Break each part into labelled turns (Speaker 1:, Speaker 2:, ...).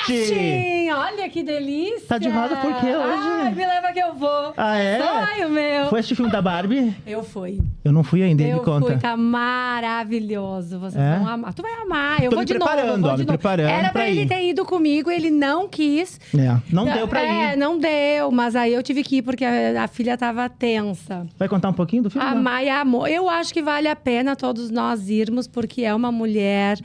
Speaker 1: casting! Olha que delícia!
Speaker 2: Tá de roda por quê hoje?
Speaker 1: Ai, me leva que eu vou.
Speaker 2: Ah, é?
Speaker 1: Sonho meu.
Speaker 2: Foi assistir o filme da Barbie?
Speaker 1: Eu fui.
Speaker 2: Eu não fui ainda, me conta.
Speaker 1: Eu fui, tá maravilhoso. Vocês
Speaker 2: É?
Speaker 1: vão amar. Tu vai amar. Eu
Speaker 2: Tô
Speaker 1: vou
Speaker 2: me
Speaker 1: de novo.
Speaker 2: preparando,
Speaker 1: Eu vou
Speaker 2: ó,
Speaker 1: de
Speaker 2: me
Speaker 1: novo.
Speaker 2: preparando
Speaker 1: Era
Speaker 2: pra
Speaker 1: pra ele
Speaker 2: ir.
Speaker 1: ter ido comigo, ele não quis.
Speaker 2: Não deu pra ir.
Speaker 1: Não deu, mas aí eu tive que ir porque a filha tava tensa.
Speaker 2: Vai contar um pouquinho do filme?
Speaker 1: A
Speaker 2: não?
Speaker 1: Maia amou. Eu acho que vale a pena todos nós irmos, porque é uma mulher.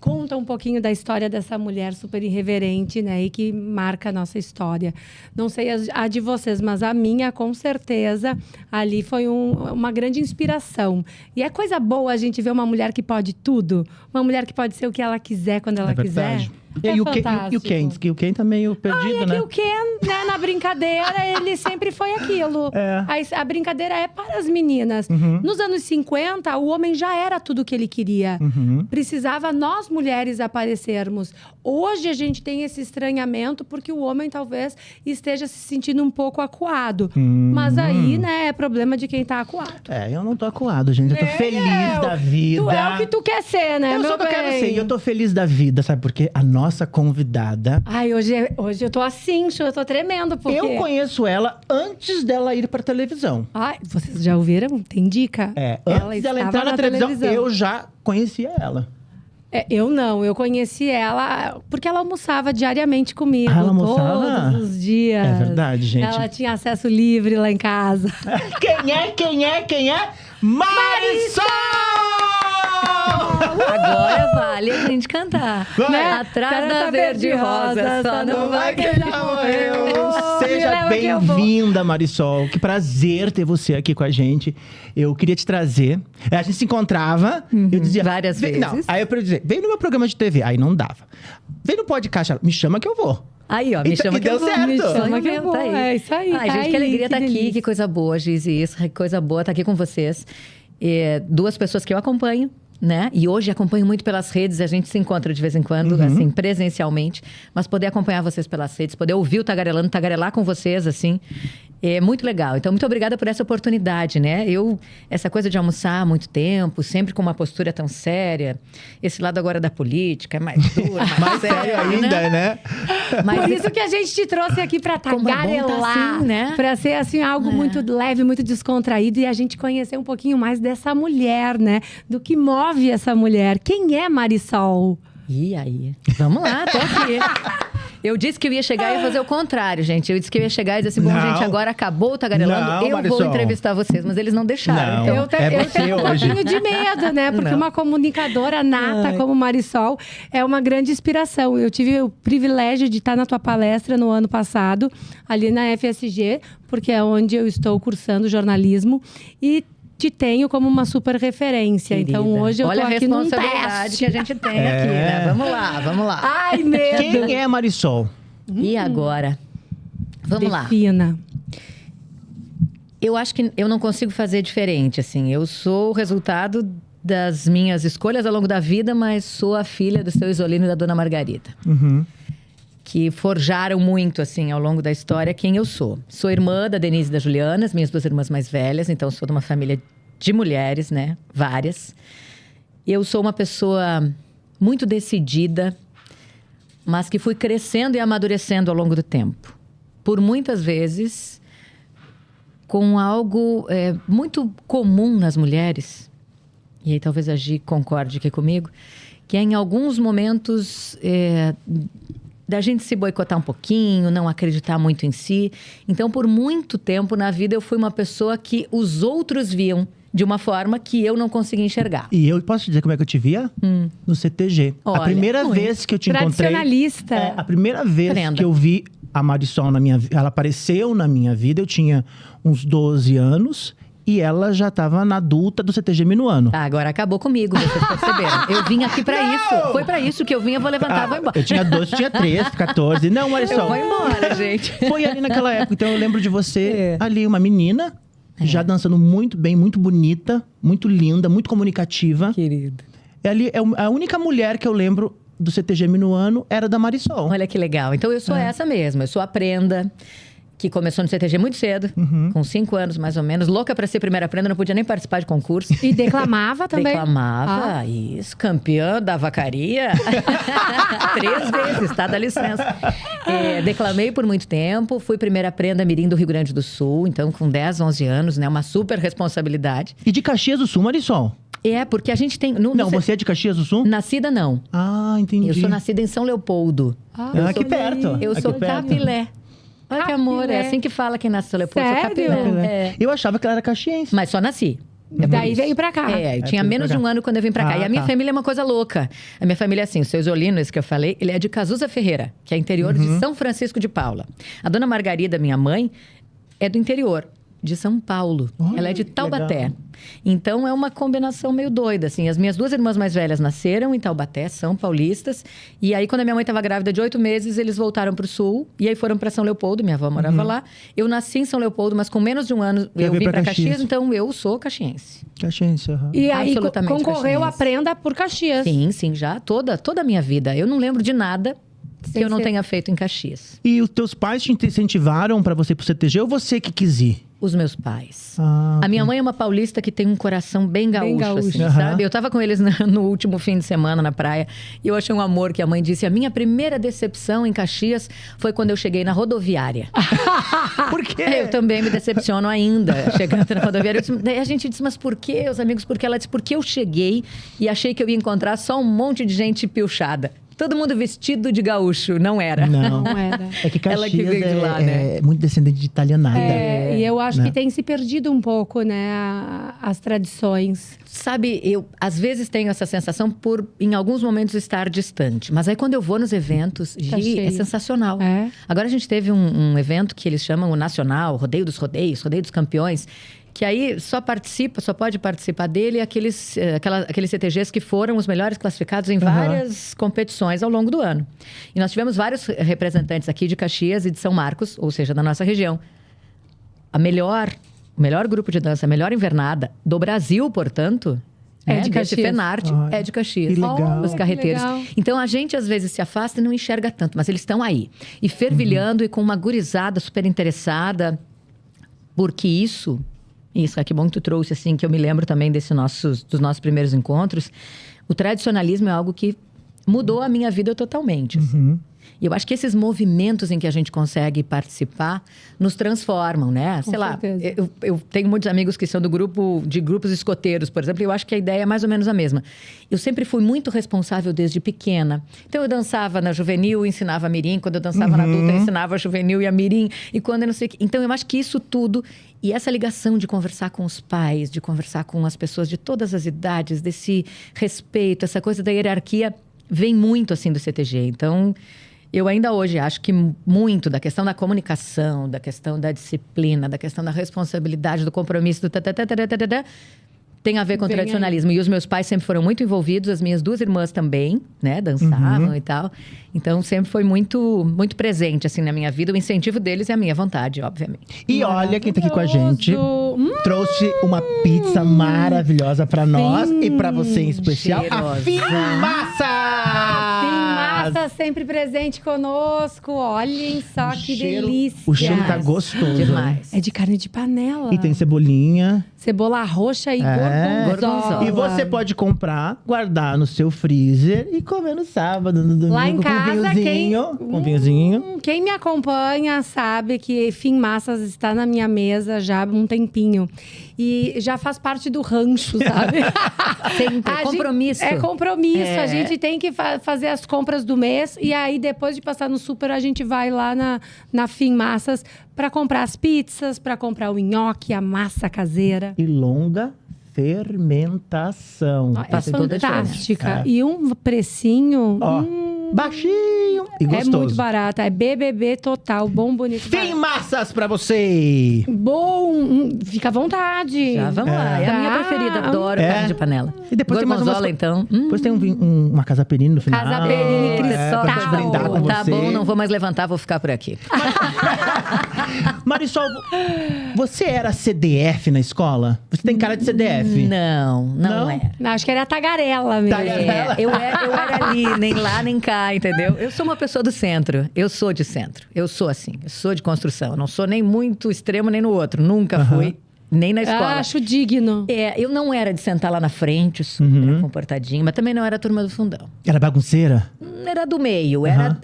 Speaker 1: Conta um pouquinho da história dessa mulher super irreverente, né? E que marca a nossa história. Não sei a de vocês, mas a minha, com certeza, ali foi uma grande inspiração. E é coisa boa a gente ver uma mulher que pode tudo. Uma mulher que pode ser o que ela quiser, quando ela quiser.
Speaker 2: Verdade.
Speaker 1: É
Speaker 2: E o Ken,
Speaker 1: fantástico.
Speaker 2: diz que o Ken tá meio perdido, né?
Speaker 1: Que o Ken, né, na brincadeira, ele sempre foi aquilo.
Speaker 2: É.
Speaker 1: A brincadeira é para as meninas. Nos anos 50, o homem já era tudo o que ele queria. Precisava nós, mulheres, aparecermos. Hoje, a gente tem esse estranhamento porque o homem talvez esteja se sentindo um pouco acuado. Mas aí, né, é problema de quem tá acuado.
Speaker 2: Eu não tô acuado, gente. Eu tô feliz da vida.
Speaker 1: Tu é o que tu quer ser, né,
Speaker 2: Eu
Speaker 1: meu
Speaker 2: sou o que eu quero
Speaker 1: bem?
Speaker 2: ser. E eu tô feliz da vida, sabe? Porque a nossa convidada...
Speaker 1: Ai, hoje eu tô assim, eu tô tremendo, porque...
Speaker 2: Eu conheço ela antes dela ir pra televisão.
Speaker 1: Ai, vocês já ouviram? Tem dica?
Speaker 2: Antes dela entrar na televisão, eu já conhecia ela.
Speaker 1: Eu não, eu conheci ela porque ela almoçava diariamente comigo.
Speaker 2: Ela almoçava?
Speaker 1: Todos os dias.
Speaker 2: É verdade, gente.
Speaker 1: Ela tinha acesso livre lá em casa.
Speaker 2: Quem é? Marisol!
Speaker 3: Agora vale a gente cantar.
Speaker 2: Vai.
Speaker 3: Atrás da verde rosa, só não vai que já morreu.
Speaker 2: Seja bem-vinda, Marisol. Que prazer ter você aqui com a gente. Eu queria te trazer. A gente se encontrava, eu dizia...
Speaker 3: Várias vezes.
Speaker 2: Não, aí eu dizia, vem no meu programa de TV. Aí não dava. Vem no podcast, me chama que eu vou.
Speaker 3: Aí, ó, me chama que
Speaker 2: deu
Speaker 3: eu vou.
Speaker 2: certo.
Speaker 3: Me chama
Speaker 1: Chama
Speaker 3: que
Speaker 1: que
Speaker 3: eu
Speaker 1: eu
Speaker 3: vou. Tá
Speaker 1: vou.
Speaker 3: aí.
Speaker 1: É isso aí,
Speaker 3: Ai,
Speaker 1: tá
Speaker 3: gente, que
Speaker 1: aí,
Speaker 3: alegria
Speaker 1: que
Speaker 3: estar aqui.
Speaker 1: delícia.
Speaker 3: Que coisa boa, Gizi. Isso, que coisa boa estar aqui com vocês. Duas pessoas que eu acompanho, né? E hoje acompanho muito pelas redes. A gente se encontra de vez em quando, assim, presencialmente. Mas poder acompanhar vocês pelas redes, poder ouvir o Tagarelando, tagarelar com vocês, assim... É muito legal. Então, muito obrigada por essa oportunidade, né? Essa coisa de almoçar há muito tempo, sempre com uma postura tão séria. Esse lado agora da política é mais duro, mais sério
Speaker 2: ainda, né?
Speaker 3: Mas
Speaker 1: Por isso que a gente te trouxe aqui pra
Speaker 3: Como é bom tá
Speaker 1: tagarelar.
Speaker 3: assim, né?
Speaker 1: Pra ser, assim, algo muito leve, muito descontraído. E a gente conhecer um pouquinho mais dessa mulher, né? Do que move essa mulher. Quem é Marisol?
Speaker 3: E aí? Vamos lá, tô aqui. Eu disse que eu ia chegar e ia fazer o contrário, gente. Eu disse que eu ia chegar e dizer assim, bom,
Speaker 2: Não.
Speaker 3: gente, agora acabou o Tagarelando.
Speaker 2: Não,
Speaker 3: Eu
Speaker 2: Marisol.
Speaker 3: vou entrevistar vocês, mas eles não deixaram.
Speaker 2: Não.
Speaker 3: Então,
Speaker 2: É
Speaker 1: Eu
Speaker 2: você
Speaker 1: tenho um
Speaker 2: hoje.
Speaker 1: pouquinho de medo, né? Porque
Speaker 3: Não.
Speaker 1: uma comunicadora nata como Marisol é uma grande inspiração. Eu tive o privilégio de estar na tua palestra no ano passado, ali na FSG, porque é onde eu estou cursando jornalismo. E te tenho como uma super referência.
Speaker 3: querida,
Speaker 1: Então, hoje eu tô
Speaker 3: olha
Speaker 1: aqui
Speaker 3: a
Speaker 1: num
Speaker 3: responsabilidade
Speaker 1: teste.
Speaker 3: que a gente tem aqui, né? Vamos lá, vamos lá.
Speaker 1: Ai, medo!
Speaker 2: Quem é Marisol?
Speaker 3: E agora? Vamos lá.
Speaker 1: Defina.
Speaker 3: Eu acho que eu não consigo fazer diferente, assim. Eu sou o resultado das minhas escolhas ao longo da vida, mas sou a filha do seu Isolino e da Dona Margarida. Que forjaram muito, assim, ao longo da história, quem eu sou. Sou irmã da Denise e da Juliana, as minhas duas irmãs mais velhas. Então, sou de uma família de mulheres, né? Várias. Eu sou uma pessoa muito decidida, mas que fui crescendo e amadurecendo ao longo do tempo. Por muitas vezes, com algo muito comum nas mulheres, e aí talvez a Gi concorde aqui comigo, que é em alguns momentos da gente se boicotar um pouquinho, não acreditar muito em si. Então, por muito tempo na vida, eu fui uma pessoa que os outros viam de uma forma que eu não conseguia enxergar.
Speaker 2: E eu posso te dizer como é que eu te via? No CTG.
Speaker 3: Olha,
Speaker 2: a primeira
Speaker 3: muito.
Speaker 2: vez que eu te encontrei...
Speaker 1: Tradicionalista.
Speaker 2: A primeira vez
Speaker 3: Aprenda.
Speaker 2: que eu vi a Marisol na minha vida, ela apareceu na minha vida, eu tinha uns 12 anos e ela já estava na adulta do CTG Minuano.
Speaker 3: Tá, agora acabou comigo, vocês perceberam. Eu vim aqui pra isso. Foi pra isso que eu vim, eu vou levantar, vou embora.
Speaker 2: Eu tinha 12, tinha 13, 14. Não, Marisol.
Speaker 3: Eu vou embora, gente.
Speaker 2: Foi ali naquela época. Então eu lembro de você ali, uma menina, já dançando muito bem, muito bonita, muito linda, muito comunicativa.
Speaker 3: Querido.
Speaker 2: Ali, a única mulher que eu lembro do CTG Minuano era da Marisol.
Speaker 3: Olha que legal. Então eu sou essa mesma. Eu sou a Prenda, que começou no CTG muito cedo, com 5 anos mais ou menos, louca para ser primeira prenda, não podia nem participar de concurso.
Speaker 1: E declamava também?
Speaker 3: Declamava, isso, campeã da vacaria. 3 vezes, tá? Dá licença. Declamei por muito tempo, fui primeira prenda mirim do Rio Grande do Sul, então com 10, 11 anos, né? Uma super responsabilidade.
Speaker 2: E de Caxias do Sul, Marisol?
Speaker 3: Porque a gente tem...
Speaker 2: Você é de Caxias do Sul?
Speaker 3: Nascida, não.
Speaker 2: Ah, entendi.
Speaker 3: Eu sou nascida em São Leopoldo.
Speaker 2: Aqui perto.
Speaker 3: Eu sou Capilé. Olha que amor, é assim que fala quem nasce em São Leopoldo.
Speaker 1: Sério?
Speaker 3: Sou Capilé.
Speaker 2: Eu achava que ela era caxiense.
Speaker 3: Mas só nasci.
Speaker 1: Daí veio pra cá.
Speaker 3: Eu tinha menos de um ano quando eu vim pra cá. E a minha família é uma coisa louca. A minha família é assim, o seu Isolino, esse que eu falei, ele é de Cazuza Ferreira, que é interior de São Francisco de Paula. A dona Margarida, minha mãe, é do interior de São Paulo. Ela é de Taubaté.
Speaker 2: Legal.
Speaker 3: Então, é uma combinação meio doida, assim. As minhas 2 irmãs mais velhas nasceram em Taubaté, são paulistas. E aí, quando a minha mãe estava grávida de 8 meses, eles voltaram pro sul. E aí, foram para São Leopoldo, minha avó morava lá. Eu nasci em São Leopoldo, mas com menos de um ano eu vim para Caxias. Então, eu sou caxiense.
Speaker 2: Caxiense,
Speaker 1: E aí,
Speaker 3: Absolutamente
Speaker 1: concorreu
Speaker 3: caxiense.
Speaker 1: a prenda por Caxias.
Speaker 3: Sim, já. Toda a minha vida. Eu não lembro de nada que eu não tenha feito em Caxias.
Speaker 2: E os teus pais te incentivaram pra você ir pro CTG ou você que quis ir?
Speaker 3: Os meus pais.
Speaker 2: Ah,
Speaker 3: A minha mãe é uma paulista que tem um coração bem gaúcho,
Speaker 1: gaúcho.
Speaker 3: assim,
Speaker 2: Aham.
Speaker 3: sabe? Eu tava com eles no último fim de semana na praia e eu achei um amor que a mãe disse. A minha primeira decepção em Caxias foi quando eu cheguei na rodoviária.
Speaker 2: Por quê?
Speaker 3: Eu também me decepciono ainda, chegando na rodoviária. Daí a gente disse, mas por quê? Os amigos, porque ela disse, porque eu cheguei e achei que eu ia encontrar só um monte de gente pilchada. Todo mundo vestido de gaúcho, não era.
Speaker 2: Não.
Speaker 1: Não era.
Speaker 2: É que Caxias
Speaker 3: Ela que veio de lá, né?
Speaker 2: é muito descendente de italianada.
Speaker 1: E eu acho
Speaker 2: Né?
Speaker 1: que tem se perdido um pouco, né, as tradições.
Speaker 3: Sabe, eu às vezes tenho essa sensação por, em alguns momentos, estar distante. Mas aí quando eu vou nos eventos,
Speaker 1: Tá
Speaker 3: Gi, é
Speaker 1: cheio.
Speaker 3: sensacional.
Speaker 1: É.
Speaker 3: Agora a gente teve um evento que eles chamam o Nacional, Rodeio dos Rodeios, Rodeio dos Campeões. Que aí só pode participar dele aqueles CTGs que foram os melhores classificados em várias competições ao longo do ano. E nós tivemos vários representantes aqui de Caxias e de São Marcos, ou seja, da nossa região. O melhor grupo de dança, a melhor invernada do Brasil, portanto,
Speaker 1: É
Speaker 3: né,
Speaker 1: de
Speaker 3: desse
Speaker 1: Caxias.
Speaker 3: FENARTE,
Speaker 2: Olha,
Speaker 3: é de Caxias.
Speaker 2: que legal.
Speaker 3: Os carreteiros.
Speaker 1: Que legal.
Speaker 3: Então, a gente às vezes se afasta e não enxerga tanto, mas eles estão aí. E fervilhando e com uma gurizada super interessada, porque isso é que bom que tu trouxe, assim, que eu me lembro também dos nossos primeiros encontros. O tradicionalismo é algo que mudou a minha vida totalmente. Assim. E eu acho que esses movimentos em que a gente consegue participar nos transformam, né? Sei lá, eu tenho muitos amigos que são de grupos escoteiros, por exemplo, e eu acho que a ideia é mais ou menos a mesma. Eu sempre fui muito responsável desde pequena. Então, eu dançava na juvenil, ensinava mirim. Quando eu dançava na adulta, eu ensinava a juvenil e a mirim. E quando eu não sei o que... Então, eu acho que isso tudo... E essa ligação de conversar com os pais, de conversar com as pessoas de todas as idades, desse respeito, essa coisa da hierarquia, vem muito, assim, do CTG. Então... Eu ainda hoje acho que muito da questão da comunicação, da questão da disciplina, da questão da responsabilidade, do compromisso, tem a ver com o tradicionalismo. E os meus pais sempre foram muito envolvidos, as minhas 2 irmãs também, né? Dançavam e tal. Então, sempre foi muito, muito presente, assim, na minha vida. O incentivo deles é a minha vontade, obviamente.
Speaker 2: E olha quem tá aqui com a gente.
Speaker 1: Maravilhoso.
Speaker 2: Trouxe uma pizza maravilhosa pra nós e pra você em especial. A
Speaker 3: cheirosa.
Speaker 2: Fim Massa!
Speaker 1: Massa sempre presente conosco. Olhem só que delícia.
Speaker 2: O cheiro tá gostoso.
Speaker 3: Demais.
Speaker 1: É de carne de panela.
Speaker 2: E tem cebolinha.
Speaker 1: Cebola roxa e gorgonzola.
Speaker 2: E você pode comprar, guardar no seu freezer e comer no sábado, no domingo.
Speaker 1: Lá em casa,
Speaker 2: com vinhozinho.
Speaker 1: Quem me acompanha sabe que Fim Massas está na minha mesa já há um tempinho. E já faz parte do rancho, sabe?
Speaker 3: Sempre. Compromisso.
Speaker 1: É compromisso. A gente tem que fazer as compras do mês. E aí, depois de passar no super, a gente vai lá na Fim Massas para comprar as pizzas, para comprar o nhoque, a massa caseira.
Speaker 2: E longa fermentação.
Speaker 1: É
Speaker 3: Faz toda a
Speaker 1: fantástica.
Speaker 2: diferença.
Speaker 1: E um precinho...
Speaker 2: Ó, baixinho e gostoso.
Speaker 1: É muito barato. É BBB total. Bom, bonito.
Speaker 2: Fim Massas pra você!
Speaker 1: Bom, fica à vontade.
Speaker 3: Já, vamos lá. É a minha preferida. Adoro carne de panela.
Speaker 2: E depois tem mais
Speaker 3: gorgonzola,
Speaker 2: umas...
Speaker 3: então.
Speaker 2: Depois tem uma Casa Perini no final.
Speaker 1: Casa Perini
Speaker 2: pra te
Speaker 1: Cristal.
Speaker 2: brindar com
Speaker 3: Tá
Speaker 2: você.
Speaker 3: bom, não vou mais levantar, vou ficar por aqui.
Speaker 2: Marisol, você era CDF na escola? Você tem cara de CDF?
Speaker 3: Não era.
Speaker 1: Não, acho que era tagarela mesmo.
Speaker 2: Tagarela.
Speaker 3: Eu era ali, nem lá, nem cá, entendeu? Eu sou uma pessoa do centro. Eu sou de centro. Eu sou assim. Eu sou de construção. Eu não sou nem muito extremo, nem no outro. Nunca fui. Nem na escola.
Speaker 1: Acho digno.
Speaker 3: Eu não era de sentar lá na frente, super comportadinha, mas também não era a turma do fundão.
Speaker 2: Era bagunceira?
Speaker 3: Era do meio, era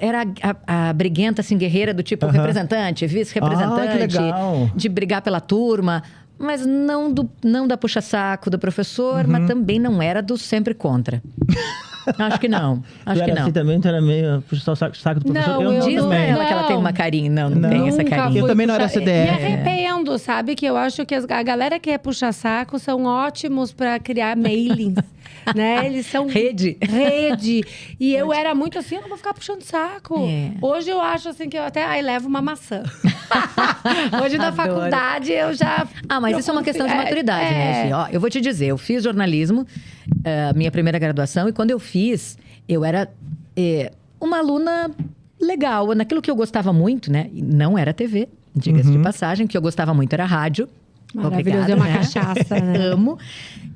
Speaker 3: a briguenta, assim, guerreira do tipo representante, vice-representante.
Speaker 2: Que legal.
Speaker 3: De brigar pela turma. Mas não da puxa-saco do professor, mas também não era do sempre contra. Acho que não. Acho que não.
Speaker 2: Assim também, tu era meio puxar o saco do professor?
Speaker 1: Não, eu
Speaker 3: Diz pra
Speaker 2: também.
Speaker 3: ela que ela tem uma carinha. Não tem essa
Speaker 1: Nunca
Speaker 3: carinha.
Speaker 2: Eu
Speaker 1: fui
Speaker 2: também não era
Speaker 1: puxar-
Speaker 2: CDF.
Speaker 1: Me arrependo, sabe? Que eu acho que a galera que é puxa-saco são ótimos pra criar mailings, né? Eles são…
Speaker 3: Rede.
Speaker 1: E eu era muito assim, eu não vou ficar puxando saco. Hoje eu acho assim que eu até levo uma maçã. Hoje na
Speaker 3: Adoro.
Speaker 1: faculdade eu já…
Speaker 3: Mas isso é uma questão de maturidade, né, Gi? Ó, eu vou te dizer, eu fiz jornalismo, minha primeira graduação, e quando eu fiz, eu era uma aluna legal. Naquilo que eu gostava muito, né? E não era TV, diga-se de passagem, que eu gostava muito era rádio.
Speaker 1: Maravilhoso,
Speaker 3: Obrigada,
Speaker 1: é uma
Speaker 3: né?
Speaker 1: cachaça, né?
Speaker 3: Amo.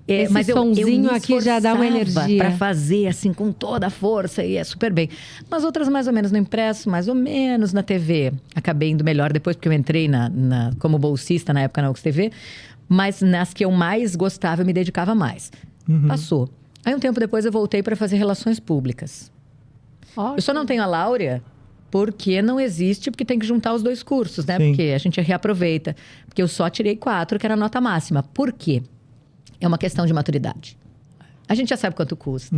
Speaker 1: Esse
Speaker 3: Mas eu
Speaker 1: sonzinho
Speaker 3: me
Speaker 1: aqui já dá uma
Speaker 3: esforçava
Speaker 1: energia.
Speaker 3: pra fazer, assim, com toda a força, e é super bem. Mas outras mais ou menos no impresso, mais ou menos na TV. Acabei indo melhor depois, porque eu entrei como bolsista na época na UX-TV. Mas nas que eu mais gostava, eu me dedicava mais. Passou. Aí um tempo depois eu voltei para fazer relações públicas.
Speaker 1: Ótimo.
Speaker 3: Eu só não tenho a Láurea porque não existe, porque tem que juntar os dois cursos, né?
Speaker 2: Sim.
Speaker 3: Porque a gente reaproveita. Porque eu só tirei 4, que era a nota máxima. Por quê? É uma questão de maturidade. A gente já sabe quanto custa.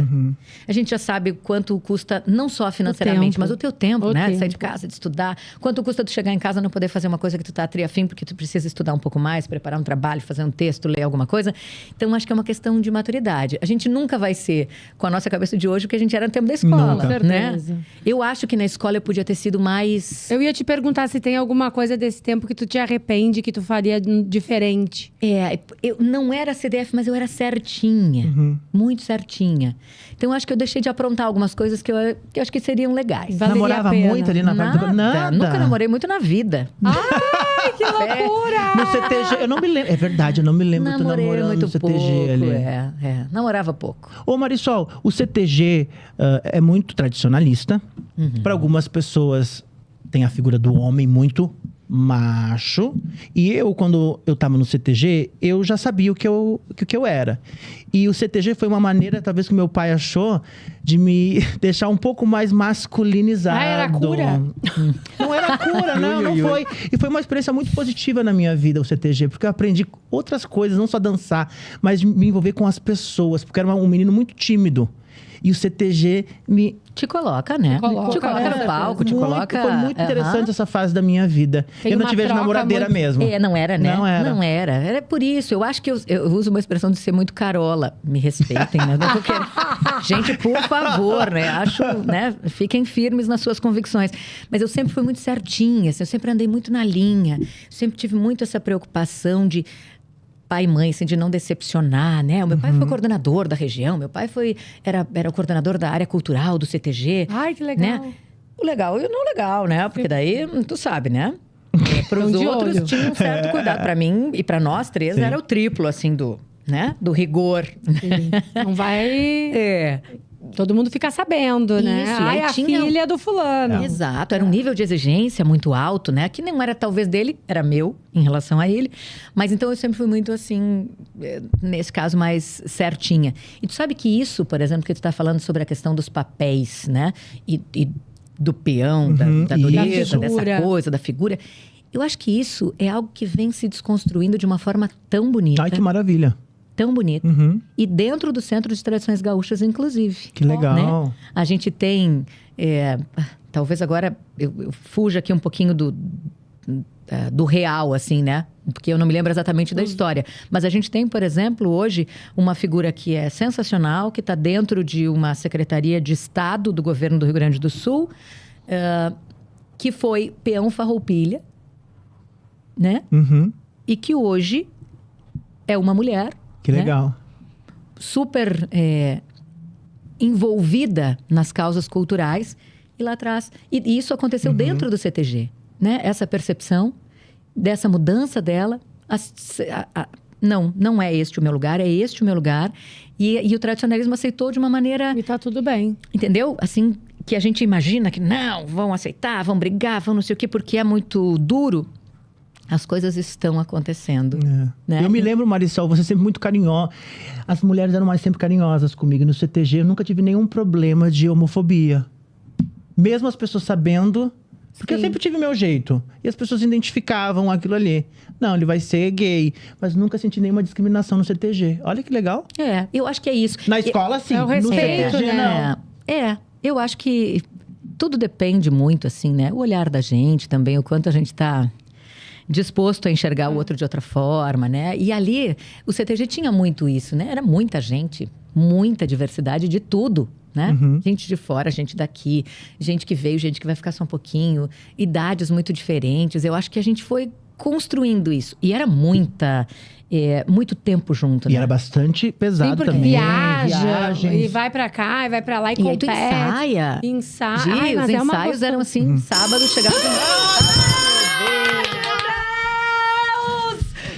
Speaker 3: A gente já sabe quanto custa, não só financeiramente,
Speaker 1: tempo.
Speaker 3: mas o teu tempo,
Speaker 1: O
Speaker 3: né? De
Speaker 1: tempo.
Speaker 3: sair de casa, de estudar. Quanto custa tu chegar em casa e não poder fazer uma coisa que tu tá triafim, porque tu precisa estudar um pouco mais, preparar um trabalho, fazer um texto, ler alguma coisa. Então, acho que é uma questão de maturidade. A gente nunca vai ser, com a nossa cabeça de hoje, o que a gente era no tempo da escola,
Speaker 2: Nunca.
Speaker 3: né?
Speaker 1: Certeza.
Speaker 3: Eu acho que na escola eu podia ter sido mais…
Speaker 1: Eu ia te perguntar se tem alguma coisa desse tempo que tu te arrepende, que tu faria diferente.
Speaker 3: Eu não era CDF, mas eu era certinha. Muito certinha. Então, eu acho que eu deixei de aprontar algumas coisas que eu acho que seriam legais.
Speaker 1: Valeria
Speaker 2: Namorava
Speaker 1: a pena.
Speaker 2: muito ali na
Speaker 3: Nada.
Speaker 2: Nada.
Speaker 3: Nunca namorei muito na vida.
Speaker 1: Ai, que loucura!
Speaker 2: No CTG, eu não me lembro. É verdade, eu não me lembro de tu
Speaker 3: Namorei
Speaker 2: namorando
Speaker 3: muito
Speaker 2: no CTG
Speaker 3: pouco,
Speaker 2: ali.
Speaker 3: namorava pouco.
Speaker 2: Ô Marisol, o CTG é muito tradicionalista. Para algumas pessoas tem a figura do homem muito macho. E eu, quando eu tava no CTG, eu já sabia o que eu era. E o CTG foi uma maneira, talvez, que meu pai achou de me deixar um pouco mais masculinizado.
Speaker 1: Ah, era cura?
Speaker 2: Não era cura, não foi. E foi uma experiência muito positiva na minha vida, o CTG, porque eu aprendi outras coisas, não só dançar, mas me envolver com as pessoas, porque eu era um menino muito tímido. E o CTG me…
Speaker 3: Te coloca, né? Te coloca no palco, te coloca…
Speaker 2: Foi muito interessante essa fase da minha vida.
Speaker 1: Tem
Speaker 2: eu não
Speaker 1: uma
Speaker 2: te vejo
Speaker 1: troca
Speaker 2: namoradeira
Speaker 1: muito…
Speaker 2: mesmo.
Speaker 3: Não era, né?
Speaker 2: Não era.
Speaker 3: Era por isso. Eu acho que eu uso uma expressão de ser muito carola. Me respeitem, né? Não tô querendo… Gente, por favor, né? Acho, né? Fiquem firmes nas suas convicções. Mas eu sempre fui muito certinha, assim, eu sempre andei muito na linha. Sempre tive muito essa preocupação de… pai e mãe, assim, de não decepcionar, né? O meu pai foi coordenador da região, meu pai era o coordenador da área cultural do CTG.
Speaker 1: Ai, que legal.
Speaker 3: Né? O legal e o não legal, né? Porque daí, tu sabe, né? Para os
Speaker 1: De
Speaker 3: outros,
Speaker 1: olho.
Speaker 3: tinha um certo cuidado. Para mim e para nós três, era o triplo, assim, do rigor.
Speaker 1: Sim. Não vai…
Speaker 3: É.
Speaker 1: Todo mundo fica sabendo, né?
Speaker 3: Isso, e
Speaker 1: Ai,
Speaker 3: aí
Speaker 1: a
Speaker 3: tinha…
Speaker 1: filha do fulano.
Speaker 3: Exato, era um nível de exigência muito alto, né? Que não era talvez dele, era meu em relação a ele. Mas então eu sempre fui muito assim, nesse caso, mais certinha. E tu sabe que isso, por exemplo, que tu tá falando sobre a questão dos papéis, né? E do peão, da dureza,
Speaker 1: Da figura.
Speaker 3: dessa coisa, da figura. Eu acho que isso é algo que vem se desconstruindo de uma forma tão bonita.
Speaker 2: Ai, que maravilha.
Speaker 3: Tão bonita. E dentro do Centro de Tradições Gaúchas, inclusive.
Speaker 2: Que legal.
Speaker 3: Né? A gente tem… talvez agora eu fuja aqui um pouquinho do real, assim, né? Porque eu não me lembro exatamente da história. Mas a gente tem, por exemplo, hoje, uma figura que é sensacional, que está dentro de uma Secretaria de Estado do governo do Rio Grande do Sul, que foi peão farroupilha, né? E que hoje é uma mulher…
Speaker 2: Que legal.
Speaker 3: super envolvida nas causas culturais e lá atrás. E isso aconteceu dentro do CTG, né? Essa percepção. dessa mudança dela. Não é este o meu lugar, é este o meu lugar. E o tradicionalismo aceitou de uma maneira...
Speaker 1: E tá tudo bem.
Speaker 3: Entendeu? Assim, que a gente imagina que não, vão aceitar, vão brigar, vão não sei o quê, porque é muito duro. As coisas estão acontecendo. Né?
Speaker 2: Eu me lembro, Marisol, você sempre muito carinhosa. As mulheres eram sempre carinhosas comigo. No CTG eu nunca tive nenhum problema de homofobia. Mesmo as pessoas sabendo... Porque eu sempre tive meu jeito. E as pessoas identificavam aquilo ali. Não, ele vai ser gay. Mas nunca senti nenhuma discriminação no CTG. Olha que legal.
Speaker 3: Eu acho que é isso.
Speaker 2: Na escola, sim.
Speaker 1: É o respeito,
Speaker 2: no CTG,
Speaker 1: né?
Speaker 2: não.
Speaker 3: Eu acho que tudo depende muito, assim, né? O olhar da gente também, o quanto a gente tá disposto a enxergar o outro de outra forma, né? E ali, o CTG tinha muito isso, né? Era muita gente, muita diversidade de tudo. Né? Gente de fora, gente daqui, gente que veio, gente que vai ficar só um pouquinho, idades muito diferentes. Eu acho que a gente foi construindo isso. E era muito tempo junto, né?
Speaker 2: E era bastante pesado.
Speaker 1: Sim, porque
Speaker 2: também.
Speaker 1: viaja, e vai pra cá, e vai pra lá e
Speaker 3: E aí tu
Speaker 1: compete.
Speaker 3: ensaia.
Speaker 1: Ai,
Speaker 3: Os
Speaker 1: mas é uma
Speaker 3: ensaios eram assim, sábado chegava...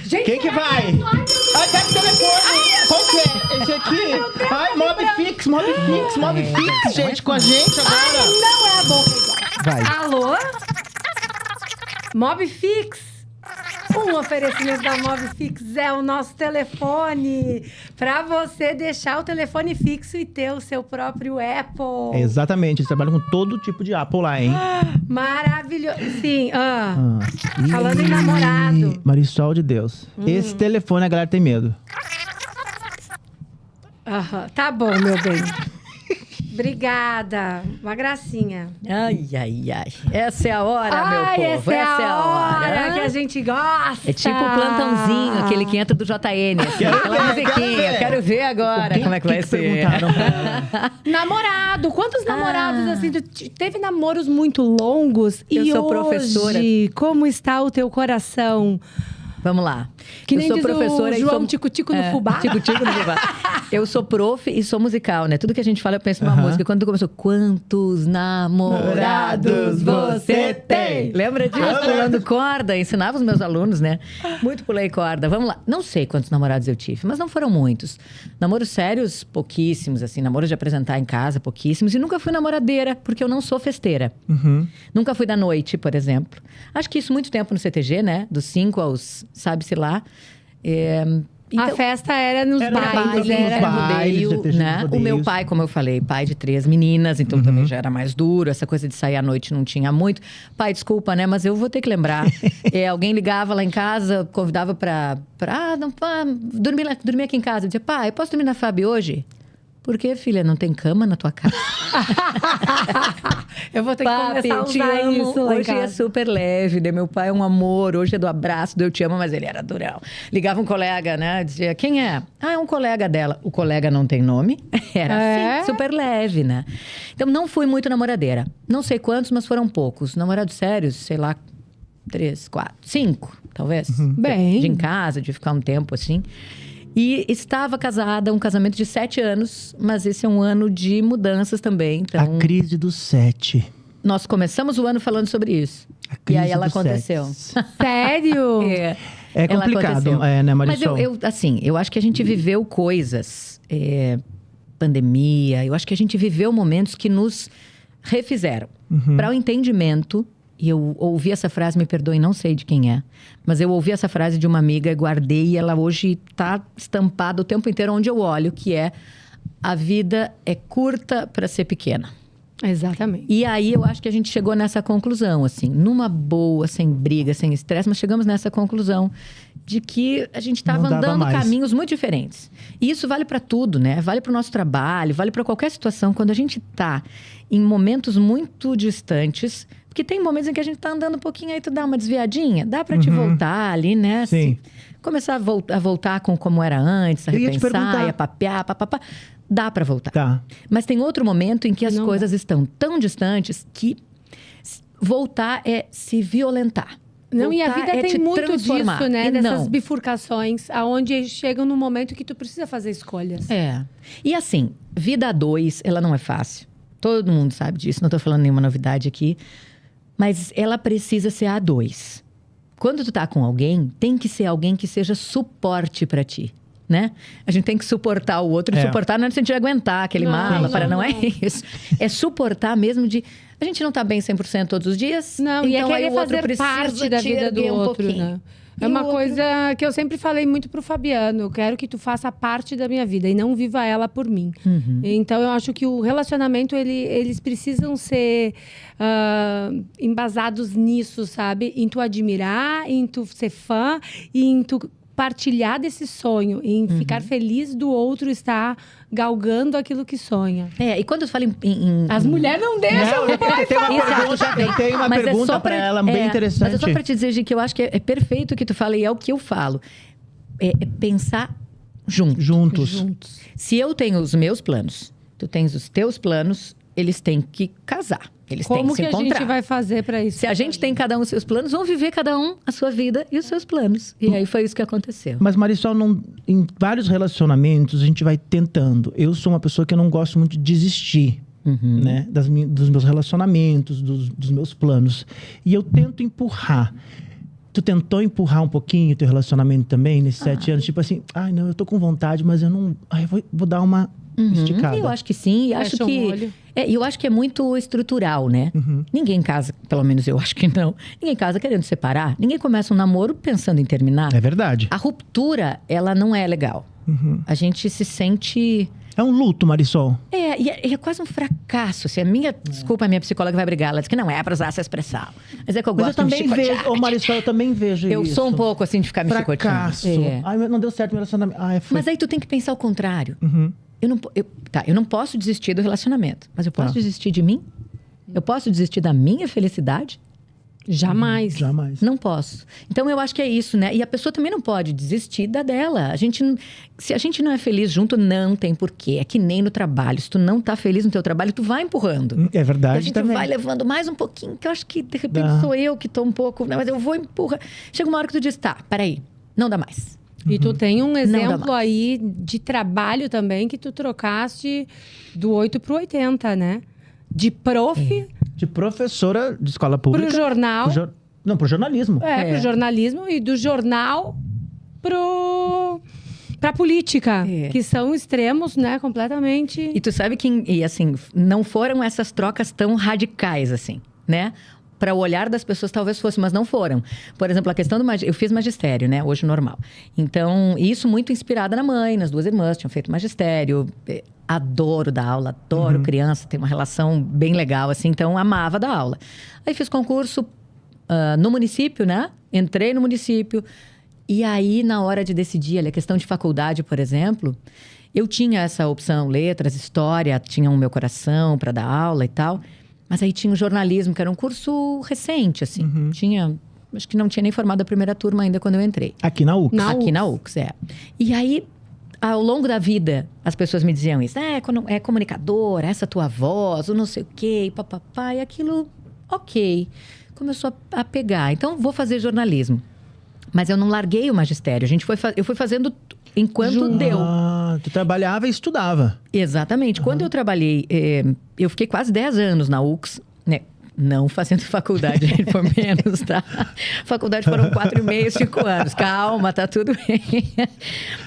Speaker 1: Gente,
Speaker 2: Quem que vai? Ai, pega o telefone. Qual que é? Esse aqui? Ai, Mob Fix, gente, com a gente agora.
Speaker 1: não é a boca igual.
Speaker 2: Vai.
Speaker 1: Alô? Mobfix. Um oferecimento da Mobfix é o nosso telefone para você deixar o telefone fixo e ter o seu próprio Apple.
Speaker 2: Exatamente, eles trabalham com todo tipo de Apple lá, hein?
Speaker 1: Maravilhoso. Sim, falando em namorado.
Speaker 2: Marisol de Deus. Esse telefone a galera tem medo.
Speaker 1: Tá bom, meu bem. Obrigada. Uma gracinha.
Speaker 3: Ai. Essa é a hora, meu povo.
Speaker 1: Essa é a hora
Speaker 3: hã?
Speaker 1: que a gente gosta.
Speaker 3: É tipo o plantãozinho, aquele que entra do JN. Assim, aquela musiquinha. Quero ver agora como é que vai ser.
Speaker 2: Perguntaram pra ela?
Speaker 1: Namorado. Quantos namorados, assim? Tu teve namoros muito longos?
Speaker 3: Eu
Speaker 1: e
Speaker 3: sou
Speaker 1: hoje,
Speaker 3: professora.
Speaker 1: Como está o teu coração?
Speaker 3: Vamos lá.
Speaker 1: Que
Speaker 3: eu
Speaker 1: nem
Speaker 3: sou
Speaker 1: diz
Speaker 3: professora
Speaker 1: o
Speaker 3: e
Speaker 1: João
Speaker 3: sou...
Speaker 1: Tico-Tico no fubá.
Speaker 3: Tico-tico no fubá. Eu sou prof e sou musical, né? Tudo que a gente fala, eu penso numa música. Quando tu começou, quantos namorados você tem? Lembra disso? Pulando corda. Ensinava os meus alunos, né? Muito pulei corda. Vamos lá. Não sei quantos namorados eu tive, mas não foram muitos. Namoros sérios, pouquíssimos, assim. Namoros de apresentar em casa, pouquíssimos. E nunca fui namoradeira, porque eu não sou festeira. Nunca fui da noite, por exemplo. Acho que isso muito tempo no CTG, né? Dos 5 aos, sabe-se lá. Então,
Speaker 1: a festa era nos bailes,
Speaker 3: era
Speaker 2: bailes,
Speaker 3: rodeio,
Speaker 2: CTG,
Speaker 3: né?
Speaker 2: rodeios.
Speaker 3: O meu pai, como eu falei, pai de 3 meninas, então também já era mais duro. Essa coisa de sair à noite não tinha muito. Pai, desculpa, né? Mas eu vou ter que lembrar. Alguém ligava lá em casa, convidava pra dormir aqui em casa. Eu dizia, pai, posso dormir na Fábio hoje? Por que, filha? Não tem cama na tua casa?
Speaker 1: Eu vou ter que começar a usar isso lá em
Speaker 3: Hoje é
Speaker 1: casa.
Speaker 3: super leve, né? Meu pai é um amor. Hoje é do abraço, do eu te amo, mas ele era durão. Ligava um colega, né? Dizia, quem é? É um colega dela. O colega não tem nome. Era assim, super leve, né? Então, não fui muito namoradeira. Não sei quantos, mas foram poucos. Namorados sérios, sei lá, 3, 4, 5, talvez.
Speaker 1: Bem.
Speaker 3: De em casa, de ficar um tempo assim. E estava casada, um casamento de 7 anos, mas esse é um ano de mudanças também. Então,
Speaker 2: A crise dos 7.
Speaker 3: nós começamos o ano falando sobre isso. E aí ela aconteceu.
Speaker 1: Sério?
Speaker 2: É
Speaker 3: Ela
Speaker 2: complicado,
Speaker 3: aconteceu.
Speaker 2: né,
Speaker 3: Mas
Speaker 2: Marisol?
Speaker 3: eu acho que a gente viveu coisas, pandemia, eu acho que a gente viveu momentos que nos refizeram. Para o entendimento, e eu ouvi essa frase, me perdoem, não sei de quem é, mas eu ouvi essa frase de uma amiga e guardei, e ela hoje está estampada o tempo inteiro onde eu olho, que é: a vida é curta para ser pequena.
Speaker 1: Exatamente.
Speaker 3: E aí eu acho que a gente chegou nessa conclusão, assim, numa boa, sem briga, sem estresse, mas chegamos nessa conclusão de que a gente estava
Speaker 2: Não dava
Speaker 3: andando
Speaker 2: mais.
Speaker 3: caminhos muito diferentes. E isso vale para tudo, né? Vale para o nosso trabalho, vale para qualquer situação. Quando a gente está em momentos muito distantes, porque tem momentos em que a gente está andando um pouquinho, aí tu dá uma desviadinha, dá para te voltar ali, né?
Speaker 2: Sim.
Speaker 3: Começar a voltar com como era antes, a
Speaker 2: Eu ia te
Speaker 3: repensar,
Speaker 2: perguntar.
Speaker 3: a papear, papapá. Dá para voltar.
Speaker 2: Tá.
Speaker 3: Mas tem outro momento em que as
Speaker 1: Não
Speaker 3: coisas estão tão distantes que voltar é se violentar.
Speaker 1: Não, e a
Speaker 3: Voltar
Speaker 1: vida
Speaker 3: é
Speaker 1: tem
Speaker 3: te
Speaker 1: muito
Speaker 3: transformar.
Speaker 1: disso, né?
Speaker 3: E
Speaker 1: Dessas
Speaker 3: não.
Speaker 1: bifurcações, aonde chegam no momento que tu precisa fazer escolhas.
Speaker 3: É. E assim, vida a 2, ela não é fácil. Todo mundo sabe disso, não tô falando nenhuma novidade aqui. Mas ela precisa ser a 2. quando tu tá com alguém, tem que ser alguém que seja suporte pra ti, né? A gente tem que suportar o outro. E suportar não é no sentido de aguentar aquele mala, não é isso. É suportar mesmo de... A gente não tá bem 100% todos os dias.
Speaker 1: Não,
Speaker 3: então
Speaker 1: e é
Speaker 3: aí
Speaker 1: querer
Speaker 3: o outro
Speaker 1: fazer parte da vida do outro, né? É uma coisa que eu sempre falei muito pro Fabiano. Eu quero que tu faça parte da minha vida e não viva ela por mim. Então, eu acho que o relacionamento, eles precisam ser embasados nisso, sabe? Em tu admirar, em tu ser fã e em tu partilhar desse sonho, em ficar feliz do outro estar galgando aquilo que sonha.
Speaker 3: E quando eu falo
Speaker 1: As mulheres não deixam.
Speaker 2: Eu tenho uma pergunta para ela bem interessante.
Speaker 3: Mas é só para te dizer, Gi, que eu acho que é perfeito o que tu fala e é o que eu falo. É pensar juntos. Se eu tenho os meus planos, tu tens os teus planos, eles têm que casar. Eles têm que se encontrar.
Speaker 1: Como que a gente vai fazer para isso?
Speaker 3: Se a gente tem cada um os seus planos, vão viver cada um a sua vida e os seus planos. E aí foi isso que aconteceu.
Speaker 2: Mas, Marisol, em vários relacionamentos, a gente vai tentando. Eu sou uma pessoa que eu não gosto muito de desistir, né? Dos meus relacionamentos, dos meus planos. E eu tento empurrar. Tu tentou empurrar um pouquinho o teu relacionamento também, nesses 7 anos? Tipo assim, não, eu tô com vontade, mas eu não... eu vou dar uma esticada.
Speaker 3: Eu acho que sim. Eu acho que é muito estrutural, né? Ninguém casa, pelo menos eu acho que não. Ninguém casa querendo separar. Ninguém começa um namoro pensando em terminar.
Speaker 2: É verdade.
Speaker 3: A ruptura, ela não é legal. A gente se sente...
Speaker 2: É um luto, Marisol.
Speaker 3: E é quase um fracasso. Assim, desculpa, a minha psicóloga vai brigar. Ela diz que não é pra usar essa expressão. Mas é que eu gosto de me chicotear.
Speaker 2: Marisol, eu também vejo
Speaker 3: eu
Speaker 2: isso.
Speaker 3: Eu sou um pouco assim de ficar me
Speaker 2: fracasso.
Speaker 3: chicoteando.
Speaker 2: Ai, não deu certo meu relacionamento.
Speaker 3: Mas aí tu tem que pensar o contrário. Eu não posso desistir do relacionamento. Mas eu posso desistir de mim? Eu posso desistir da minha felicidade?
Speaker 1: Jamais.
Speaker 3: Não posso. Então, eu acho que é isso, né? E a pessoa também não pode desistir da dela. Se a gente não é feliz junto, não tem porquê. É que nem no trabalho. Se tu não tá feliz no teu trabalho, tu vai empurrando.
Speaker 2: É verdade.
Speaker 3: E a gente
Speaker 2: também
Speaker 3: vai levando mais um pouquinho, que eu acho que, de repente, sou eu que tô um pouco... Não, mas eu vou empurrar. Chega uma hora que tu diz, tá, peraí, não dá mais.
Speaker 1: E tu tem um exemplo aí de trabalho também, que tu trocaste do 8 pro 80, né? De
Speaker 2: de professora de escola pública.
Speaker 1: Pro jornal.
Speaker 2: Pro jornalismo.
Speaker 1: Pro jornalismo e do jornal pra política. Que são extremos, né? Completamente.
Speaker 3: E tu sabe que, assim, não foram essas trocas tão radicais, assim, né? Para o olhar das pessoas talvez fosse, mas não foram. Por exemplo, a questão do eu fiz magistério, né? Hoje normal. Então, isso muito inspirada na mãe, nas 2 irmãs, tinham feito magistério. Adoro dar aula, adoro criança, tem uma relação bem legal, assim. Então, amava dar aula. Aí fiz concurso no município, né? Entrei no município. E aí, na hora de decidir, a questão de faculdade, por exemplo, eu tinha essa opção, letras, história, tinha o meu coração para dar aula e tal. Mas aí tinha o jornalismo, que era um curso recente, assim. Acho que não tinha nem formado a primeira turma ainda quando eu entrei.
Speaker 2: Aqui na UX.
Speaker 3: Aqui na UX, E aí, ao longo da vida, as pessoas me diziam isso. Quando é comunicador, essa tua voz, ou não sei o quê, papapá. E aquilo, ok. Começou a pegar. Então, vou fazer jornalismo. Mas eu não larguei o magistério. Eu fui fazendo enquanto deu.
Speaker 2: Tu trabalhava e estudava.
Speaker 3: Exatamente. Quando eu trabalhei, eu fiquei quase 10 anos na UX, né? Não fazendo faculdade, por menos, tá? Faculdade foram 4,5, 5 anos. Calma, tá tudo bem.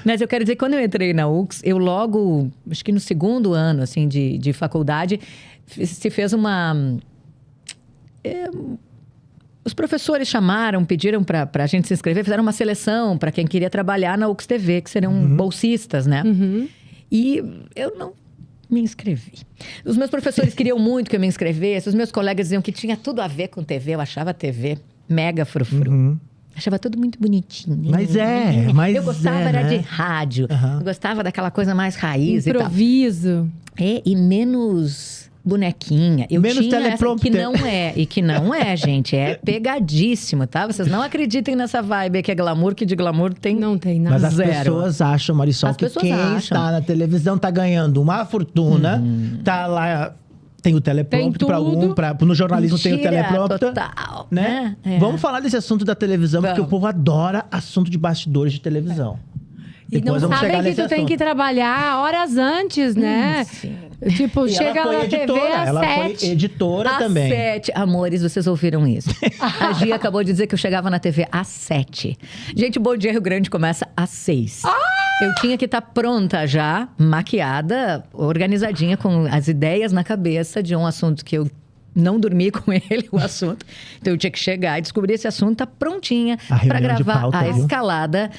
Speaker 3: Mas eu quero dizer, quando eu entrei na UX, eu logo, acho que no 2º ano, assim, de faculdade, se fez uma... Os professores chamaram, pediram para a gente se inscrever, fizeram uma seleção para quem queria trabalhar na UX TV, que seriam bolsistas, né? E eu não me inscrevi. Os meus professores queriam muito que eu me inscrevesse, os meus colegas diziam que tinha tudo a ver com TV, eu achava a TV mega frufru. Achava tudo muito bonitinho.
Speaker 2: Mas
Speaker 3: eu gostava era de rádio, eu gostava daquela coisa mais raiz
Speaker 1: improviso.
Speaker 3: E tal. E menos... bonequinha. Eu
Speaker 2: menos
Speaker 3: tinha
Speaker 2: teleprompter.
Speaker 3: Que não é, gente. É pegadíssimo, tá? Vocês não acreditem nessa vibe que é glamour, que de glamour tem...
Speaker 1: Não tem nada.
Speaker 2: Mas as pessoas acham, Marisol, que quem está na televisão tá ganhando uma fortuna, tá lá... Tem o teleprompter no jornalismo. Mentira, tem o teleprompter.
Speaker 3: Total.
Speaker 2: Né? Vamos falar desse assunto da televisão, porque o povo adora assunto de bastidores de televisão.
Speaker 1: E não
Speaker 2: Depois vamos chegar
Speaker 1: sabem que
Speaker 2: nesse
Speaker 1: tu tem
Speaker 2: assunto.
Speaker 1: que trabalhar horas antes, né?
Speaker 3: Sim.
Speaker 1: Tipo,
Speaker 2: E
Speaker 1: chega
Speaker 2: ela
Speaker 1: na
Speaker 2: foi
Speaker 1: TV
Speaker 2: editora,
Speaker 1: às
Speaker 2: ela
Speaker 1: 7.
Speaker 2: foi editora
Speaker 3: Às
Speaker 2: também.
Speaker 3: 7. Amores, vocês ouviram isso? A Gia acabou de dizer que eu chegava na TV às 7. Gente, o Bom Dia Rio Grande começa às 6. Eu tinha que estar pronta já, maquiada, organizadinha, com as ideias na cabeça de um assunto que eu não dormi com ele, o assunto. Então eu tinha que chegar e descobrir esse assunto, tá prontinha
Speaker 2: A
Speaker 3: para
Speaker 2: reunião de
Speaker 3: gravar
Speaker 2: pauta,
Speaker 3: a
Speaker 2: viu?
Speaker 3: escalada,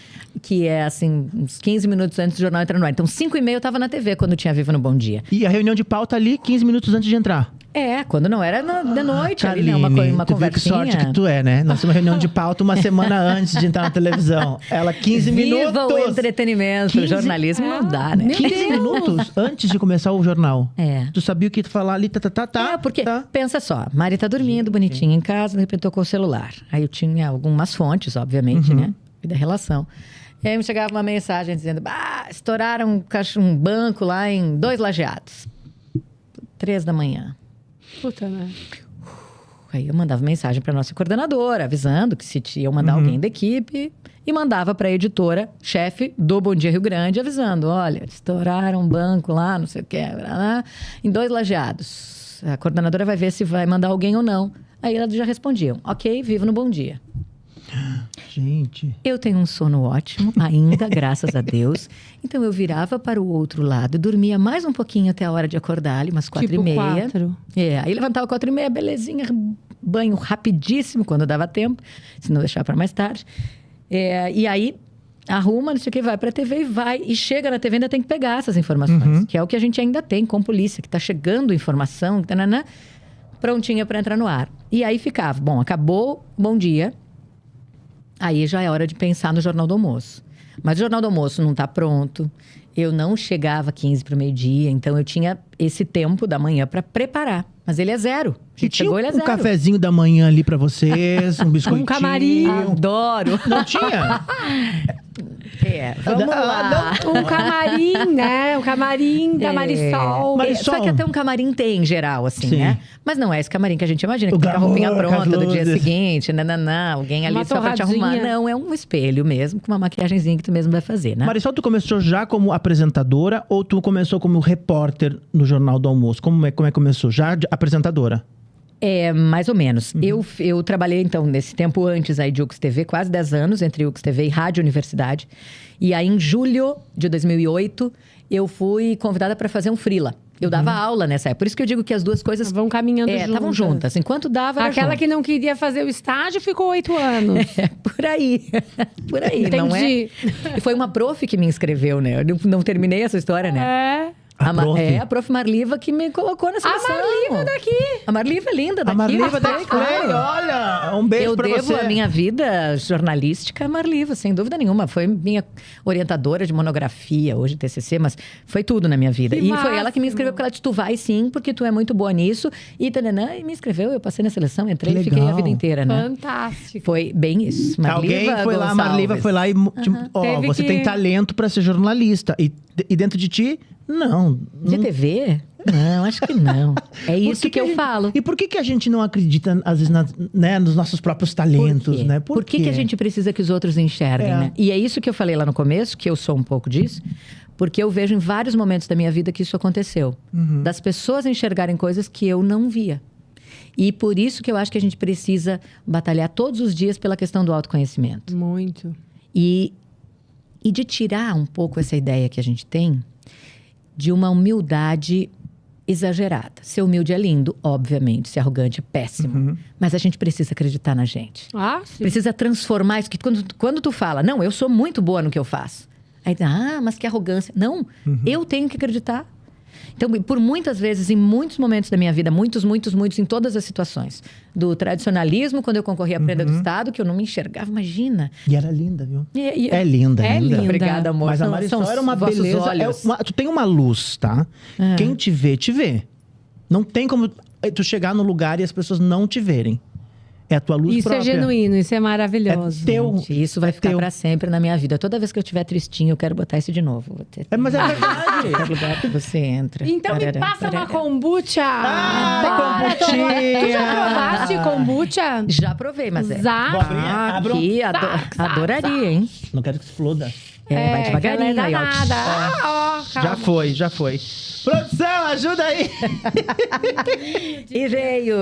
Speaker 3: que é assim, uns 15 minutos antes do jornal entrar no ar. Então 5h30 eu tava na TV quando tinha Viva no Bom Dia.
Speaker 2: E a reunião de pauta ali, 15 minutos antes de entrar.
Speaker 3: É, quando não era de noite, ali, né? Uma
Speaker 2: tu viu que
Speaker 3: conversinha.
Speaker 2: sorte que tu é, né? Nós temos uma reunião de pauta uma semana antes de entrar na televisão. Ela, 15 minutos.
Speaker 3: Viva o entretenimento,
Speaker 2: 15
Speaker 3: o jornalismo não dá, né?
Speaker 2: 15 minutos antes de começar o jornal.
Speaker 3: É.
Speaker 2: Tu sabia o que tu falar ali, tá.
Speaker 3: É, porque,
Speaker 2: tá.
Speaker 3: pensa só, a Mari tá dormindo, bonitinha em casa, de repente tocou o celular. Aí eu tinha algumas fontes, obviamente, né? E da relação. E aí me chegava uma mensagem dizendo, estouraram um banco lá em 2 Lajeados. 3 da manhã.
Speaker 1: Puta, né?
Speaker 3: Aí eu mandava mensagem para nossa coordenadora, avisando que se eu mandar alguém da equipe, e mandava para a editora, chefe do Bom Dia Rio Grande, avisando: olha, estouraram um banco lá, não sei o que, em 2 Lajeados. A coordenadora vai ver se vai mandar alguém ou não. Aí elas já respondiam: ok, vivo no Bom Dia.
Speaker 2: Gente.
Speaker 3: Eu tenho um sono ótimo, ainda, graças a Deus. Então eu virava para o outro lado, dormia mais um pouquinho até a hora de acordar, ali, umas 4h30.
Speaker 1: Tipo 4.
Speaker 3: Aí levantava 4h30, belezinha, banho rapidíssimo, quando dava tempo, se não deixar para mais tarde. E aí, arruma, não sei o que, vai para a TV e chega na TV, ainda tem que pegar essas informações, que é o que a gente ainda tem com polícia, que está chegando informação, prontinha para entrar no ar. E aí ficava, bom, acabou, Bom Dia. Aí já é hora de pensar no Jornal do Almoço. Mas o Jornal do Almoço não está pronto. Eu não chegava 15 para o meio-dia, então eu tinha esse tempo da manhã para preparar. Mas ele é 0. A gente chegou, ele é 0.
Speaker 2: Cafezinho da manhã ali pra vocês, um biscoitinho.
Speaker 1: Um camarim.
Speaker 3: Adoro.
Speaker 2: Não tinha?
Speaker 3: Vamos lá.
Speaker 1: Um camarim, né? Um camarim da Marisol.
Speaker 2: Marisol.
Speaker 3: Só que até um camarim tem, em geral, assim,
Speaker 2: Sim.
Speaker 3: né? Mas não é esse camarim que a gente imagina, que
Speaker 2: O
Speaker 3: tem a roupinha
Speaker 2: glamour,
Speaker 3: pronta do dia
Speaker 2: luzes.
Speaker 3: seguinte, alguém ali
Speaker 1: Uma
Speaker 3: só pra te arrumar.
Speaker 1: torradinha.
Speaker 3: Não, é um espelho mesmo, com uma maquiagenzinha que tu mesmo vai fazer, né?
Speaker 2: Marisol, tu começou já como apresentadora ou tu começou como repórter no Jornal do Almoço? Como é que começou? Já de apresentadora?
Speaker 3: Mais ou menos. Eu trabalhei, então, nesse tempo antes aí de UX TV, quase 10 anos, entre UX TV e Rádio Universidade. E aí, em julho de 2008, eu fui convidada para fazer um freela. Eu dava aula nessa época. Por isso que eu digo que as duas coisas...
Speaker 1: Vão caminhando juntas.
Speaker 3: Estavam juntas. Enquanto dava, era
Speaker 1: Aquela
Speaker 3: junto.
Speaker 1: que não queria fazer o estágio ficou 8 anos.
Speaker 3: Por aí. Por aí, não é?
Speaker 1: Entendi.
Speaker 3: E foi uma prof que me inscreveu, né? Eu não terminei essa história, né?
Speaker 1: É.
Speaker 3: A prof Marliva que me colocou nessa
Speaker 1: A
Speaker 3: seleção.
Speaker 1: Marliva daqui.
Speaker 3: A Marliva é linda daqui.
Speaker 2: A Marliva da
Speaker 3: Claro.
Speaker 2: X-Play, olha, um beijo
Speaker 3: Eu
Speaker 2: pra
Speaker 3: devo
Speaker 2: você.
Speaker 3: a minha vida jornalística a Marliva, sem dúvida nenhuma. Foi minha orientadora de monografia, hoje TCC, mas foi tudo na minha vida.
Speaker 1: Que
Speaker 3: E foi ela
Speaker 1: máximo.
Speaker 3: que me inscreveu, porque ela disse, tu vai sim, porque tu é muito boa nisso. E me inscreveu, eu passei na seleção, entrei e fiquei a
Speaker 2: legal.
Speaker 3: vida inteira, né?
Speaker 1: Fantástico.
Speaker 3: Foi bem isso.
Speaker 2: Alguém foi lá, a
Speaker 3: Gonçalves.
Speaker 2: Marliva foi lá e... tipo, ó,
Speaker 1: Teve
Speaker 2: você
Speaker 1: que-
Speaker 2: tem talento pra ser jornalista. E dentro de ti, não.
Speaker 3: De TV? Não, acho que não. É isso que,
Speaker 2: a
Speaker 3: eu
Speaker 2: gente-
Speaker 3: falo.
Speaker 2: E por que a gente não acredita, às vezes, nos nossos próprios talentos,
Speaker 3: Por quê?
Speaker 2: né?
Speaker 3: Por que a gente precisa que os outros enxerguem,
Speaker 2: É.
Speaker 3: né? E é isso que eu falei lá no começo, que eu sou um pouco disso, porque eu vejo em vários momentos da minha vida que isso aconteceu. Das pessoas enxergarem coisas que eu não via. E por isso que eu acho que a gente precisa batalhar todos os dias pela questão do autoconhecimento.
Speaker 1: Muito.
Speaker 3: E de tirar um pouco essa ideia que a gente tem de uma humildade exagerada. Ser humilde é lindo, obviamente. Ser arrogante é péssimo. Mas a gente precisa acreditar na gente.
Speaker 1: Ah, sim.
Speaker 3: Precisa transformar isso. Que quando tu fala, não, eu sou muito boa no que eu faço. Aí, mas que arrogância. Não, eu tenho que acreditar. Então, por muitas vezes, em muitos momentos da minha vida, muitos, em todas as situações. Do tradicionalismo, quando eu concorri à Prenda do Estado, que eu não me enxergava, imagina.
Speaker 2: E era linda, viu?
Speaker 3: E-
Speaker 2: É linda,
Speaker 1: É
Speaker 2: linda.
Speaker 1: linda.
Speaker 3: Obrigada, amor.
Speaker 2: Mas a
Speaker 3: São-
Speaker 2: Marisol
Speaker 3: são
Speaker 2: era uma
Speaker 3: vossos
Speaker 2: beleza.
Speaker 3: olhos.
Speaker 2: Tu tem uma luz, tá? Quem te vê, te vê. Não tem como tu chegar no lugar e as pessoas não te verem. É a tua luz
Speaker 1: Isso
Speaker 2: própria.
Speaker 1: é genuíno, isso é maravilhoso.
Speaker 2: É teu.
Speaker 3: Gente, isso vai ficar
Speaker 2: teu.
Speaker 3: pra sempre na minha vida. Toda vez que eu estiver tristinho, eu quero botar isso de novo. Vou ter...
Speaker 2: Mas é verdade.
Speaker 3: Qualquer lugar que você entra.
Speaker 1: Então me
Speaker 3: Tarará,
Speaker 1: passa uma
Speaker 3: tarará.
Speaker 1: kombucha.
Speaker 2: Ah, kombuchinha.
Speaker 1: Tu já provaste kombucha?
Speaker 3: Já provei, mas é.
Speaker 1: Já?
Speaker 2: Abra um-
Speaker 3: Aqui, adoraria, hein?
Speaker 2: Não quero que exploda.
Speaker 3: Vai devagarinho.
Speaker 1: Ela é
Speaker 3: aí, ó.
Speaker 1: danada.
Speaker 2: Já foi. Produção, ajuda aí!
Speaker 3: E veio.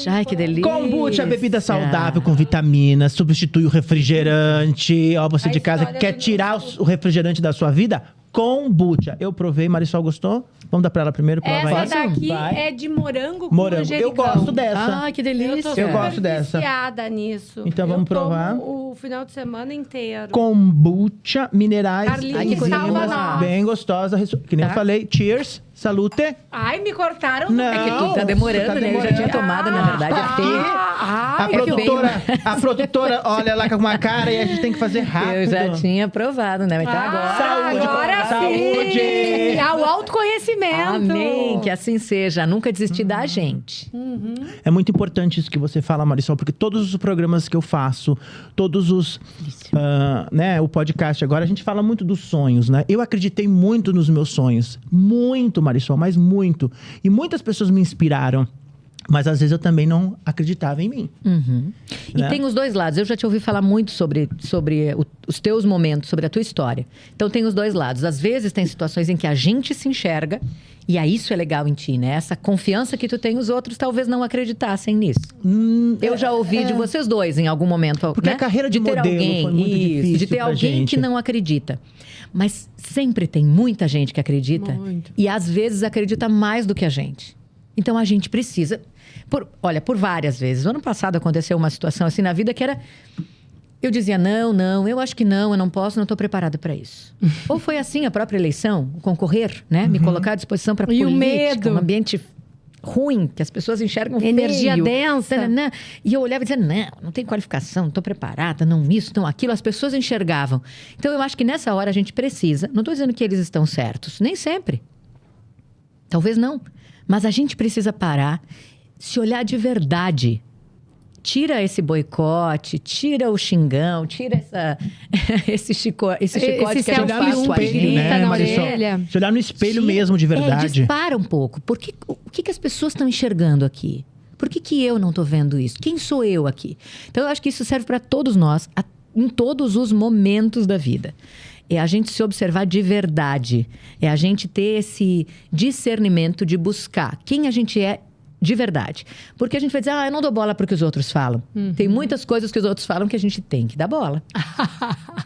Speaker 3: Ai, que delícia.
Speaker 2: Kombucha, bebida saudável com vitaminas, substitui o refrigerante. Ó, você
Speaker 1: A
Speaker 2: de casa
Speaker 1: história
Speaker 2: quer
Speaker 1: do
Speaker 2: tirar
Speaker 1: nosso-
Speaker 2: o refrigerante da sua vida? Kombucha. Eu provei, Marisol gostou? Vamos dar pra ela primeiro, prova aí.
Speaker 1: Essa daqui
Speaker 2: Vai.
Speaker 1: é de morango com
Speaker 2: Morango.
Speaker 1: manjericão.
Speaker 2: Eu gosto dessa.
Speaker 3: Ai, que
Speaker 1: Eu tô
Speaker 3: delícia.
Speaker 2: Eu
Speaker 1: super
Speaker 2: gosto dessa.
Speaker 1: viciada nisso.
Speaker 2: Então vamos
Speaker 1: Eu tomo
Speaker 2: provar.
Speaker 1: o final de semana inteiro.
Speaker 2: Kombucha, minerais,
Speaker 1: Carlinhos,
Speaker 3: Ai, que coisa
Speaker 2: enzimas,
Speaker 3: boa.
Speaker 2: bem gostosa. Que nem
Speaker 3: Tá.
Speaker 2: eu falei. Cheers, salute.
Speaker 1: Ai, me cortaram.
Speaker 2: Não.
Speaker 3: É que tu tá demorando,
Speaker 2: Tá
Speaker 3: né? Eu já
Speaker 2: demorando.
Speaker 3: tinha tomado, na verdade. É feio.
Speaker 2: A
Speaker 1: Ai,
Speaker 2: produtora olha lá com uma cara e a gente tem que fazer rápido.
Speaker 3: Eu já tinha provado, né? Então agora.
Speaker 2: Saúde,
Speaker 1: agora
Speaker 2: saúde.
Speaker 1: sim. Ao autoconhecimento.
Speaker 3: Amém, que assim seja. Nunca desistir da gente.
Speaker 2: É muito importante isso que você fala, Marisol, porque todos os programas que eu faço, todos os, o podcast agora, a gente fala muito dos sonhos, né? Eu acreditei muito nos meus sonhos. Muito, Marisol, mas muito. E muitas pessoas me inspiraram. Mas às vezes eu também não acreditava em mim.
Speaker 3: E
Speaker 2: Né?
Speaker 3: tem os dois lados. Eu já te ouvi falar muito sobre os teus momentos, sobre a tua história. Então tem os dois lados. Às vezes tem situações em que a gente se enxerga, e aí isso é legal em ti, né? Essa confiança que tu tem, os outros talvez não acreditassem nisso. Eu já ouvi de vocês dois em algum momento.
Speaker 2: Porque
Speaker 3: né?
Speaker 2: a carreira de
Speaker 3: ter
Speaker 2: modelo
Speaker 3: alguém,
Speaker 2: foi muito difícil
Speaker 3: de ter
Speaker 2: pra
Speaker 3: alguém
Speaker 2: gente.
Speaker 3: que não acredita. Mas sempre tem muita gente que acredita.
Speaker 1: Muito.
Speaker 3: E às vezes acredita mais do que a gente. Então a gente precisa. Por várias vezes. No ano passado aconteceu uma situação assim na vida que era. Eu dizia, não, eu acho que não, eu não posso, não estou preparada para isso. Ou foi assim a própria eleição, o concorrer, né? Me colocar à disposição para
Speaker 1: E
Speaker 3: política.
Speaker 1: o medo.
Speaker 3: Um ambiente ruim, que as pessoas enxergam
Speaker 1: Energia
Speaker 3: feio.
Speaker 1: densa.
Speaker 3: Tananã. E eu olhava e dizia, não tenho qualificação, não estou preparada, não isso, não aquilo. As pessoas enxergavam. Então eu acho que nessa hora a gente precisa, não estou dizendo que eles estão certos, nem sempre. Talvez não. Mas a gente precisa parar, se olhar de verdade. Tira esse boicote, tira o xingão, tira esse chicote que a gente
Speaker 1: selfie
Speaker 3: faz com a
Speaker 1: que
Speaker 3: gente.
Speaker 1: grita na
Speaker 2: Marisol?
Speaker 1: orelha.
Speaker 2: Se olhar no espelho mesmo, de verdade.
Speaker 3: Dispara um pouco. O que as pessoas estão enxergando aqui? Por que eu não estou vendo isso? Quem sou eu aqui? Então, eu acho que isso serve para todos nós, em todos os momentos da vida. É a gente se observar de verdade. É a gente ter esse discernimento de buscar quem a gente é de verdade. Porque a gente vai dizer, eu não dou bola porque os outros falam. Tem muitas coisas que os outros falam que a gente tem que dar bola.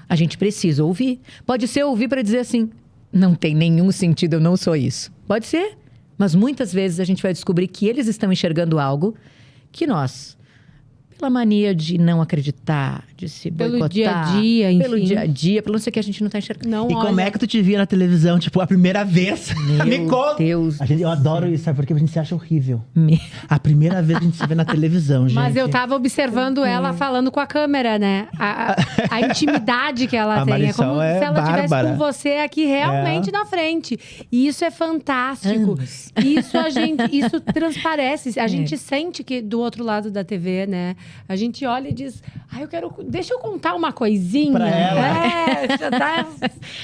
Speaker 3: A gente precisa ouvir. Pode ser ouvir para dizer assim, não tem nenhum sentido, eu não sou isso. Pode ser. Mas muitas vezes a gente vai descobrir que eles estão enxergando algo que nós, pela mania de não acreditar, de se
Speaker 1: Pelo
Speaker 3: boicotar.
Speaker 1: dia a dia, enfim.
Speaker 3: Pelo dia a dia, pelo não sei o que a gente não está enxergando.
Speaker 1: Não,
Speaker 2: E como
Speaker 1: olha,
Speaker 2: é que tu te via na televisão, tipo, a primeira vez? Me conta!
Speaker 3: Deus.
Speaker 2: Eu adoro isso, sabe? Porque a gente se acha horrível.
Speaker 3: Me-
Speaker 2: A primeira vez que a gente se vê na televisão, gente.
Speaker 1: Mas eu tava observando ela falando com a câmera, né? A intimidade que ela
Speaker 2: A
Speaker 1: tem. É
Speaker 2: Marisol
Speaker 1: como
Speaker 2: é
Speaker 1: se ela estivesse
Speaker 2: bárbara.
Speaker 1: com você aqui realmente na frente. E isso é fantástico.
Speaker 3: Anos.
Speaker 1: Isso transparece. A gente sente que do outro lado da TV, né? A gente olha e diz, deixa eu contar uma coisinha.
Speaker 2: Pra ela.
Speaker 1: Já tá...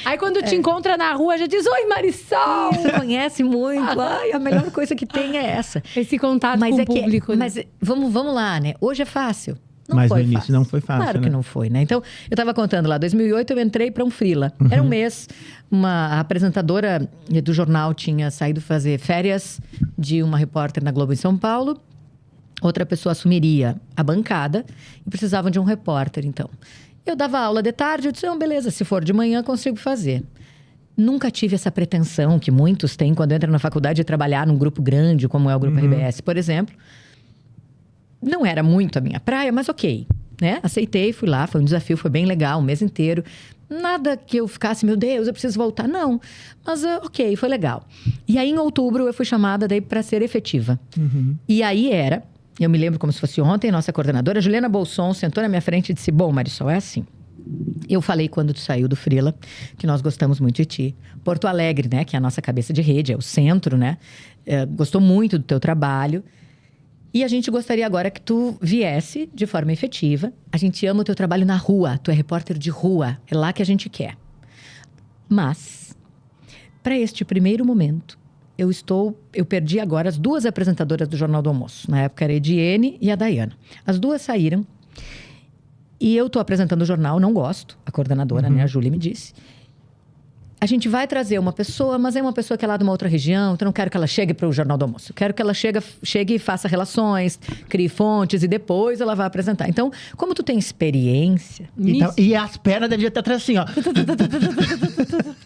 Speaker 1: Aí quando te encontra na rua, já diz, oi, Marisol!
Speaker 3: Você conhece muito. Ai, a melhor coisa que tem é essa.
Speaker 1: Esse contato com o público. né?
Speaker 3: Mas vamos lá, né? Hoje é fácil. Não
Speaker 2: Mas
Speaker 3: foi
Speaker 2: no início
Speaker 3: fácil.
Speaker 2: não foi fácil,
Speaker 3: Claro
Speaker 2: né?
Speaker 3: que não foi, né? Então, eu estava contando lá, 2008 eu entrei para um freela. Era um mês, a apresentadora do jornal tinha saído fazer férias de uma repórter na Globo em São Paulo. Outra pessoa assumiria a bancada e precisavam de um repórter, então. Eu dava aula de tarde, eu disse, beleza, se for de manhã, consigo fazer. Nunca tive essa pretensão que muitos têm quando entram na faculdade de trabalhar num grupo grande, como é o Grupo RBS, por exemplo. Não era muito a minha praia, mas ok, né? Aceitei, fui lá, foi um desafio, foi bem legal, um mês inteiro. Nada que eu ficasse, meu Deus, eu preciso voltar, não. Mas ok, foi legal. E aí, em outubro, eu fui chamada daí para ser efetiva. E aí eu me lembro como se fosse ontem, nossa coordenadora, Juliana Bolson, sentou na minha frente e disse, bom, Marisol, é assim. Eu falei quando tu saiu do freela, que nós gostamos muito de ti. Porto Alegre, né, que é a nossa cabeça de rede, é o centro, né? Gostou muito do teu trabalho. E a gente gostaria agora que tu viesse de forma efetiva. A gente ama o teu trabalho na rua. Tu é repórter de rua. É lá que a gente quer. Mas, para este primeiro momento, eu perdi agora as duas apresentadoras do Jornal do Almoço. Na época era a Ediene e a Dayana. As duas saíram. E eu tô apresentando o jornal, não gosto. A coordenadora, né, a Júlia, me disse. A gente vai trazer uma pessoa, mas é uma pessoa que é lá de uma outra região, então eu não quero que ela chegue para o Jornal do Almoço. Eu quero que ela chegue e faça relações, crie fontes e depois ela vai apresentar. Então, como tu tem experiência...
Speaker 2: E as pernas deviam estar atrás assim, ó.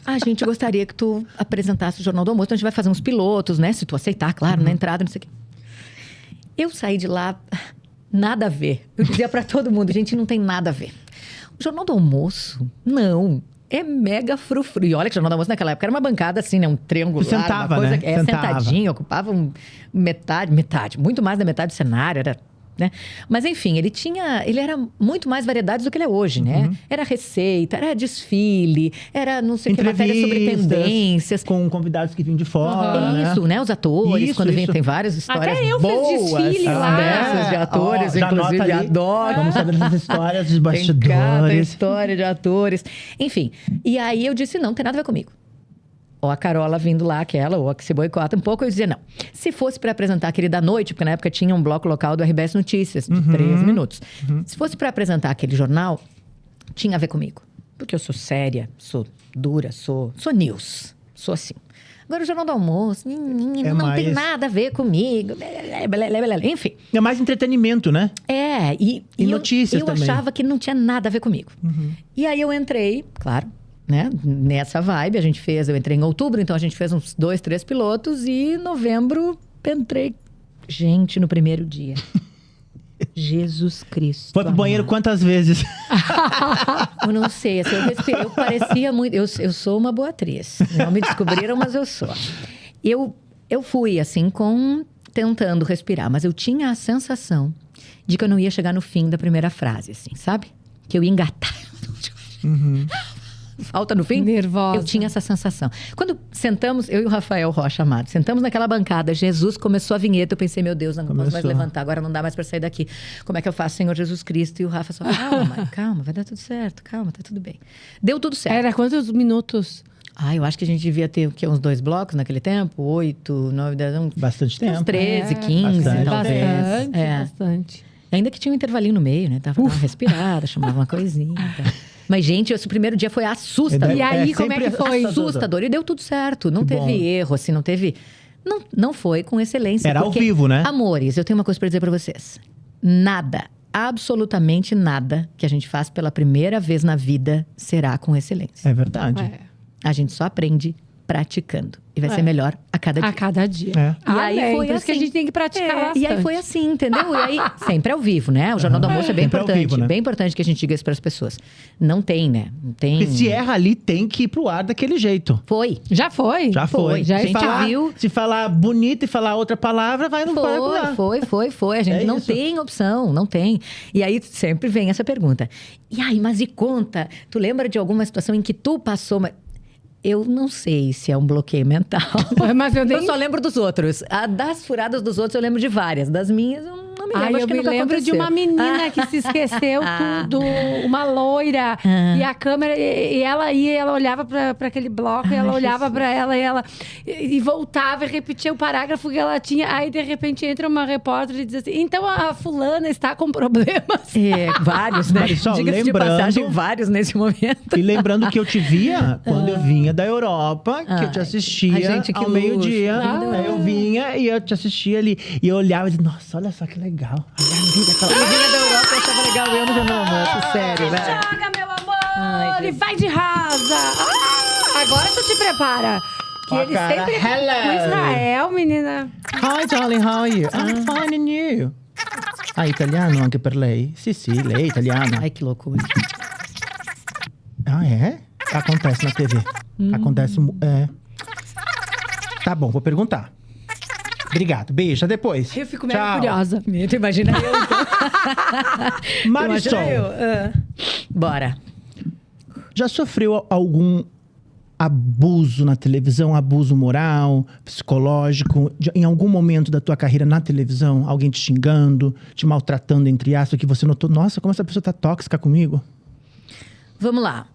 Speaker 3: A gente gostaria que tu apresentasse o Jornal do Almoço. Então, a gente vai fazer uns pilotos, né? Se tu aceitar, claro, na entrada, não sei o quê. Eu saí de lá, nada a ver. Eu dizia para todo mundo, gente, não tem nada a ver. O Jornal do Almoço, não... É mega frufru. E olha que o Jornal do Almoço naquela época era uma bancada assim, né? Um triangular.
Speaker 2: Tu sentava,
Speaker 3: uma coisa,
Speaker 2: né? Sentava.
Speaker 3: Sentadinho, ocupava metade, muito mais da metade do cenário, era... Né? Mas enfim, ele era muito mais variedades do que ele é hoje, né? Era receita, era desfile, era não sei o que, matéria sobre tendências.
Speaker 2: Com convidados que vinham de fora, né?
Speaker 3: Isso, né? Os atores, quando vem, tem várias histórias
Speaker 1: Até eu
Speaker 3: boas.
Speaker 1: fiz desfile lá.
Speaker 3: Dessas de atores,
Speaker 2: já
Speaker 3: inclusive,
Speaker 2: anota ali.
Speaker 3: adoro.
Speaker 2: Vamos saber dessas histórias dos
Speaker 3: Tem cada
Speaker 2: bastidores.
Speaker 3: história de atores. Enfim, e aí eu disse, não tem nada a ver comigo. Ou a Carola vindo lá, aquela, ou a que se boicota um pouco, eu dizia não. Se fosse para apresentar aquele da noite, porque na época tinha um bloco local do RBS Notícias, de 3 minutos. Se fosse para apresentar aquele jornal, tinha a ver comigo. Porque eu sou séria, sou dura, sou news, sou assim. Agora o Jornal do Almoço, não tem nada a ver comigo. Enfim.
Speaker 2: É mais entretenimento, né?
Speaker 3: E
Speaker 2: notícias
Speaker 3: eu
Speaker 2: também.
Speaker 3: achava que não tinha nada a ver comigo. E aí eu entrei, claro, né? Nessa vibe, eu entrei em outubro, então a gente fez uns 2, 3 pilotos e em novembro entrei. Gente, no primeiro dia. Jesus Cristo.
Speaker 2: Foi pro banheiro quantas vezes?
Speaker 3: Eu não sei, assim, eu parecia muito... Eu sou uma boa atriz. Não me descobriram, mas eu sou. Eu fui, assim, tentando respirar, mas eu tinha a sensação de que eu não ia chegar no fim da primeira frase, assim, sabe? Que eu ia engatar. Falta no fim?
Speaker 1: Nervosa.
Speaker 3: Eu tinha essa sensação. Quando sentamos, eu e o Rafael Rocha Amado, sentamos naquela bancada, Jesus começou a vinheta, eu pensei, meu Deus, não posso mais levantar, agora não dá mais para sair daqui. Como é que eu faço, Senhor Jesus Cristo? E o Rafa só, calma, vai dar tudo certo, calma, tá tudo bem. Deu tudo certo.
Speaker 1: Era quantos minutos?
Speaker 3: Eu acho que a gente devia ter uns 2 blocos naquele tempo, 8, 9, 10,
Speaker 2: Bastante tempo.
Speaker 3: uns 13, 15,
Speaker 2: bastante.
Speaker 3: talvez.
Speaker 1: Bastante.
Speaker 3: Ainda que tinha um intervalinho no meio, né? Dava uma respirada, chamava uma coisinha. Tá. Mas, gente, esse primeiro dia foi assustador.
Speaker 1: E aí, como é que foi?
Speaker 3: Assustador. E deu tudo certo. Não teve erro, assim, não teve... Não foi com excelência.
Speaker 2: Era ao vivo, né?
Speaker 3: Amores, eu tenho uma coisa pra dizer pra vocês. Nada, absolutamente nada que a gente faz pela primeira vez na vida será com excelência.
Speaker 2: É verdade.
Speaker 3: A gente só aprende praticando. E vai ser melhor a cada dia.
Speaker 1: A cada dia.
Speaker 2: É.
Speaker 3: E aí foi
Speaker 1: por isso
Speaker 3: assim.
Speaker 1: que a gente tem que praticar bastante.
Speaker 3: E aí foi assim, entendeu? E aí, sempre ao vivo, né? O Jornal do Almoço é bem
Speaker 2: sempre ao
Speaker 3: importante.
Speaker 2: vivo, né?
Speaker 3: Bem importante que a gente diga isso para as pessoas. Não tem, né? Não tem...
Speaker 2: Porque se erra ali, tem que ir pro ar daquele jeito.
Speaker 3: Foi.
Speaker 1: Já foi?
Speaker 2: Já foi.
Speaker 3: Já
Speaker 2: Se
Speaker 3: a gente
Speaker 2: falar,
Speaker 3: viu.
Speaker 2: Se falar bonito e falar outra palavra, vai no ar.
Speaker 3: Foi. A gente não tem opção, não tem. E aí sempre vem essa pergunta. E aí, mas e conta? Tu lembra de alguma situação em que tu passou... Eu não sei se é um bloqueio mental.
Speaker 1: Mas eu
Speaker 3: só lembro dos outros. Das furadas dos outros eu lembro de várias. Das minhas eu não me lembro.
Speaker 1: Eu
Speaker 3: acho que
Speaker 1: me
Speaker 3: nunca
Speaker 1: lembro de
Speaker 3: aconteceu.
Speaker 1: uma menina que se esqueceu tudo. Uma loira. E a câmera... E ela olhava pra aquele bloco. E ela olhava pra ela. E voltava e repetia o parágrafo que ela tinha. Aí, de repente, entra uma repórter e diz assim... Então, a fulana está com problemas.
Speaker 3: Vários, né?
Speaker 2: Marisol,
Speaker 3: Diga-se de passagem, vários nesse momento.
Speaker 2: E lembrando que eu te via quando eu vinha da Europa, que eu te assistia
Speaker 3: gente, que
Speaker 2: ao meio-dia.
Speaker 3: luxo.
Speaker 2: Eu vinha e eu te assistia ali. E eu olhava e dizia, nossa, olha só que legal.
Speaker 3: Eu vinha da Europa e achava legal eu no Jornal do Almoço, sério, velho.
Speaker 1: Joga, meu amor!
Speaker 3: Ai,
Speaker 1: e vai de rasa! Agora tu te prepara. Que ele
Speaker 2: cara,
Speaker 1: sempre...
Speaker 2: hello.
Speaker 1: O Israel, menina...
Speaker 2: Hi, darling, how are you? I'm fine and you? Italiano anche per lei? Sì, lei è italiano.
Speaker 3: Ai, que loucura.
Speaker 2: É? Acontece na TV. Acontece... Tá bom, vou perguntar. Obrigado, beijo, até depois.
Speaker 1: Eu fico meio
Speaker 2: Tchau.
Speaker 1: curiosa.
Speaker 3: Tu imagina eu, então.
Speaker 2: Marisol,
Speaker 3: Imagina eu. Bora.
Speaker 2: já sofreu algum abuso na televisão? Abuso moral, psicológico? Em algum momento da tua carreira na televisão? Alguém te xingando, te maltratando, entre aspas, que você notou? Nossa, como essa pessoa tá tóxica comigo?
Speaker 3: Vamos lá.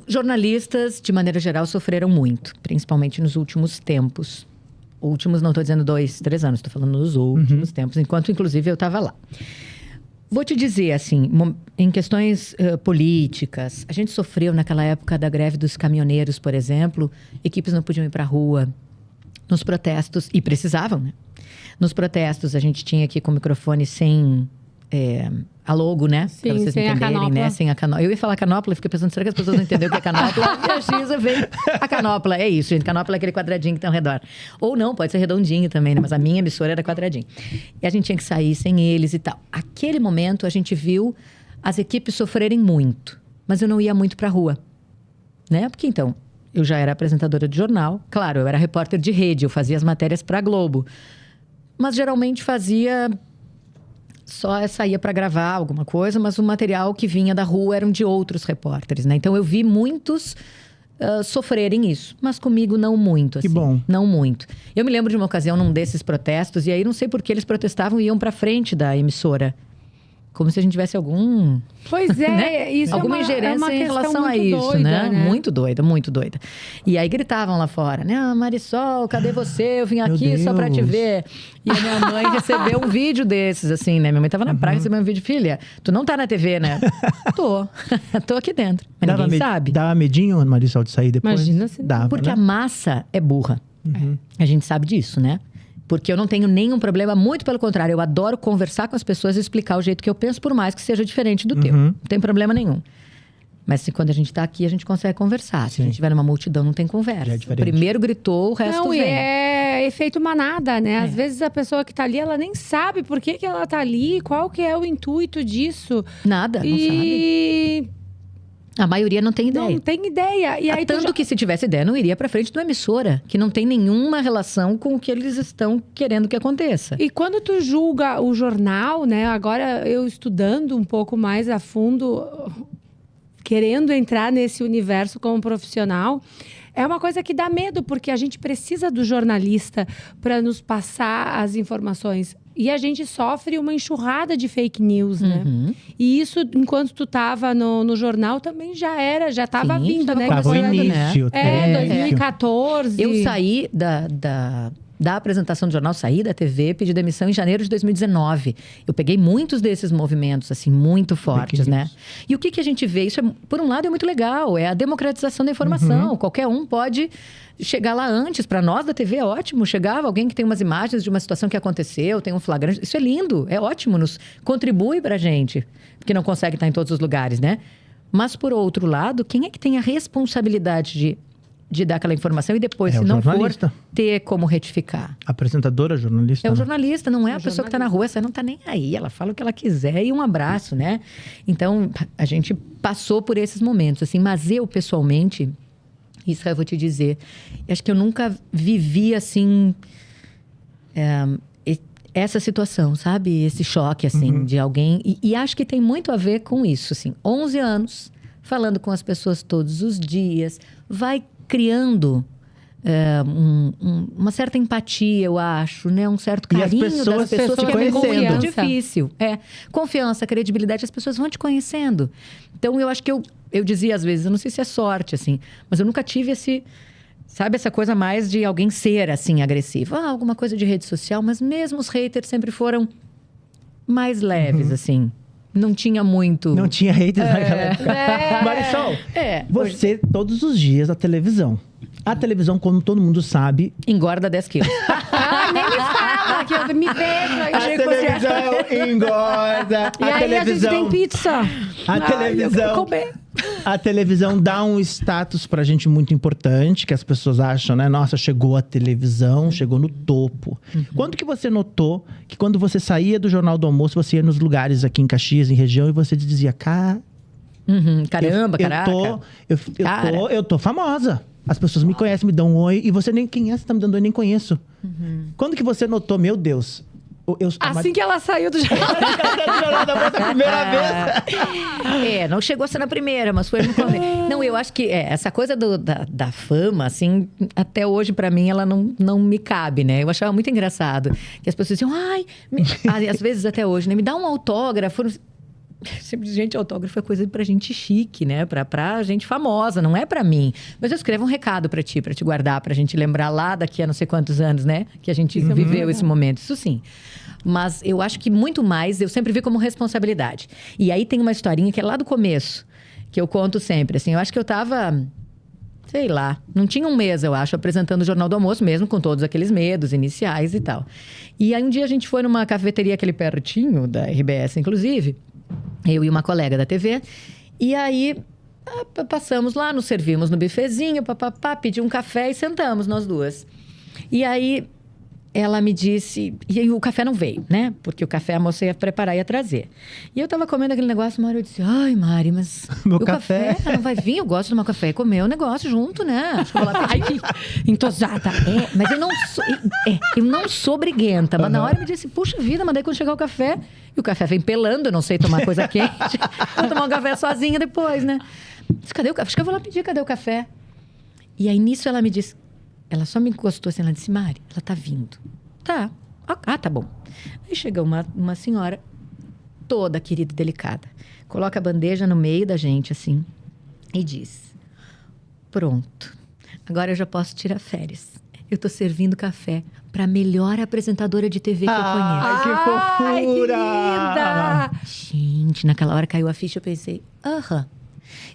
Speaker 3: Jornalistas, de maneira geral, sofreram muito. Principalmente nos últimos tempos. Últimos, não estou dizendo 2, 3 anos. Estou falando nos últimos tempos. Enquanto, inclusive, eu estava lá. Vou te dizer, assim, em questões políticas, a gente sofreu naquela época da greve dos caminhoneiros, por exemplo, equipes não podiam ir para a rua, nos protestos, e precisavam, né? Nos protestos, a gente tinha aqui com o microfone sem a logo, né?
Speaker 1: Sim,
Speaker 3: pra vocês
Speaker 1: sem a
Speaker 3: entenderem,
Speaker 1: canopla.
Speaker 3: né? Sem a canopla. Eu ia falar canopla, fiquei pensando, será que as pessoas não entenderam o que é canopla? E a Giza veio. A canopla, é isso, gente. Canopla é aquele quadradinho que tem ao redor. Ou não, pode ser redondinho também, né? Mas a minha emissora era quadradinho. E a gente tinha que sair sem eles e tal. Aquele momento, a gente viu as equipes sofrerem muito. Mas eu não ia muito pra rua, né? Porque então, eu já era apresentadora de jornal. Claro, eu era repórter de rede, eu fazia as matérias pra Globo. Mas geralmente fazia... Só saía para gravar alguma coisa, mas o material que vinha da rua eram de outros repórteres, né? Então eu vi muitos sofrerem isso, mas comigo não muito. Assim,
Speaker 2: Que bom.
Speaker 3: Não muito. Eu me lembro de uma ocasião num desses protestos, e aí não sei por que eles protestavam e iam para frente da emissora. Como se a gente tivesse algum...
Speaker 1: Pois é,
Speaker 3: né?
Speaker 1: isso
Speaker 3: Alguma
Speaker 1: é uma
Speaker 3: ingerência em
Speaker 1: questão
Speaker 3: relação a
Speaker 1: muito
Speaker 3: isso,
Speaker 1: doida,
Speaker 3: né?
Speaker 1: né?
Speaker 3: Muito doida, muito doida. E aí gritavam lá fora, né? Ah, Marisol, cadê você? Eu vim
Speaker 2: Meu
Speaker 3: aqui só pra te
Speaker 2: Deus.
Speaker 3: ver. E a minha mãe recebeu um vídeo desses, assim, né? Minha mãe tava na praia, recebeu um vídeo. Filha, tu não tá na TV, né? Tô. Tô aqui dentro. Mas ninguém sabe.
Speaker 2: Dava medinho, Marisol, de sair depois?
Speaker 1: Imagina se não.
Speaker 2: dava,
Speaker 3: Porque
Speaker 2: né?
Speaker 3: a massa é burra. A gente sabe disso, né? Porque eu não tenho nenhum problema, muito pelo contrário. Eu adoro conversar com as pessoas e explicar o jeito que eu penso, por mais que seja diferente do teu. Não tem problema nenhum. Mas se quando a gente tá aqui, a gente consegue conversar. Se a gente estiver numa multidão, não tem conversa.
Speaker 2: Já é
Speaker 3: O
Speaker 2: diferente.
Speaker 3: primeiro gritou, o resto
Speaker 1: Não, e
Speaker 3: vem.
Speaker 1: é efeito manada, né? Às vezes a pessoa que tá ali, ela nem sabe por que ela tá ali, qual que é o intuito disso.
Speaker 3: Nada, não sabe.
Speaker 1: E
Speaker 3: A maioria não tem ideia.
Speaker 1: não tem ideia. E aí tu
Speaker 3: Tanto que se tivesse ideia, não iria pra frente de uma emissora. Que não tem nenhuma relação com o que eles estão querendo que aconteça.
Speaker 1: E quando tu julga o jornal, né? Agora eu estudando um pouco mais a fundo, querendo entrar nesse universo como profissional, é uma coisa que dá medo, porque a gente precisa do jornalista para nos passar as informações. E a gente sofre uma enxurrada de fake news, né? E isso, enquanto tu tava no jornal, também já tava
Speaker 3: Sim,
Speaker 1: vindo,
Speaker 3: tava
Speaker 1: né?
Speaker 2: Tava o
Speaker 3: começando,
Speaker 2: início.
Speaker 1: É,
Speaker 2: início.
Speaker 1: 2014.
Speaker 3: Eu saí da apresentação do jornal, saí da TV, pedi demissão em janeiro de 2019. Eu peguei muitos desses movimentos, assim, muito fortes, né? E o que a gente vê? Isso, por um lado, é muito legal. É a democratização da informação. Qualquer um pode chegar lá antes. Para nós da TV é ótimo. Chegava alguém que tem umas imagens de uma situação que aconteceu, tem um flagrante. Isso é lindo, é ótimo. Nos contribui pra gente, porque não consegue estar em todos os lugares, né? Mas, por outro lado, quem é que tem a responsabilidade de dar aquela informação e depois,
Speaker 2: É
Speaker 3: se
Speaker 2: o
Speaker 3: não for,
Speaker 2: jornalista.
Speaker 3: ter como retificar?
Speaker 2: Apresentadora, jornalista.
Speaker 3: É o
Speaker 2: né?
Speaker 3: jornalista, não é a pessoa que está na rua. Essa não está nem aí. Ela fala o que ela quiser e um abraço, né? Então, a gente passou por esses momentos, assim. Mas eu, pessoalmente, isso eu vou te dizer, acho que eu nunca vivi, assim, essa situação, sabe? Esse choque, assim, de alguém. E acho que tem muito a ver com isso, assim. 11 anos, falando com as pessoas todos os dias. Vai criando uma certa empatia, eu acho, né? Um certo
Speaker 2: E as
Speaker 3: carinho
Speaker 2: pessoas
Speaker 3: das pessoas
Speaker 2: te
Speaker 3: que é muito
Speaker 2: conhecendo.
Speaker 3: difícil. Confiança, credibilidade, as pessoas vão te conhecendo. Então, eu acho que eu dizia às vezes, eu não sei se é sorte, assim, mas eu nunca tive sabe, essa coisa mais de alguém ser, assim, agressivo. Alguma coisa de rede social, mas mesmo os haters sempre foram mais leves, assim. Não tinha muito...
Speaker 2: Não tinha haters naquela época. Marisol, você todos os dias a televisão. A televisão, como todo mundo sabe...
Speaker 3: Engorda 10 quilos.
Speaker 1: Nem me fala, que eu me vejo. Eu
Speaker 2: A
Speaker 1: achei que você ia-
Speaker 2: televisão engorda.
Speaker 1: E
Speaker 2: A
Speaker 1: aí a gente
Speaker 2: televisão...
Speaker 1: tem pizza.
Speaker 2: A
Speaker 1: Eu quero
Speaker 2: televisão...
Speaker 1: comer.
Speaker 2: A televisão dá um status pra gente muito importante, que as pessoas acham, né? Nossa, chegou a televisão, chegou no topo. Quando que você notou que quando você saía do Jornal do Almoço, você ia nos lugares aqui em Caxias, em região, e você dizia,
Speaker 3: Caramba, caraca.
Speaker 2: eu tô famosa. As pessoas me conhecem, me dão um oi, e você nem, quem é? Você tá me dando oi, nem conheço. Quando que você notou, meu Deus...
Speaker 1: Assim que ela saiu do jornal.
Speaker 2: a primeira vez.
Speaker 3: Não chegou a ser na primeira, mas foi no começo. Não, eu acho que essa coisa da fama, assim, até hoje, pra mim, ela não me cabe, né? Eu achava muito engraçado. Que as pessoas diziam, às vezes até hoje, né? Me dá um autógrafo. Sempre, gente, autógrafo é coisa pra gente chique, né? Pra gente famosa, não é pra mim. Mas eu escrevo um recado pra te guardar, pra gente lembrar lá daqui a não sei quantos anos, né? Que a gente viveu esse momento. Isso sim. Mas eu acho que muito mais, eu sempre vi como responsabilidade. E aí tem uma historinha que é lá do começo, que eu conto sempre, assim. Eu acho que eu tava, sei lá, não tinha um mês, eu acho, apresentando o Jornal do Almoço, mesmo com todos aqueles medos iniciais e tal. E aí um dia a gente foi numa cafeteria, aquele pertinho da RBS, inclusive, eu e uma colega da TV, e aí passamos lá, nos servimos no bifezinho, pedi um café e sentamos nós duas. E aí ela me disse... E aí o café não veio, né? Porque o café a moça ia preparar e ia trazer. E eu tava comendo aquele negócio, uma hora eu disse... Ai, Mari, mas
Speaker 2: Meu
Speaker 3: o
Speaker 2: café
Speaker 3: não vai vir? Eu gosto de tomar café e comer o negócio junto, né? Acho que eu vou lá pedir.
Speaker 1: Entosada.
Speaker 3: Mas eu não sou briguenta. Mas na hora eu me disse... Puxa vida, mas daí quando chegar o café... E o café vem pelando, eu não sei tomar coisa quente. Vou tomar um café sozinha depois, né? Disse, cadê o café? Acho que eu vou lá pedir, cadê o café? E aí, nisso, ela me disse... Ela só me encostou assim, ela disse, Mari, ela tá vindo. Tá. Ah, tá bom. Aí chega uma senhora toda querida e delicada. Coloca a bandeja no meio da gente, assim, e diz, pronto, agora eu já posso tirar férias. Eu tô servindo café pra melhor apresentadora de TV que eu conheço.
Speaker 2: Ai, que fofura!
Speaker 1: Ai, que linda!
Speaker 3: Gente, naquela hora caiu a ficha, eu pensei, aham.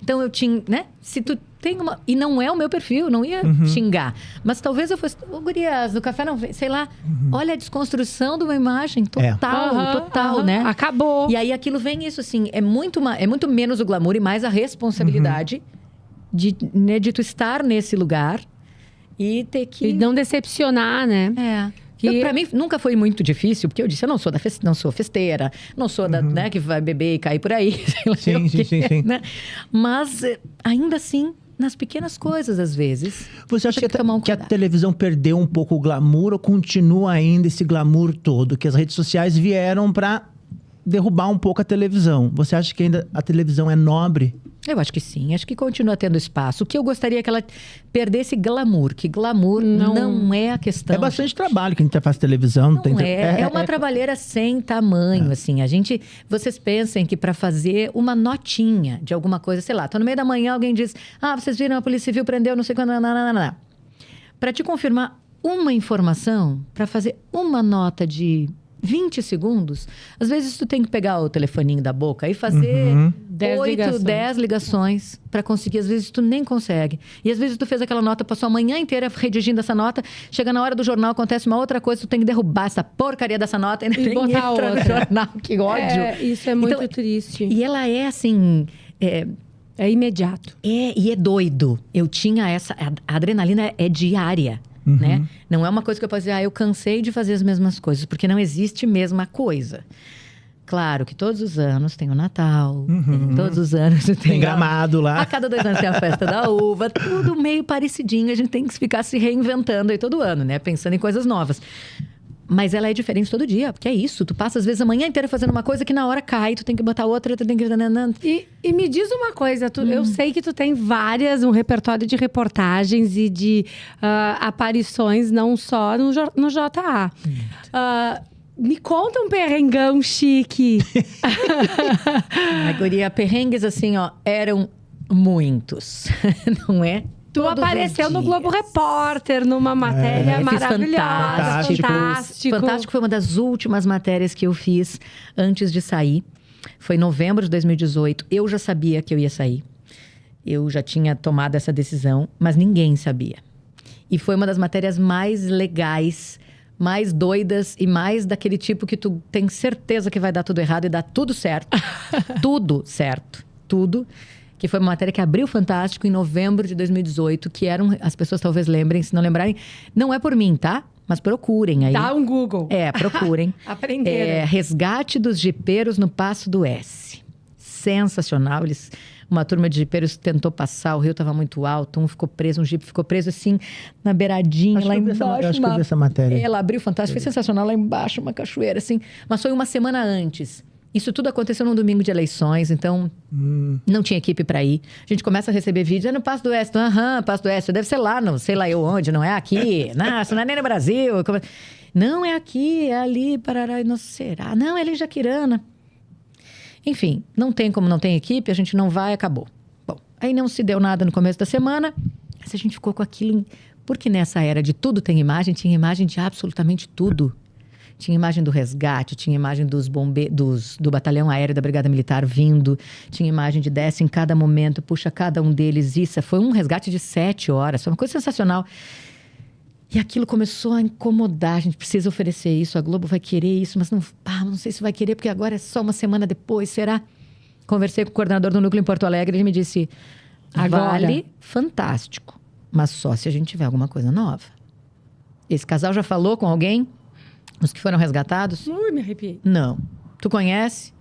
Speaker 3: Então eu tinha, né? Se tu tem uma... E não é o meu perfil, não ia xingar. Mas talvez eu fosse... Ô, gurias, do café não... Sei lá. Olha a desconstrução de uma imagem total, né?
Speaker 1: Acabou.
Speaker 3: E aí aquilo vem isso, assim... É muito menos o glamour e mais a responsabilidade de tu estar nesse lugar e ter que...
Speaker 1: E não decepcionar, né?
Speaker 3: Pra mim nunca foi muito difícil, porque eu disse, eu não sou não sou festeira, não sou da, né, que vai beber e cair por aí. Sei lá
Speaker 2: Sim.
Speaker 3: né? Mas ainda assim, nas pequenas coisas, às vezes.
Speaker 2: Você acha
Speaker 3: tem
Speaker 2: que,
Speaker 3: tomar um
Speaker 2: que a
Speaker 3: cuidado.
Speaker 2: televisão perdeu um pouco o glamour ou continua ainda esse glamour todo? Que as redes sociais vieram para derrubar um pouco a televisão. Você acha que ainda a televisão é nobre?
Speaker 3: Eu acho que sim, acho que continua tendo espaço. O que eu gostaria é que ela perdesse glamour, que glamour não é a questão.
Speaker 2: É bastante trabalho que a gente faz televisão.
Speaker 3: Não é uma trabalheira sem tamanho, assim. Vocês pensem que para fazer uma notinha de alguma coisa, sei lá, tô no meio da manhã, alguém diz, vocês viram, a Polícia Civil prendeu, não sei quando, para te confirmar uma informação, para fazer uma nota de 20 segundos, às vezes tu tem que pegar o telefoninho da boca e fazer 10 ligações para conseguir. Às vezes tu nem consegue. E às vezes tu fez aquela nota, passou a manhã inteira redigindo essa nota, chega na hora do jornal, acontece uma outra coisa, tu tem que derrubar essa porcaria dessa nota e botar outra no jornal. Que ódio.
Speaker 1: Isso é muito triste.
Speaker 3: E ela é assim...
Speaker 1: É imediato.
Speaker 3: E é doido. Eu tinha essa... A adrenalina é diária. Né? Não é uma coisa que eu posso dizer, eu cansei de fazer as mesmas coisas, porque não existe mesma coisa. Claro que todos os anos tem o Natal, todos os anos tem
Speaker 2: Gramado lá.
Speaker 3: A cada 2 anos tem a festa da uva, tudo meio parecidinho, a gente tem que ficar se reinventando aí todo ano, né? Pensando em coisas novas. Mas ela é diferente todo dia, porque é isso. Tu passa, às vezes, a manhã inteira fazendo uma coisa que na hora cai, tu tem que botar outra, tu tem que...
Speaker 1: E me diz uma coisa, eu sei que tu tem um repertório de reportagens e de aparições, não só no JA. Me conta um perrengão chique.
Speaker 3: Guria, perrengues assim, ó, eram muitos, não é?
Speaker 1: Tu apareceu no Globo Repórter, numa matéria maravilhosa.
Speaker 3: Fantástico foi uma das últimas matérias que eu fiz antes de sair. Foi em novembro de 2018. Eu já sabia que eu ia sair. Eu já tinha tomado essa decisão, mas ninguém sabia. E foi uma das matérias mais legais, mais doidas e mais daquele tipo que tu tem certeza que vai dar tudo errado e dar tudo certo. Tudo certo. Tudo. Que foi uma matéria que abriu o Fantástico em novembro de 2018, que as pessoas talvez lembrem, se não lembrarem, não é por mim, tá? Mas procurem aí.
Speaker 1: Dá um Google.
Speaker 3: Procurem.
Speaker 1: Aprenderam.
Speaker 3: Resgate dos jipeiros no Passo do S. Sensacional. Uma turma de jipeiros tentou passar, o rio estava muito alto, um jipe ficou preso assim, na beiradinha, lá embaixo.
Speaker 2: Acho que eu vi essa matéria.
Speaker 3: Ela abriu o Fantástico, foi sensacional, lá embaixo, uma cachoeira, assim. Mas foi uma semana antes. Isso tudo aconteceu num domingo de eleições, então não tinha equipe para ir. A gente começa a receber vídeos, no Passo do Oeste. Passo do Oeste, deve ser lá, não sei lá eu onde, não é aqui. Nossa, não é nem no Brasil. Não, é aqui, é ali, Parará, não será. Não, é ali em Jaquirana. Enfim, não tem como não tem equipe, a gente não vai, acabou. Bom, aí não se deu nada no começo da semana, mas a gente ficou com aquilo... Porque nessa era de tudo tem imagem, tinha imagem de absolutamente tudo. Tinha imagem do resgate, tinha imagem dos bombeiros, do batalhão aéreo da Brigada Militar vindo, tinha imagem de desce em cada momento, puxa cada um deles. Isso foi um resgate de 7 horas, foi uma coisa sensacional. E aquilo começou a incomodar, a gente precisa oferecer isso, a Globo vai querer isso, mas não sei se vai querer, porque agora é só uma semana depois, será? Conversei com o coordenador do núcleo em Porto Alegre, ele me disse, vale, fantástico, mas só se a gente tiver alguma coisa nova. Esse casal já falou com alguém? Os que foram resgatados?
Speaker 1: Ui, me arrepiei.
Speaker 3: Não. Tu conhece?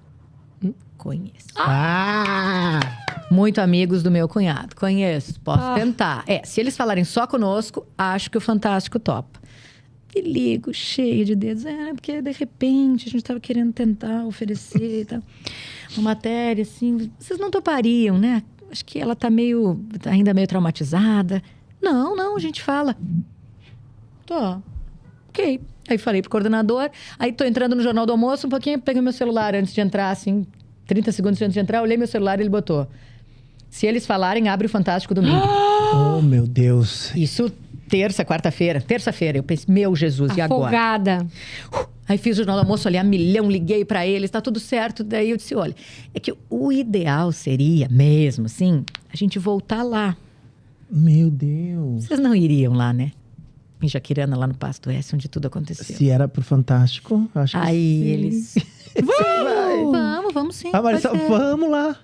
Speaker 3: Conheço.
Speaker 2: Ah!
Speaker 3: Muito amigos do meu cunhado. Conheço. Posso tentar. Se eles falarem só conosco, acho que o Fantástico topa. E ligo, cheio de dedos. Porque de repente a gente estava querendo tentar oferecer e tal. Uma matéria assim. Vocês não topariam, né? Acho que ela tá ainda meio traumatizada. Não, a gente fala. Tô. Ok. Aí falei pro coordenador. Aí tô entrando no Jornal do Almoço um pouquinho. Peguei meu celular antes de entrar, assim. 30 segundos antes de entrar, olhei meu celular e ele botou. Se eles falarem, abre o Fantástico domingo.
Speaker 2: Oh, meu Deus.
Speaker 3: Isso quarta-feira. Terça-feira. Eu pensei, meu Jesus, e agora?
Speaker 1: Afogada.
Speaker 3: Aí fiz o Jornal do Almoço, olhei a milhão, liguei pra eles, tá tudo certo. Daí eu disse, olha, é que o ideal seria mesmo, assim, a gente voltar lá.
Speaker 2: Meu Deus.
Speaker 3: Vocês não iriam lá, né? Em Jaquirana, lá no Pasto S, onde tudo aconteceu.
Speaker 2: Se era pro Fantástico, acho que
Speaker 3: aí
Speaker 2: sim.
Speaker 3: Eles... Vamos sim.
Speaker 2: Marissa, vamos lá.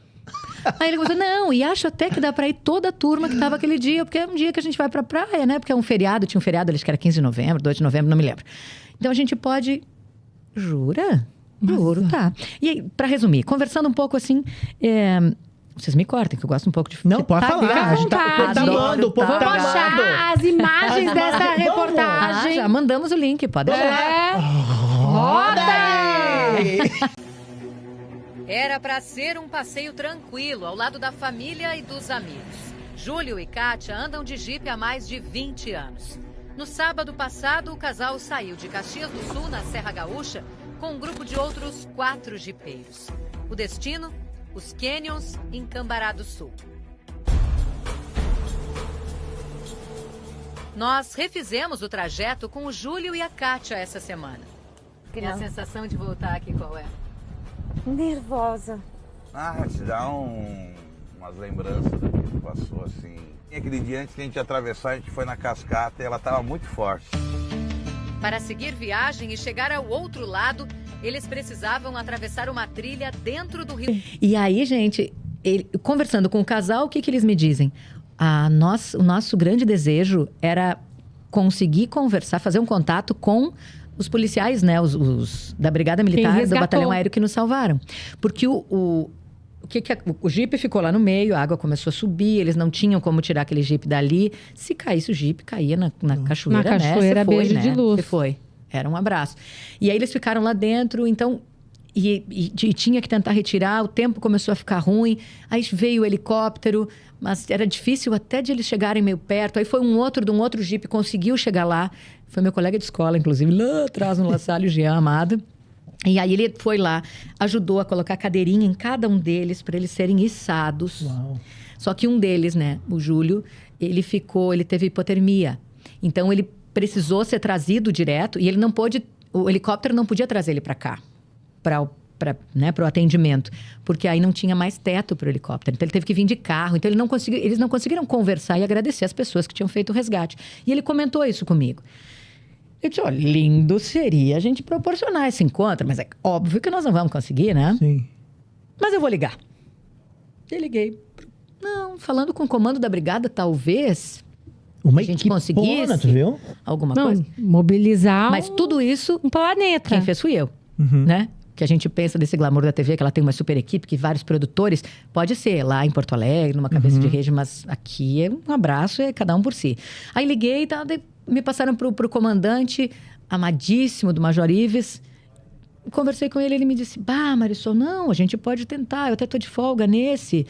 Speaker 3: Aí ele falou, não, e acho até que dá pra ir toda a turma que tava aquele dia, porque é um dia que a gente vai pra praia, né? Porque é um feriado, tinha um feriado, acho que era 15 de novembro, 2 de novembro, não me lembro. Então a gente pode... Jura? Juro, tá. E aí, pra resumir, conversando um pouco assim... Vocês me cortem, que eu gosto um pouco de...
Speaker 2: Não, pode falar. A gente tá amando, o povo tá
Speaker 1: Vamos
Speaker 2: amando.
Speaker 1: achar as imagens dessa reportagem.
Speaker 3: Já mandamos o link, pode deixar.
Speaker 1: Roda!
Speaker 4: Era para ser um passeio tranquilo, ao lado da família e dos amigos. Júlio e Kátia andam de jipe há mais de 20 anos. No sábado passado, o casal saiu de Caxias do Sul, na Serra Gaúcha, com um grupo de outros 4 jipeiros. O destino? Os Canyons em Cambará do Sul. Nós refizemos o trajeto com o Júlio e a Kátia essa semana. E a sensação de voltar aqui qual é?
Speaker 5: Nervosa.
Speaker 6: Te dá umas lembranças do que passou assim. E aquele dia antes que a gente atravessar, a gente foi na cascata e ela estava muito forte.
Speaker 4: Para seguir viagem e chegar ao outro lado, eles precisavam atravessar uma trilha dentro do rio.
Speaker 3: E aí, gente, conversando com o casal, o que eles me dizem? O nosso grande desejo era conseguir conversar, fazer um contato com os policiais, né? Os da Brigada Militar, do Batalhão Aéreo que nos salvaram. Porque o jipe ficou lá no meio, a água começou a subir, eles não tinham como tirar aquele jipe dali. Se caísse o jipe, caía na cachoeira, né?
Speaker 1: Na cachoeira, beijo de luz.
Speaker 3: Você foi. Era um abraço. E aí eles ficaram lá dentro, então... E tinha que tentar retirar, o tempo começou a ficar ruim. Aí veio o helicóptero, mas era difícil até de eles chegarem meio perto. Aí foi de um outro jipe, conseguiu chegar lá. Foi meu colega de escola, inclusive, lá atrás no La Salle, o Jean Amado. E aí ele foi lá, ajudou a colocar cadeirinha em cada um deles para eles serem içados.
Speaker 2: Uau.
Speaker 3: Só que um deles, né, o Júlio, ele teve hipotermia. Então ele precisou ser trazido direto e ele não pôde, o helicóptero não podia trazer ele para cá, para o atendimento, porque aí não tinha mais teto para o helicóptero. Então ele teve que vir de carro. Então eles não conseguiram conversar e agradecer as pessoas que tinham feito o resgate. E ele comentou isso comigo. Eu disse, olha, lindo seria a gente proporcionar esse encontro, mas é óbvio que nós não vamos conseguir, né?
Speaker 2: Sim.
Speaker 3: Mas eu vou ligar. Eu liguei. Não, falando com o comando da brigada, talvez
Speaker 2: Uma
Speaker 3: a gente
Speaker 2: equipona,
Speaker 3: conseguisse
Speaker 2: tu viu?
Speaker 3: alguma coisa.
Speaker 1: Mobilizar
Speaker 3: Mas tudo isso,
Speaker 1: um planeta.
Speaker 3: quem fez fui eu, né? Que a gente pensa desse glamour da TV, que ela tem uma super equipe, que vários produtores, pode ser lá em Porto Alegre, numa cabeça de rede, mas aqui é um abraço, é cada um por si. Aí liguei e tal, me passaram pro comandante, amadíssimo do Major Ives. Conversei com ele, ele me disse, Marisol, não, a gente pode tentar, eu até tô de folga nesse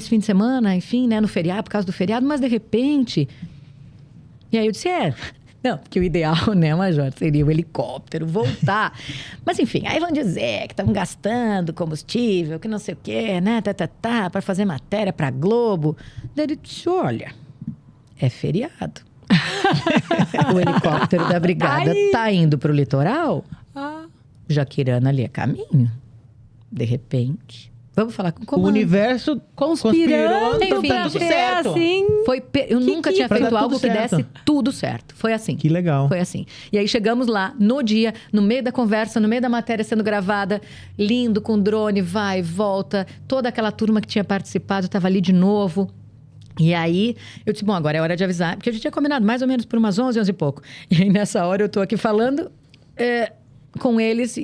Speaker 3: fim de semana, enfim, né, no feriado, por causa do feriado, mas de repente... E aí eu disse, Não, porque o ideal, né, Major, seria o helicóptero voltar. Mas enfim, aí vão dizer que estão gastando combustível, que não sei o quê, né, para fazer matéria pra Globo. Daí ele disse, olha, é feriado. O helicóptero da brigada tá indo pro litoral, Jaquirana ali é caminho. De repente... Vamos falar com o comando.
Speaker 2: O universo
Speaker 1: Conspirando
Speaker 2: então
Speaker 3: enfim,
Speaker 2: tá tudo
Speaker 1: pra
Speaker 2: certo.
Speaker 1: assim.
Speaker 3: Eu nunca tinha
Speaker 2: pra
Speaker 3: feito
Speaker 2: dar
Speaker 3: algo
Speaker 2: tudo
Speaker 3: que
Speaker 2: certo.
Speaker 3: desse tudo certo. Foi assim.
Speaker 2: Que legal.
Speaker 3: Foi assim. E aí chegamos lá, no dia, no meio da conversa, no meio da matéria sendo gravada, lindo, com drone, vai, volta. Toda aquela turma que tinha participado estava ali de novo. E aí, eu disse, bom, agora é hora de avisar. Porque a gente tinha combinado mais ou menos por umas 11 e pouco. E aí, nessa hora, eu tô aqui falando com eles...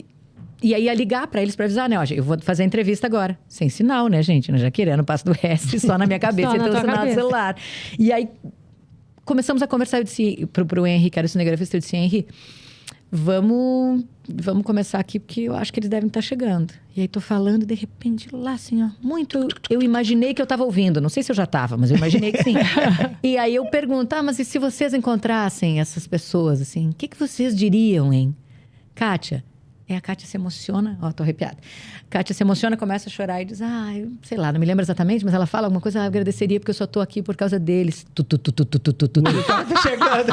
Speaker 3: E aí ia ligar pra eles pra avisar, né? Ó, eu vou fazer a entrevista agora. Sem sinal, né, gente? No Jaquirana, no Passo do S, só na minha cabeça.
Speaker 1: Só na
Speaker 3: Então,
Speaker 1: tua
Speaker 3: sinal do
Speaker 1: cabeça.
Speaker 3: celular. E aí, começamos a conversar. Eu disse pro Henry, que era o cinegrafista, eu disse, Henry, vamos começar aqui, porque eu acho que eles devem estar chegando. E aí, tô falando, e de repente, lá assim, ó, muito... Eu imaginei que eu tava ouvindo. Não sei se eu já tava, mas eu imaginei que sim. E aí, eu pergunto, mas e se vocês encontrassem essas pessoas, assim, o que vocês diriam, hein? Kátia... a Kátia se emociona, tô arrepiada. Kátia se emociona, começa a chorar e diz, eu sei lá, não me lembro exatamente, mas ela fala alguma coisa, eu agradeceria porque eu só tô aqui por causa deles.
Speaker 2: Tá chegando.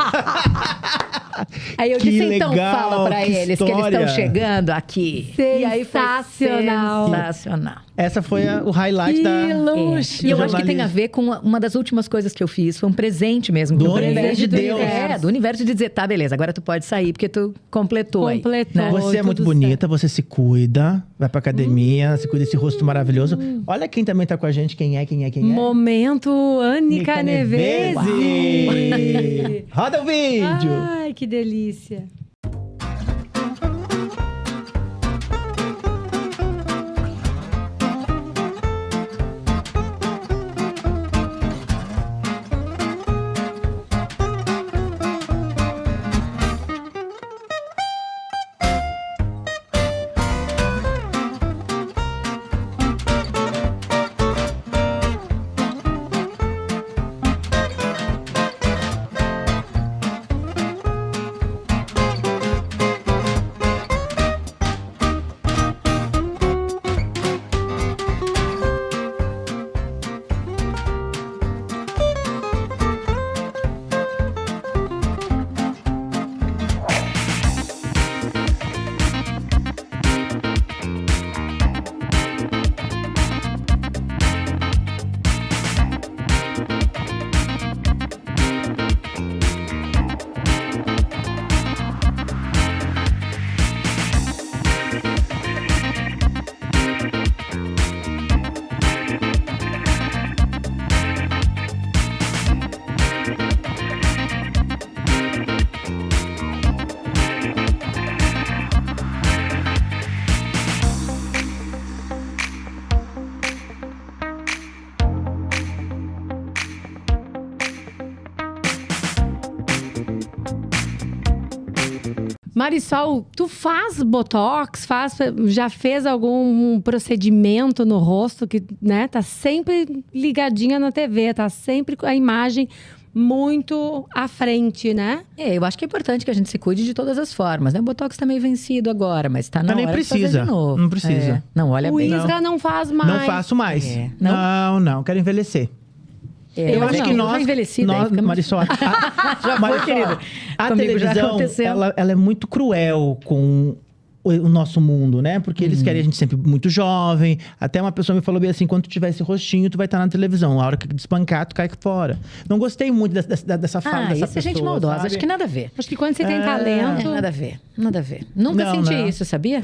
Speaker 3: Aí eu
Speaker 2: Que
Speaker 3: disse, então
Speaker 2: legal,
Speaker 3: fala pra
Speaker 2: que
Speaker 3: eles que eles estão
Speaker 2: história.
Speaker 3: chegando aqui. E aí foi
Speaker 1: Sensacional.
Speaker 3: sensacional.
Speaker 2: Essa foi o highlight
Speaker 1: Que
Speaker 2: da...
Speaker 1: luxo.
Speaker 3: E eu acho que tem a ver com uma das últimas coisas que eu fiz. Foi um presente mesmo.
Speaker 2: Do
Speaker 3: que eu ganhei.
Speaker 2: universo de Deus.
Speaker 3: Do universo de dizer, tá, beleza, agora tu pode sair, porque tu completou aí.
Speaker 1: Completou.
Speaker 3: Né?
Speaker 2: Você é muito
Speaker 1: tudo
Speaker 2: bonita, você se cuida, vai pra academia, se cuida desse rosto maravilhoso. Olha quem também tá com a gente, quem é?
Speaker 1: Momento Anica Nevesi.
Speaker 2: Roda o vídeo!
Speaker 1: Ai, que delícia. Marisol, tu faz botox? Já fez algum procedimento no rosto que, né, tá sempre ligadinha na TV, tá sempre com a imagem muito à frente, né?
Speaker 3: Eu acho que é importante que a gente se cuide de todas as formas, né? O botox tá meio vencido agora, mas tá na
Speaker 2: nem
Speaker 3: hora de fazer
Speaker 2: precisa,
Speaker 3: de novo.
Speaker 2: não precisa.
Speaker 3: Não, olha
Speaker 1: O
Speaker 3: bem.
Speaker 1: Isra não faz mais.
Speaker 2: Não faço mais.
Speaker 3: Não?
Speaker 2: Não, quero envelhecer.
Speaker 3: Eu
Speaker 2: acho que
Speaker 3: eu
Speaker 2: nós,
Speaker 3: já envelheci, daí fica mais-
Speaker 2: Marisol,
Speaker 3: foi, querido.
Speaker 2: a
Speaker 3: Comigo já
Speaker 2: televisão,
Speaker 3: aconteceu.
Speaker 2: ela é muito cruel com o nosso mundo, né? Porque eles querem a gente sempre muito jovem. Até uma pessoa me falou bem assim, quando tu tiver esse rostinho, tu vai estar na televisão. A hora que despancar, tu cai fora. Não gostei muito dessa fala dessa
Speaker 3: Isso
Speaker 2: pessoa,
Speaker 3: é gente maldosa,
Speaker 2: sabe?
Speaker 3: acho que nada a ver.
Speaker 1: Acho que quando você tem talento...
Speaker 3: Nada a ver, nada a ver. Nunca
Speaker 2: Não,
Speaker 3: senti
Speaker 2: não.
Speaker 3: isso, sabia?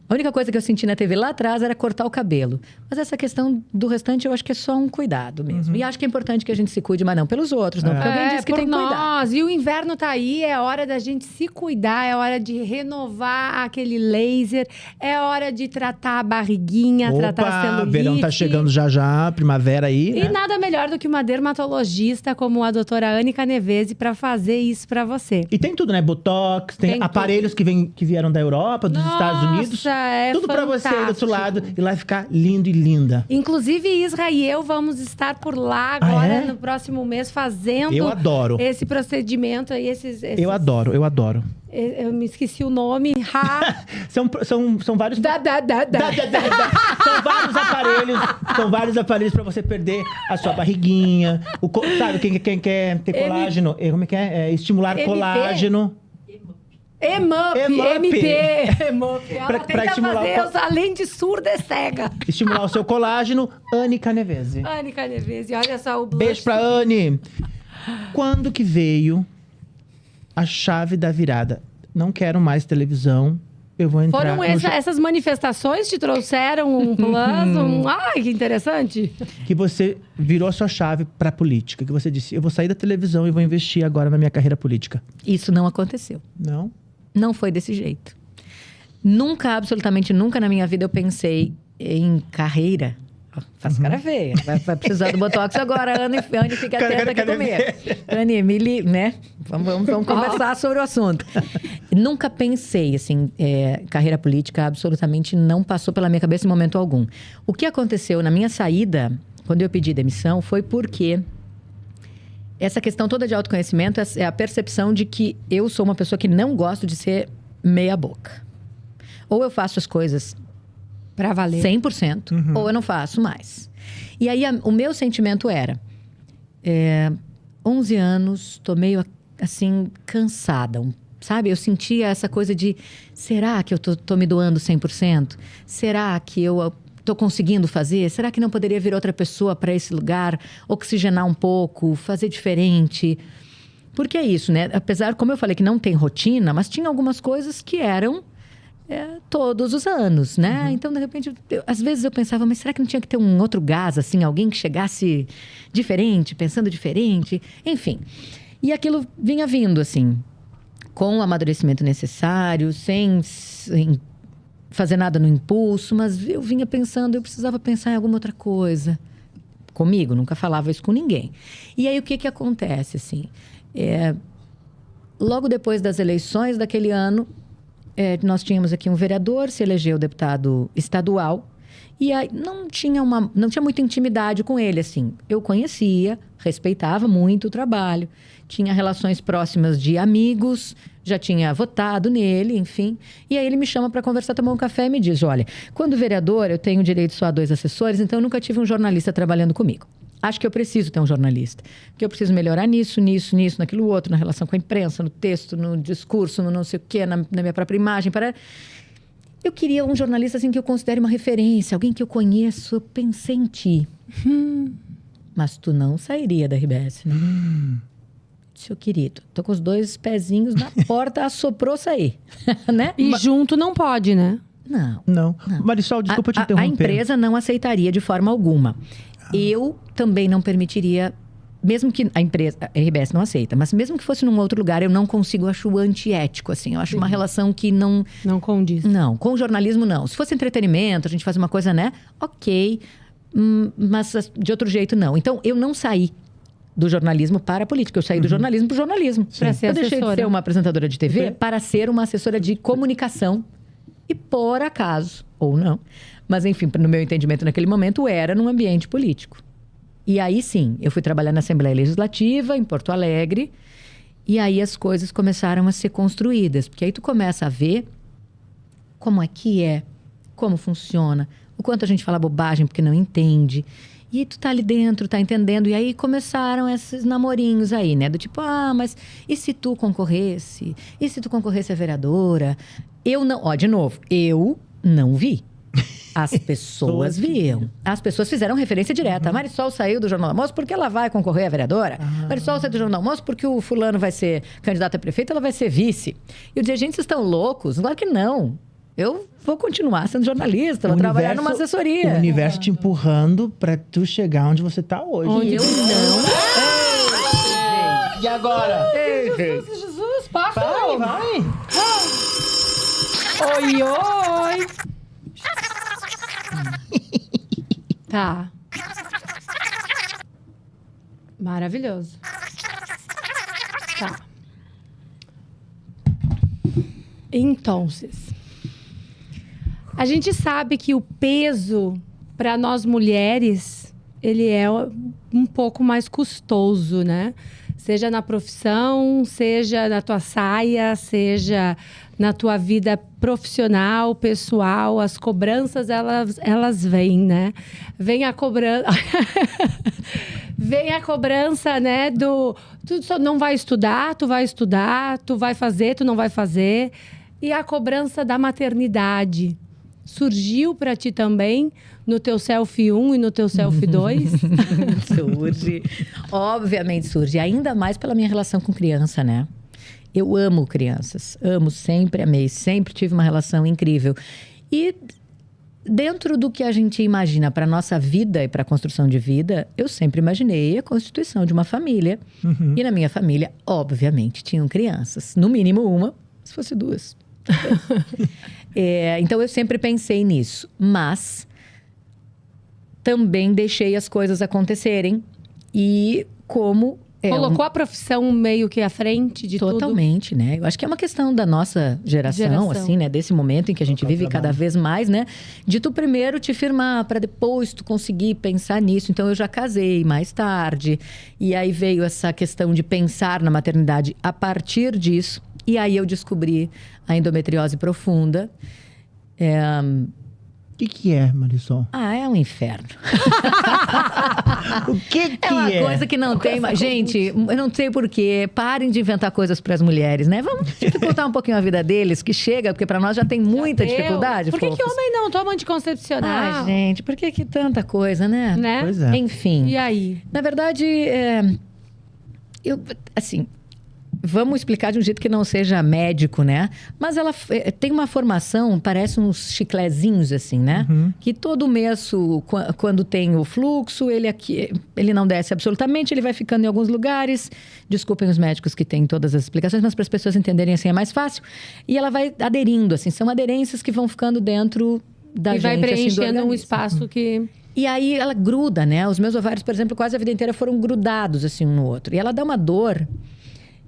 Speaker 3: A única coisa que eu senti na TV lá atrás era cortar o cabelo. Mas essa questão do restante, eu acho que é só um cuidado mesmo. E acho que é importante que a gente se cuide, mas não pelos outros, não. Porque alguém disse que
Speaker 1: por
Speaker 3: tem que cuidar.
Speaker 1: nós. E o inverno tá aí, é hora da gente se cuidar, é hora de renovar aquele laser. É hora de tratar a barriguinha, tratar a celulite.
Speaker 2: Verão tá chegando já, primavera aí,
Speaker 1: E
Speaker 2: né?
Speaker 1: nada melhor do que uma dermatologista como a doutora Anne Canevese para fazer isso para você.
Speaker 2: E tem tudo, né? Botox, tem
Speaker 1: Tem
Speaker 2: aparelhos que vieram da Europa, dos Estados Unidos.
Speaker 1: É
Speaker 2: tudo pra você aí do outro
Speaker 1: fantástico.
Speaker 2: lado. E lá ficar lindo e linda.
Speaker 1: Inclusive, Isra e eu vamos estar por lá agora, no próximo mês, fazendo
Speaker 2: Eu adoro.
Speaker 1: esse procedimento aí.
Speaker 2: Eu adoro.
Speaker 1: Eu me esqueci o nome.
Speaker 2: São vários... São vários aparelhos pra você perder a sua barriguinha. Sabe, quem quer ter colágeno? Como é que é? Estimular
Speaker 1: MP.
Speaker 2: colágeno.
Speaker 1: EMUP. Ela
Speaker 2: Pra
Speaker 1: tenta
Speaker 2: estimular
Speaker 1: fazer, além de surda, é cega.
Speaker 2: Estimular o seu colágeno, Anne Canevese.
Speaker 1: Anne Canevese, olha só o blush.
Speaker 2: Beijo pra Anne. Quando que veio a chave da virada? Não quero mais televisão. Eu vou entrar
Speaker 1: Foram essas manifestações te trouxeram um plus? Ai, que interessante.
Speaker 2: Que você virou a sua chave pra política. Que você disse, eu vou sair da televisão e vou investir agora na minha carreira política.
Speaker 3: Isso não aconteceu.
Speaker 2: Não?
Speaker 3: Não foi desse jeito. Nunca, absolutamente nunca na minha vida eu pensei em carreira. Faz cara feia. Vai precisar do Botox agora. Anne fica atenta aqui comigo. Anne, né? Vamos conversar sobre o assunto. Nunca pensei, assim, carreira política absolutamente não passou pela minha cabeça em momento algum. O que aconteceu na minha saída, quando eu pedi demissão, foi porque essa questão toda de autoconhecimento é a percepção de que eu sou uma pessoa que não gosto de ser meia boca. Ou eu faço as coisas
Speaker 1: Pra valer.
Speaker 3: 100%, ou eu não faço mais. E aí, o meu sentimento era... 11 anos, tô meio, assim, cansada. Sabe? Eu sentia essa coisa de... Será que eu tô me doando 100%? Será que eu tô conseguindo fazer? Será que não poderia vir outra pessoa para esse lugar? Oxigenar um pouco, fazer diferente? Porque é isso, né? Apesar, como eu falei, que não tem rotina, mas tinha algumas coisas que eram... todos os anos, né? Então, de repente, às vezes eu pensava, mas será que não tinha que ter um outro gás, assim? Alguém que chegasse diferente, pensando diferente? Enfim. E aquilo vinha vindo, assim, com o amadurecimento necessário, sem fazer nada no impulso, mas eu vinha pensando, eu precisava pensar em alguma outra coisa. Comigo, nunca falava isso com ninguém. E aí, o que acontece, assim? Logo depois das eleições daquele ano, nós tínhamos aqui um vereador, se elegeu deputado estadual. E aí não tinha muita intimidade com ele, assim. Eu conhecia, respeitava muito o trabalho. Tinha relações próximas de amigos, já tinha votado nele, enfim. E aí ele me chama para conversar, tomar um café e me diz, olha, quando vereador eu tenho direito só a 2 assessores, então eu nunca tive um jornalista trabalhando comigo. Acho que eu preciso ter um jornalista. Porque eu preciso melhorar nisso, naquilo outro, na relação com a imprensa, no texto, no discurso, no não sei o quê, na minha própria imagem. Eu queria um jornalista assim, que eu considere uma referência, alguém que eu conheço. Eu pensei em ti. Mas tu não sairia da RBS, né? Seu querido, tô com os 2 pezinhos na porta, assoprou sair. Né?
Speaker 1: E junto não pode, né?
Speaker 3: Não.
Speaker 2: Marisol, desculpa te interromper.
Speaker 3: A empresa não aceitaria de forma alguma. Eu também não permitiria, mesmo que a RBS não aceita, mas mesmo que fosse num outro lugar, eu não consigo, eu acho antiético, assim. Eu acho uma relação que não...
Speaker 1: Não condiz.
Speaker 3: Não, com o jornalismo não. Se fosse entretenimento, a gente faz uma coisa, né? Ok, mas de outro jeito não. Então, eu não saí do jornalismo para a política. Eu saí do jornalismo para o jornalismo. Eu deixei de ser uma apresentadora de TV para ser uma assessora de comunicação. E por acaso, ou não, mas enfim, no meu entendimento naquele momento, era num ambiente político. E aí sim, eu fui trabalhar na Assembleia Legislativa, em Porto Alegre, e aí as coisas começaram a ser construídas. Porque aí tu começa a ver como como funciona, o quanto a gente fala bobagem porque não entende. E aí tu tá ali dentro, tá entendendo. E aí começaram esses namorinhos aí, né? Do tipo, mas e se tu concorresse? E se tu concorresse a vereadora? Eu não... de novo, eu não vi. As pessoas viam. As pessoas fizeram referência direta. A Marisol saiu do Jornal do Almoço porque ela vai concorrer a vereadora. Marisol saiu do Jornal do Almoço porque o fulano vai ser candidato a prefeito, ela vai ser vice. E eu dizia, gente, vocês estão loucos? Claro que não. Eu vou continuar sendo jornalista, vou trabalhar numa assessoria.
Speaker 2: O universo te empurrando pra tu chegar onde você tá hoje.
Speaker 3: E eu não...
Speaker 2: E agora?
Speaker 1: Jesus, passa!
Speaker 2: Vai!
Speaker 1: Oi, oi. Tá. Maravilhoso. Tá. Então, a gente sabe que o peso para nós mulheres, ele é um pouco mais custoso, né? Seja na profissão, seja na tua saia, seja na tua vida profissional, pessoal, as cobranças, elas vêm, né? Vem a cobrança... Vem a cobrança, né, tu só não vai estudar, tu vai fazer, tu não vai fazer. E a cobrança da maternidade surgiu para ti também no teu selfie 1 e no teu selfie 2?
Speaker 3: Surge. Obviamente surge. Ainda mais pela minha relação com criança, né? Eu amo crianças. Amo, sempre amei. Sempre tive uma relação incrível. E dentro do que a gente imagina para nossa vida e para a construção de vida, eu sempre imaginei a constituição de uma família. E na minha família, obviamente, tinham crianças. No mínimo uma, se fosse duas. Então, eu sempre pensei nisso. Mas também deixei as coisas acontecerem. E como...
Speaker 1: Colocou a profissão meio que à frente de tudo?
Speaker 3: Totalmente, né? Eu acho que é uma questão da nossa geração, assim, né? Desse momento em que a gente vive cada vez mais, né? De tu primeiro te firmar para depois tu conseguir pensar nisso. Então, eu já casei mais tarde. E aí veio essa questão de pensar na maternidade a partir disso. E aí eu descobri a endometriose profunda.
Speaker 2: O que é, Marisol?
Speaker 3: É um inferno.
Speaker 2: O que é?
Speaker 3: É uma coisa que não tem mais. Gente, eu não sei porquê. Parem de inventar coisas para as mulheres, né? Vamos dificultar um pouquinho a vida deles, que chega, porque para nós já tem muita dificuldade.
Speaker 1: Por que homem não toma anticoncepcional?
Speaker 3: Gente, por que tanta coisa, né?
Speaker 2: Pois é.
Speaker 3: Enfim.
Speaker 1: E aí?
Speaker 3: Na verdade, vamos explicar de um jeito que não seja médico, né? Mas ela tem uma formação, parece uns chiclezinhos, assim, né? Que todo mês, quando tem o fluxo, ele não desce absolutamente, ele vai ficando em alguns lugares. Desculpem os médicos que têm todas as explicações, mas para as pessoas entenderem assim é mais fácil. E ela vai aderindo, assim, são aderências que vão ficando dentro da gente.
Speaker 1: E vai preenchendo
Speaker 3: assim,
Speaker 1: um espaço que...
Speaker 3: E aí ela gruda, né? Os meus ovários, por exemplo, quase a vida inteira foram grudados, assim, um no outro. E ela dá uma dor...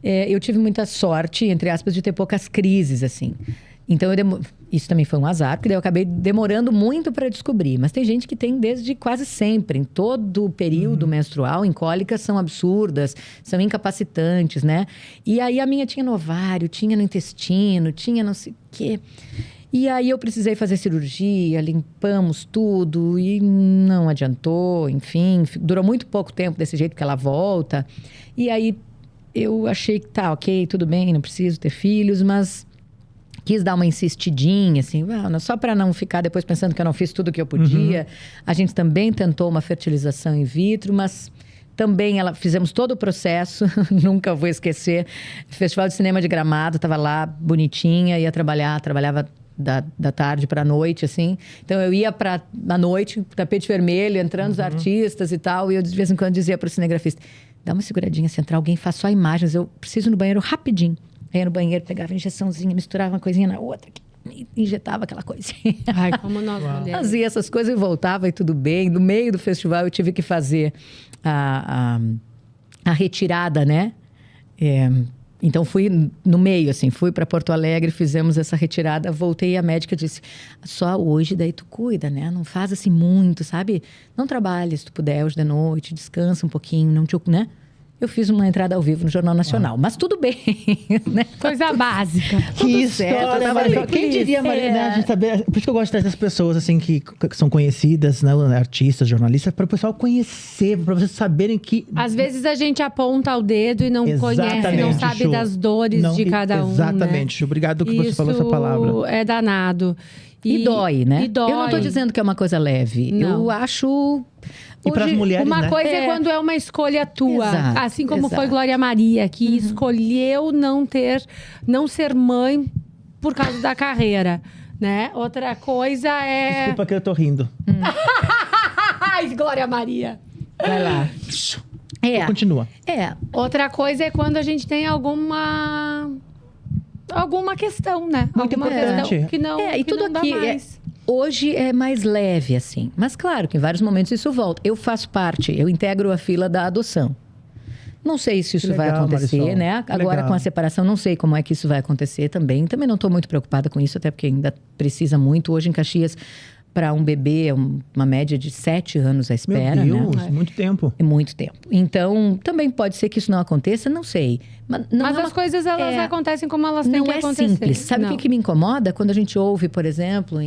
Speaker 3: eu tive muita sorte, entre aspas, de ter poucas crises, assim. Então, isso também foi um azar, porque daí eu acabei demorando muito para descobrir. Mas tem gente que tem desde quase sempre. Em todo o período menstrual, em cólicas são absurdas, são incapacitantes, né? E aí a minha tinha no ovário, tinha no intestino, tinha não sei o quê. E aí eu precisei fazer cirurgia, limpamos tudo e não adiantou, enfim. Durou muito pouco tempo desse jeito que ela volta. E aí... eu achei que tá, ok, tudo bem, não preciso ter filhos, mas quis dar uma insistidinha, assim, só para não ficar depois pensando que eu não fiz tudo o que eu podia. A gente também tentou uma fertilização in vitro, mas também fizemos todo o processo, nunca vou esquecer. Festival de Cinema de Gramado, estava lá bonitinha, ia trabalhava da tarde para a noite, assim. Então, eu ia à noite, tapete vermelho, entrando os artistas e tal, e eu de vez em quando dizia para o cinegrafista, dá uma seguradinha, se entrar alguém, faz só imagens, eu preciso ir no banheiro rapidinho. Aí eu no banheiro, pegava a injeçãozinha, misturava uma coisinha na outra, e injetava aquela coisinha.
Speaker 1: Ai, como nós mulheres.
Speaker 3: Fazia essas coisas e voltava e tudo bem. No meio do festival eu tive que fazer a retirada, né? Então fui no meio, assim, fui para Porto Alegre, fizemos essa retirada, voltei e a médica disse, só hoje daí tu cuida, né? Não faz assim muito, sabe? Não trabalha se tu puder hoje de noite, descansa um pouquinho, não te, né? Eu fiz uma entrada ao vivo no Jornal Nacional, mas tudo bem, né?
Speaker 1: Coisa básica.
Speaker 2: Que história, Marisol. Quem diria, Maria, né? A gente saber, por isso que eu gosto dessas pessoas, assim, que são conhecidas, né? Artistas, jornalistas, para o pessoal conhecer, para vocês saberem que...
Speaker 1: Às vezes a gente aponta o dedo e não conhece, não sabe
Speaker 2: Chu,
Speaker 1: das dores de cada um,
Speaker 2: exatamente,
Speaker 1: né?
Speaker 2: Chu, obrigado que você falou essa palavra.
Speaker 1: É danado.
Speaker 3: E dói, né?
Speaker 1: E dói.
Speaker 3: Eu não tô dizendo que é uma coisa leve.
Speaker 1: Não.
Speaker 3: Eu acho...
Speaker 2: E para as mulheres,
Speaker 1: uma
Speaker 2: né?
Speaker 1: coisa é quando é uma escolha tua.
Speaker 3: Exato,
Speaker 1: assim como
Speaker 3: exato.
Speaker 1: foi Glória Maria, que escolheu não ser mãe por causa da carreira, né? Outra coisa é...
Speaker 2: Desculpa que eu tô rindo.
Speaker 1: Ai, Glória Maria!
Speaker 3: Vai lá.
Speaker 2: Continua.
Speaker 1: Outra coisa é quando a gente tem alguma alguma questão, né?
Speaker 2: Muito
Speaker 1: Alguma
Speaker 2: importante.
Speaker 1: questão que não,
Speaker 3: e
Speaker 1: que
Speaker 3: tudo
Speaker 1: não dá
Speaker 3: aqui
Speaker 1: mais.
Speaker 3: hoje é mais leve, assim. Mas claro que em vários momentos isso volta. Eu faço parte, eu integro a fila da adoção. Não sei se isso vai
Speaker 2: legal,
Speaker 3: acontecer,
Speaker 2: Marisol.
Speaker 3: né?
Speaker 2: Que
Speaker 3: Agora
Speaker 2: legal.
Speaker 3: com a separação, não sei como é que isso vai acontecer também. Também não estou muito preocupada com isso, até porque ainda precisa muito. Hoje em Caxias, para um bebê, é uma média de 7 anos à espera,
Speaker 2: Meu Deus,
Speaker 3: né?
Speaker 2: muito tempo.
Speaker 3: É muito tempo. Então, também pode ser que isso não aconteça, não sei. Mas, não
Speaker 1: Mas
Speaker 3: é
Speaker 1: as coisas, elas acontecem como elas têm
Speaker 3: não
Speaker 1: que
Speaker 3: é
Speaker 1: acontecer.
Speaker 3: simples. Sabe o
Speaker 1: Não.
Speaker 3: que me incomoda? Quando a gente ouve, por exemplo,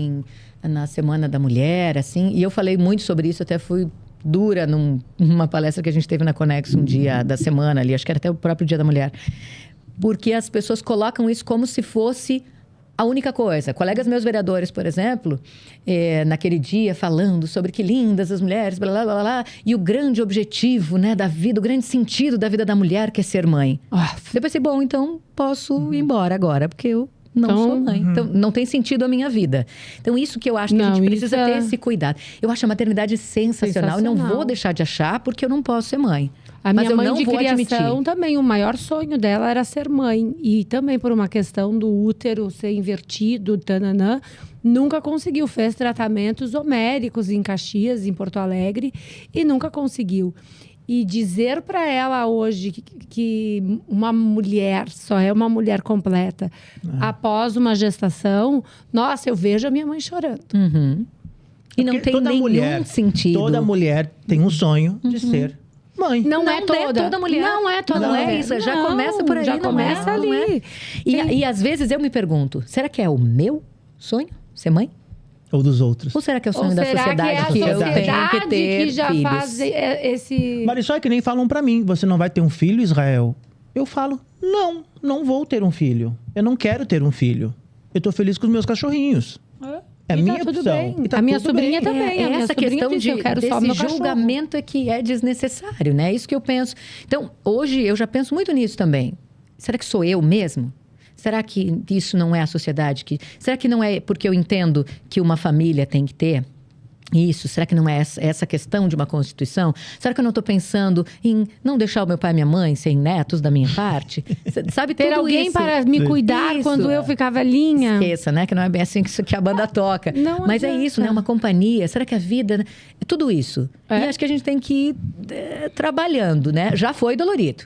Speaker 3: na Semana da Mulher, assim, e eu falei muito sobre isso, até fui dura numa palestra que a gente teve na Conexo um dia da semana ali, acho que era até o próprio Dia da Mulher. Porque as pessoas colocam isso como se fosse a única coisa. Colegas meus vereadores, por exemplo, naquele dia falando sobre que lindas as mulheres, blá, blá, blá, blá, e o grande objetivo, né, da vida, o grande sentido da vida da mulher que é ser mãe. Eu pensei, bom, então posso ir embora agora, porque eu não
Speaker 1: Então,
Speaker 3: sou mãe. Então, não tem sentido a minha vida. Então, isso que eu acho que a
Speaker 1: Não,
Speaker 3: gente precisa
Speaker 1: isso é-
Speaker 3: ter esse cuidado. Eu acho a maternidade sensacional. E não
Speaker 1: Sensacional.
Speaker 3: vou deixar de achar, porque eu não posso ser mãe.
Speaker 1: A
Speaker 3: Mas
Speaker 1: minha
Speaker 3: eu
Speaker 1: mãe
Speaker 3: não
Speaker 1: de
Speaker 3: vou
Speaker 1: criação
Speaker 3: admitir.
Speaker 1: também, o maior sonho dela era ser mãe. E também por uma questão do útero ser invertido, tananã, nunca conseguiu. Fez tratamentos homéricos em Caxias, em Porto Alegre, e nunca conseguiu. E dizer para ela hoje que uma mulher só é uma mulher completa após uma gestação, nossa, eu vejo a minha mãe chorando.
Speaker 3: Uhum. E não
Speaker 2: Porque
Speaker 3: tem
Speaker 2: toda
Speaker 3: nenhum
Speaker 2: mulher-
Speaker 3: sentido.
Speaker 2: Toda mulher tem um sonho de ser mãe.
Speaker 1: Não é toda
Speaker 3: mulher.
Speaker 1: Não é toda
Speaker 3: Não é
Speaker 1: mulher.
Speaker 3: isso. Já
Speaker 1: Não,
Speaker 3: começa por aí.
Speaker 1: já
Speaker 3: não
Speaker 1: começa
Speaker 3: é, não
Speaker 1: ali.
Speaker 3: é. E às vezes eu me pergunto, será que é o meu sonho ser mãe?
Speaker 2: Ou dos outros.
Speaker 3: Ou será que é o sonho
Speaker 1: Ou
Speaker 3: da
Speaker 1: será
Speaker 3: sociedade
Speaker 1: que é a
Speaker 3: que eu tenho
Speaker 1: sociedade
Speaker 3: que ter
Speaker 1: que já
Speaker 3: filhos?
Speaker 1: faz esse...
Speaker 2: Marisol, é que nem falam pra mim, você não vai ter um filho, Israel? Eu falo, não vou ter um filho. Eu não quero ter um filho. Eu tô feliz com os meus cachorrinhos. É
Speaker 1: E tá
Speaker 2: minha
Speaker 1: tudo
Speaker 2: opção.
Speaker 1: bem.
Speaker 2: E tá
Speaker 1: A minha
Speaker 2: tudo
Speaker 1: sobrinha
Speaker 2: bem.
Speaker 1: também. a minha
Speaker 3: Essa
Speaker 1: sobrinha
Speaker 3: questão
Speaker 1: disse, eu quero só
Speaker 3: desse
Speaker 1: meu cachorro.
Speaker 3: julgamento é que é desnecessário, né? É isso que eu penso. Então, hoje eu já penso muito nisso também. Será que sou eu mesmo? Será que isso não é a sociedade? Será que não é porque eu entendo que uma família tem que ter isso? Será que não é essa questão de uma Constituição? Será que eu não estou pensando em não deixar o meu pai e minha mãe sem netos da minha parte? Sabe,
Speaker 1: Ter
Speaker 3: tudo
Speaker 1: alguém
Speaker 3: isso.
Speaker 1: para me cuidar
Speaker 3: Isso.
Speaker 1: quando eu ficar velhinha.
Speaker 3: Esqueça, né? Que não é bem assim que a banda toca.
Speaker 1: Não
Speaker 3: Mas é
Speaker 1: adianta.
Speaker 3: isso, né? Uma companhia. Será que a vida... É tudo isso.
Speaker 1: É.
Speaker 3: E acho que a gente tem que ir trabalhando, né? Já foi dolorido.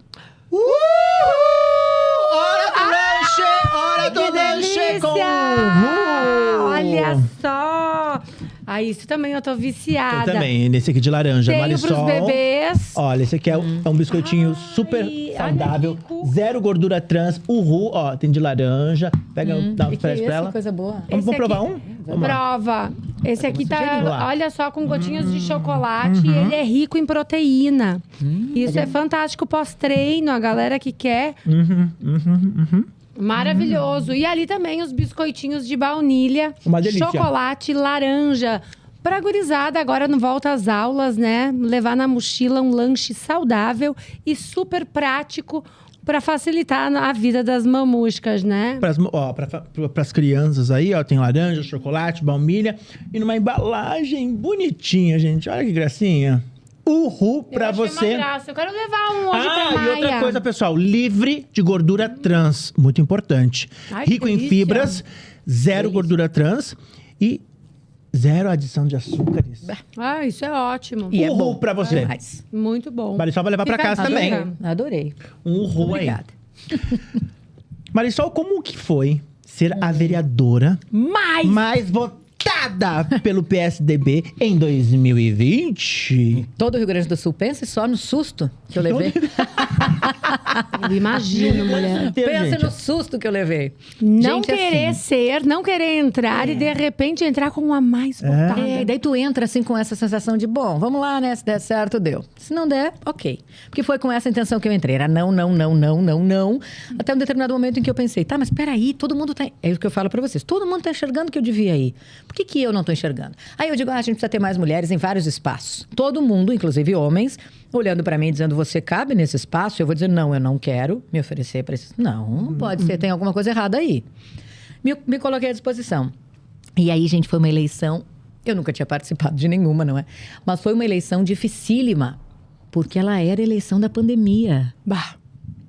Speaker 2: Hora do lanche! Hora do
Speaker 1: Que
Speaker 2: lanche
Speaker 1: delícia!
Speaker 2: com...
Speaker 1: Olha só! Ah, isso também eu tô viciada.
Speaker 2: Eu também, nesse aqui de laranja.
Speaker 1: Tenho
Speaker 2: Marisol.
Speaker 1: pros bebês.
Speaker 2: Olha, esse aqui é um biscoitinho super
Speaker 1: olha
Speaker 2: saudável.
Speaker 1: que rico.
Speaker 2: Zero gordura trans. Uhu, ó, tem de laranja. Pega, dá um
Speaker 3: E que
Speaker 2: fresh pra
Speaker 3: isso,
Speaker 2: ela.
Speaker 3: coisa boa.
Speaker 2: Vamos
Speaker 1: Esse
Speaker 2: provar
Speaker 1: aqui-
Speaker 2: um? Vamos lá.
Speaker 1: Prova. Esse aqui tá,
Speaker 2: sugerindo. Lá.
Speaker 1: olha só, com gotinhas de chocolate. E ele é rico em proteína. Isso é fantástico pós-treino, a galera que quer. Maravilhoso. E ali também os biscoitinhos de baunilha.
Speaker 2: Uma delícia.
Speaker 1: Chocolate, laranja. Pra gurizada, agora no volta às aulas, né? Levar na mochila um lanche saudável e super prático para facilitar a vida das mamuscas, né?
Speaker 2: Pras crianças aí, ó, tem laranja, chocolate, baunilha e numa embalagem bonitinha, gente. Olha que gracinha. Uhul pra
Speaker 1: Eu achei
Speaker 2: você.
Speaker 1: uma graça. Eu quero levar um hoje pra
Speaker 2: Ah, e
Speaker 1: Maia.
Speaker 2: outra coisa, pessoal, livre de gordura trans, muito importante.
Speaker 1: Ai, que
Speaker 2: Rico em
Speaker 1: delícia.
Speaker 2: fibras, zero gordura trans e zero adição de açúcares.
Speaker 1: Ah, isso é ótimo.
Speaker 3: E é
Speaker 2: Uhul
Speaker 3: bom.
Speaker 2: pra você.
Speaker 3: Demais.
Speaker 1: Muito bom.
Speaker 2: Marisol vai levar pra
Speaker 1: Fica
Speaker 2: casa
Speaker 1: a dica.
Speaker 2: também.
Speaker 3: Adorei.
Speaker 2: Um uhul aí.
Speaker 3: Obrigada.
Speaker 2: Marisol, como que foi ser a vereadora mais votada pelo PSDB em 2020?
Speaker 3: Todo o Rio Grande do Sul, pense só no susto que eu levei.
Speaker 1: Eu imagino, mulher.
Speaker 3: Pensa
Speaker 2: Gente,
Speaker 3: no susto que eu levei.
Speaker 1: Não
Speaker 3: Gente,
Speaker 1: querer
Speaker 3: assim,
Speaker 1: ser, não querer entrar e de repente entrar com uma mais votada.
Speaker 3: É, daí tu entra assim com essa sensação de, bom, vamos lá, né? Se der certo, deu. Se não der, ok. Porque foi com essa intenção que eu entrei. Era não. Até um determinado momento em que eu pensei, tá, mas peraí, todo mundo tá... É o que eu falo pra vocês. Todo mundo tá enxergando que eu devia ir. Por que eu não tô enxergando? Aí eu digo, a gente precisa ter mais mulheres em vários espaços. Todo mundo, inclusive homens, olhando pra mim e dizendo, você cabe nesse espaço? Eu vou dizer, não, eu não quero me oferecer pra isso. Não pode ser, tem alguma coisa errada aí. Me coloquei à disposição. E aí, gente, foi uma eleição... Eu nunca tinha participado de nenhuma, não é? Mas foi uma eleição dificílima, porque ela era a eleição da pandemia.
Speaker 1: Bah.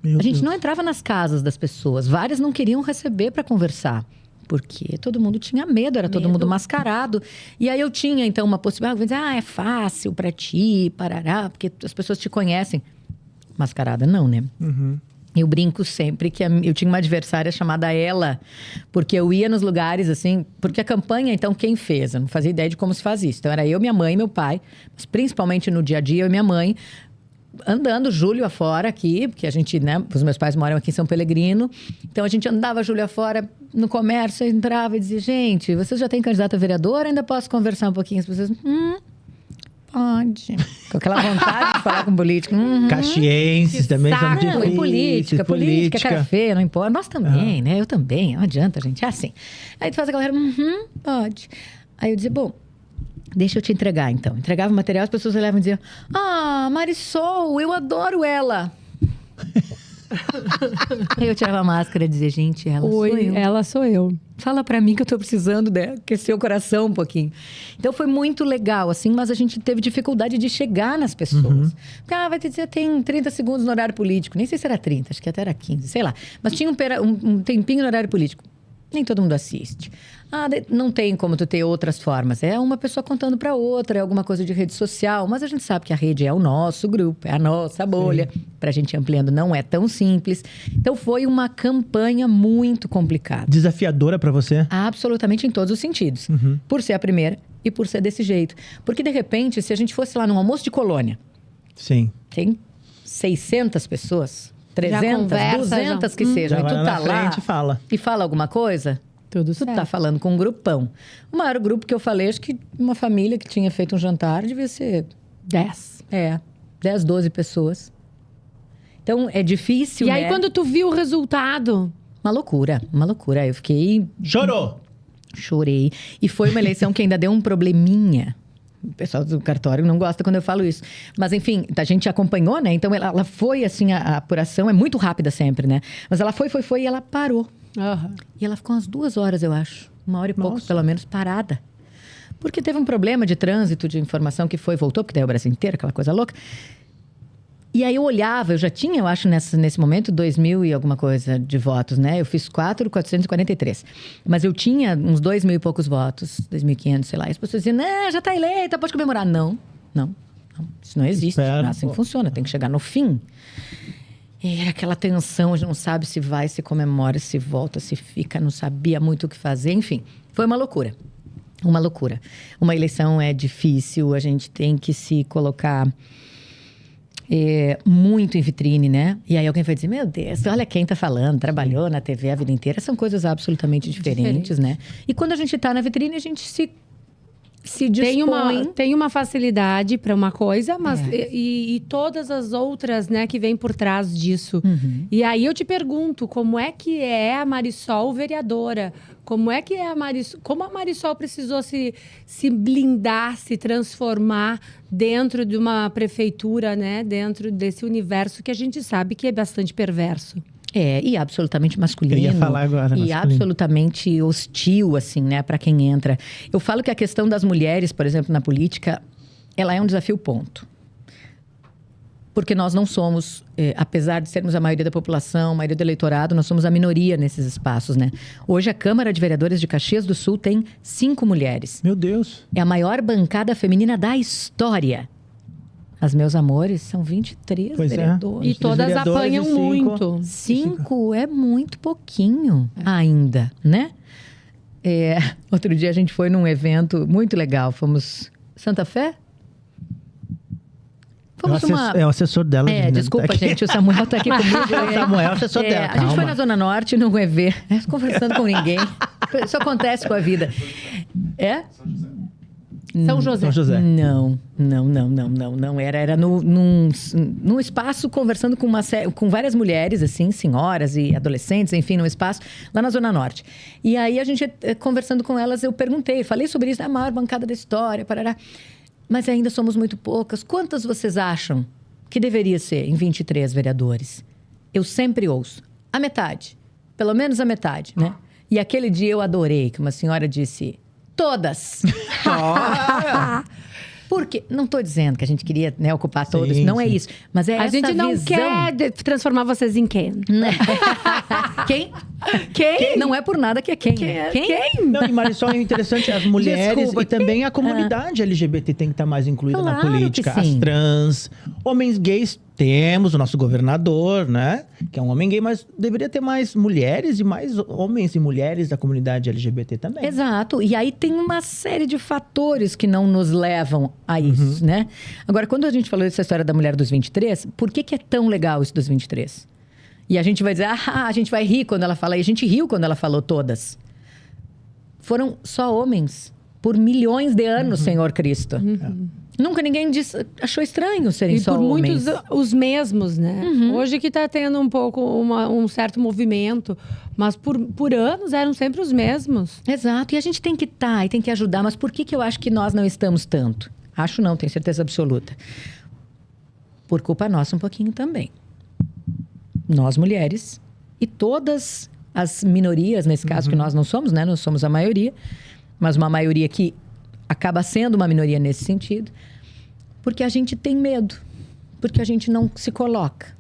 Speaker 2: Meu
Speaker 3: a gente
Speaker 2: Deus.
Speaker 3: não entrava nas casas das pessoas. Várias não queriam receber para conversar. Porque todo mundo tinha medo, era todo mundo mascarado. E aí eu tinha, então, uma possibilidade. É fácil para ti, parará, porque as pessoas te conhecem. Mascarada não, né? Eu brinco sempre que eu tinha uma adversária chamada Ela, porque eu ia nos lugares assim, porque a campanha, então, quem fez? Eu não fazia ideia de como se faz isso. Então, era eu, minha mãe e meu pai, mas principalmente no dia a dia, eu e minha mãe, andando Júlio afora aqui, porque a gente, né, os meus pais moram aqui em São Pelegrino, então a gente andava Júlio afora no comércio, eu entrava e dizia, gente, vocês já têm candidato a vereador? Ainda posso conversar um pouquinho? As pessoas, pode. Com aquela vontade de falar com político.
Speaker 2: Caxienses também são
Speaker 3: Não,
Speaker 2: difíceis.
Speaker 3: e política, cara feia, não importa. Nós também, né? Eu também, não adianta, gente. É assim. Aí tu faz a galera, pode. Aí eu dizia, bom, deixa eu te entregar, então. Entregava o material, as pessoas olhavam e diziam, Marisol, eu adoro ela. Aí eu tirava a máscara e dizia, gente, ela sou eu.
Speaker 1: Ela sou eu.
Speaker 3: Fala pra mim que eu tô precisando aquecer o coração um pouquinho. Então foi muito legal, assim, mas a gente teve dificuldade de chegar nas pessoas. Porque, vai te dizer, tem 30 segundos no horário político. Nem sei se era 30, acho que até era 15, sei lá. Mas tinha um tempinho no horário político. Nem todo mundo assiste. Não tem como tu ter outras formas. É uma pessoa contando para outra, é alguma coisa de rede social. Mas a gente sabe que a rede é o nosso grupo, é a nossa bolha. Para a gente ir ampliando não é tão simples. Então foi uma campanha muito complicada.
Speaker 2: Desafiadora para você?
Speaker 3: Absolutamente em todos os sentidos. Por ser a primeira e por ser desse jeito. Porque de repente, se a gente fosse lá num almoço de colônia,
Speaker 2: Sim.
Speaker 3: tem 600 pessoas, 300,
Speaker 1: conversa,
Speaker 3: 200 que sejam.
Speaker 2: Já
Speaker 3: E
Speaker 2: vai
Speaker 3: tu
Speaker 2: lá
Speaker 3: tá
Speaker 2: na
Speaker 3: lá
Speaker 2: frente e fala.
Speaker 3: e fala alguma coisa,
Speaker 1: Tudo
Speaker 3: tu
Speaker 1: certo.
Speaker 3: tá falando com um grupão. O maior grupo que eu falei, acho que uma família que tinha feito um jantar devia ser
Speaker 1: 10.
Speaker 3: 10, 12 pessoas. Então, é difícil,
Speaker 1: E aí,
Speaker 3: né?
Speaker 1: quando tu viu o resultado?
Speaker 3: Uma loucura. Eu fiquei...
Speaker 2: Chorou!
Speaker 3: Chorei. E foi uma eleição que ainda deu um probleminha. O pessoal do cartório não gosta quando eu falo isso. Mas, enfim, a gente acompanhou, né? Então, ela foi, assim, a apuração é muito rápida sempre, né? Mas ela foi e ela parou. E ela ficou umas 2 horas, eu acho. 1 hora e pouco, pelo menos, parada. Porque teve um problema de trânsito, de informação que voltou, porque daí o Brasil inteiro, aquela coisa louca. E aí eu olhava, eu já tinha, eu acho, nesse momento, 2.000 e alguma coisa de votos, né? Eu fiz 4.443. Mas eu tinha uns 2.000 e poucos votos, 2.500, sei lá. E as pessoas diziam, já tá eleita, pode comemorar. Não. Isso não existe.
Speaker 2: Espera,
Speaker 3: Não é assim que funciona, tem que chegar no fim. E era aquela tensão, a gente não sabe se vai, se comemora, se volta, se fica, não sabia muito o que fazer. Enfim, foi uma loucura. Uma loucura. Uma eleição é difícil, a gente tem que se colocar... muito em vitrine, né? E aí alguém vai dizer, meu Deus, olha quem tá falando, trabalhou na TV a vida inteira. São coisas absolutamente diferentes, né? E quando a gente tá na vitrine, a gente se dispõe...
Speaker 1: Tem uma facilidade para uma coisa, mas e todas as outras, né, que vêm por trás disso. E aí eu te pergunto, como é que é a Marisol vereadora? Como é que é como a Marisol precisou se blindar, se transformar dentro de uma prefeitura, né? Dentro desse universo que a gente sabe que é bastante perverso.
Speaker 3: E absolutamente masculino.
Speaker 2: Eu ia falar agora,
Speaker 3: E
Speaker 2: masculino.
Speaker 3: absolutamente hostil, assim, né, para quem entra. Eu falo que a questão das mulheres, por exemplo, na política, ela é um desafio, ponto. Porque nós não somos, apesar de sermos a maioria da população, a maioria do eleitorado, nós somos a minoria nesses espaços, né? Hoje a Câmara de Vereadores de Caxias do Sul tem 5 mulheres.
Speaker 2: Meu Deus.
Speaker 3: É a maior bancada feminina da história. As meus amores são 23
Speaker 2: Pois é.
Speaker 3: vereadores.
Speaker 1: E todas
Speaker 2: vereadores
Speaker 1: apanham
Speaker 2: e 5.
Speaker 1: muito.
Speaker 3: 5 é muito pouquinho ainda, né? Outro dia a gente foi num evento muito legal. Fomos... Santa Fé?
Speaker 2: É o assessor dela.
Speaker 3: Desculpa,
Speaker 2: tá aqui.
Speaker 3: gente. O Samuel tá aqui comigo.
Speaker 2: Samuel é o assessor dela,
Speaker 3: A gente foi
Speaker 2: calma.
Speaker 3: na Zona Norte num EV, conversando com ninguém. Isso acontece com a vida.
Speaker 1: São José.
Speaker 2: São José.
Speaker 3: Não. Era num espaço conversando com várias mulheres, assim, senhoras e adolescentes, enfim, num espaço lá na Zona Norte. E aí a gente, conversando com elas, eu falei sobre isso, a maior bancada da história, parará. Mas ainda somos muito poucas. Quantas vocês acham que deveria ser em 23 vereadores? Eu sempre ouço. A metade. Pelo menos a metade, né? E aquele dia eu adorei que uma senhora disse... Todas! Porque, não estou dizendo que a gente queria, né, ocupar todos,
Speaker 2: Sim,
Speaker 3: não é
Speaker 2: sim.
Speaker 3: isso. Mas é
Speaker 1: A
Speaker 3: essa
Speaker 1: gente não
Speaker 3: visão.
Speaker 1: quer transformar vocês em quem?
Speaker 3: Quem?
Speaker 1: Quem?
Speaker 3: Não é por nada que é quem. né? Quem?
Speaker 2: Não, e Marisol, é interessante, as mulheres
Speaker 3: Desculpa.
Speaker 2: e também a comunidade LGBT tem que estar mais incluída na
Speaker 3: Claro
Speaker 2: política.
Speaker 3: que
Speaker 2: As
Speaker 3: sim.
Speaker 2: trans, homens gays, temos o nosso governador, né? Que é um homem gay, mas deveria ter mais mulheres e mais homens e mulheres da comunidade LGBT também.
Speaker 3: Exato. E aí tem uma série de fatores que não nos levam a isso, né? Agora, quando a gente falou dessa história da mulher dos 23, por que é tão legal isso dos 23? E a gente vai dizer, a gente vai rir quando ela fala. E a gente riu quando ela falou todas. Foram só homens por milhões de anos, Senhor Cristo. Nunca ninguém achou estranho serem
Speaker 1: E
Speaker 3: só
Speaker 1: por
Speaker 3: homens.
Speaker 1: muitos os mesmos, né? Hoje que tá tendo um pouco um certo movimento, mas por anos eram sempre os mesmos.
Speaker 3: Exato. E a gente tem que estar e tem que ajudar. Mas por que eu acho que nós não estamos tanto? Acho não, tenho certeza absoluta. Por culpa nossa um pouquinho também. Nós, mulheres, e todas as minorias, nesse caso, que nós não somos, né? Nós somos a maioria, mas uma maioria que acaba sendo uma minoria nesse sentido, porque a gente tem medo, porque a gente não se coloca,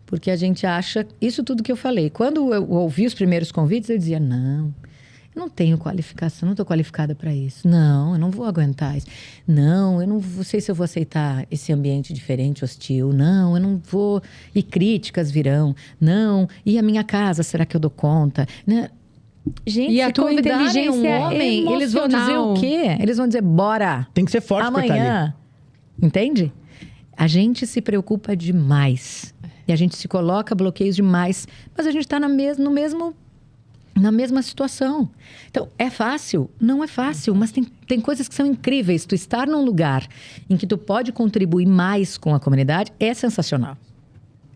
Speaker 3: porque a gente acha isso tudo que eu falei. Quando eu ouvi os primeiros convites, eu dizia, não, eu não tenho qualificação, não estou qualificada para isso. Não, eu não vou aguentar isso. Não, eu não sei se eu vou aceitar esse ambiente diferente, hostil. Não, eu não vou... E críticas virão. Não, e a minha casa, será que eu dou conta? Né? Gente,
Speaker 1: E a
Speaker 3: se
Speaker 1: tua
Speaker 3: convidarem
Speaker 1: inteligência
Speaker 3: um homem, eles vão dizer
Speaker 1: emocional.
Speaker 3: o quê? Eles vão dizer, bora.
Speaker 2: Tem que ser forte pra estar ali.
Speaker 3: Amanhã. Entende? A gente se preocupa demais. E a gente se coloca bloqueios demais. Mas a gente está na mesma situação. Então, é fácil? Não é fácil, mas tem coisas que são incríveis. Tu estar num lugar em que tu pode contribuir mais com a comunidade é sensacional.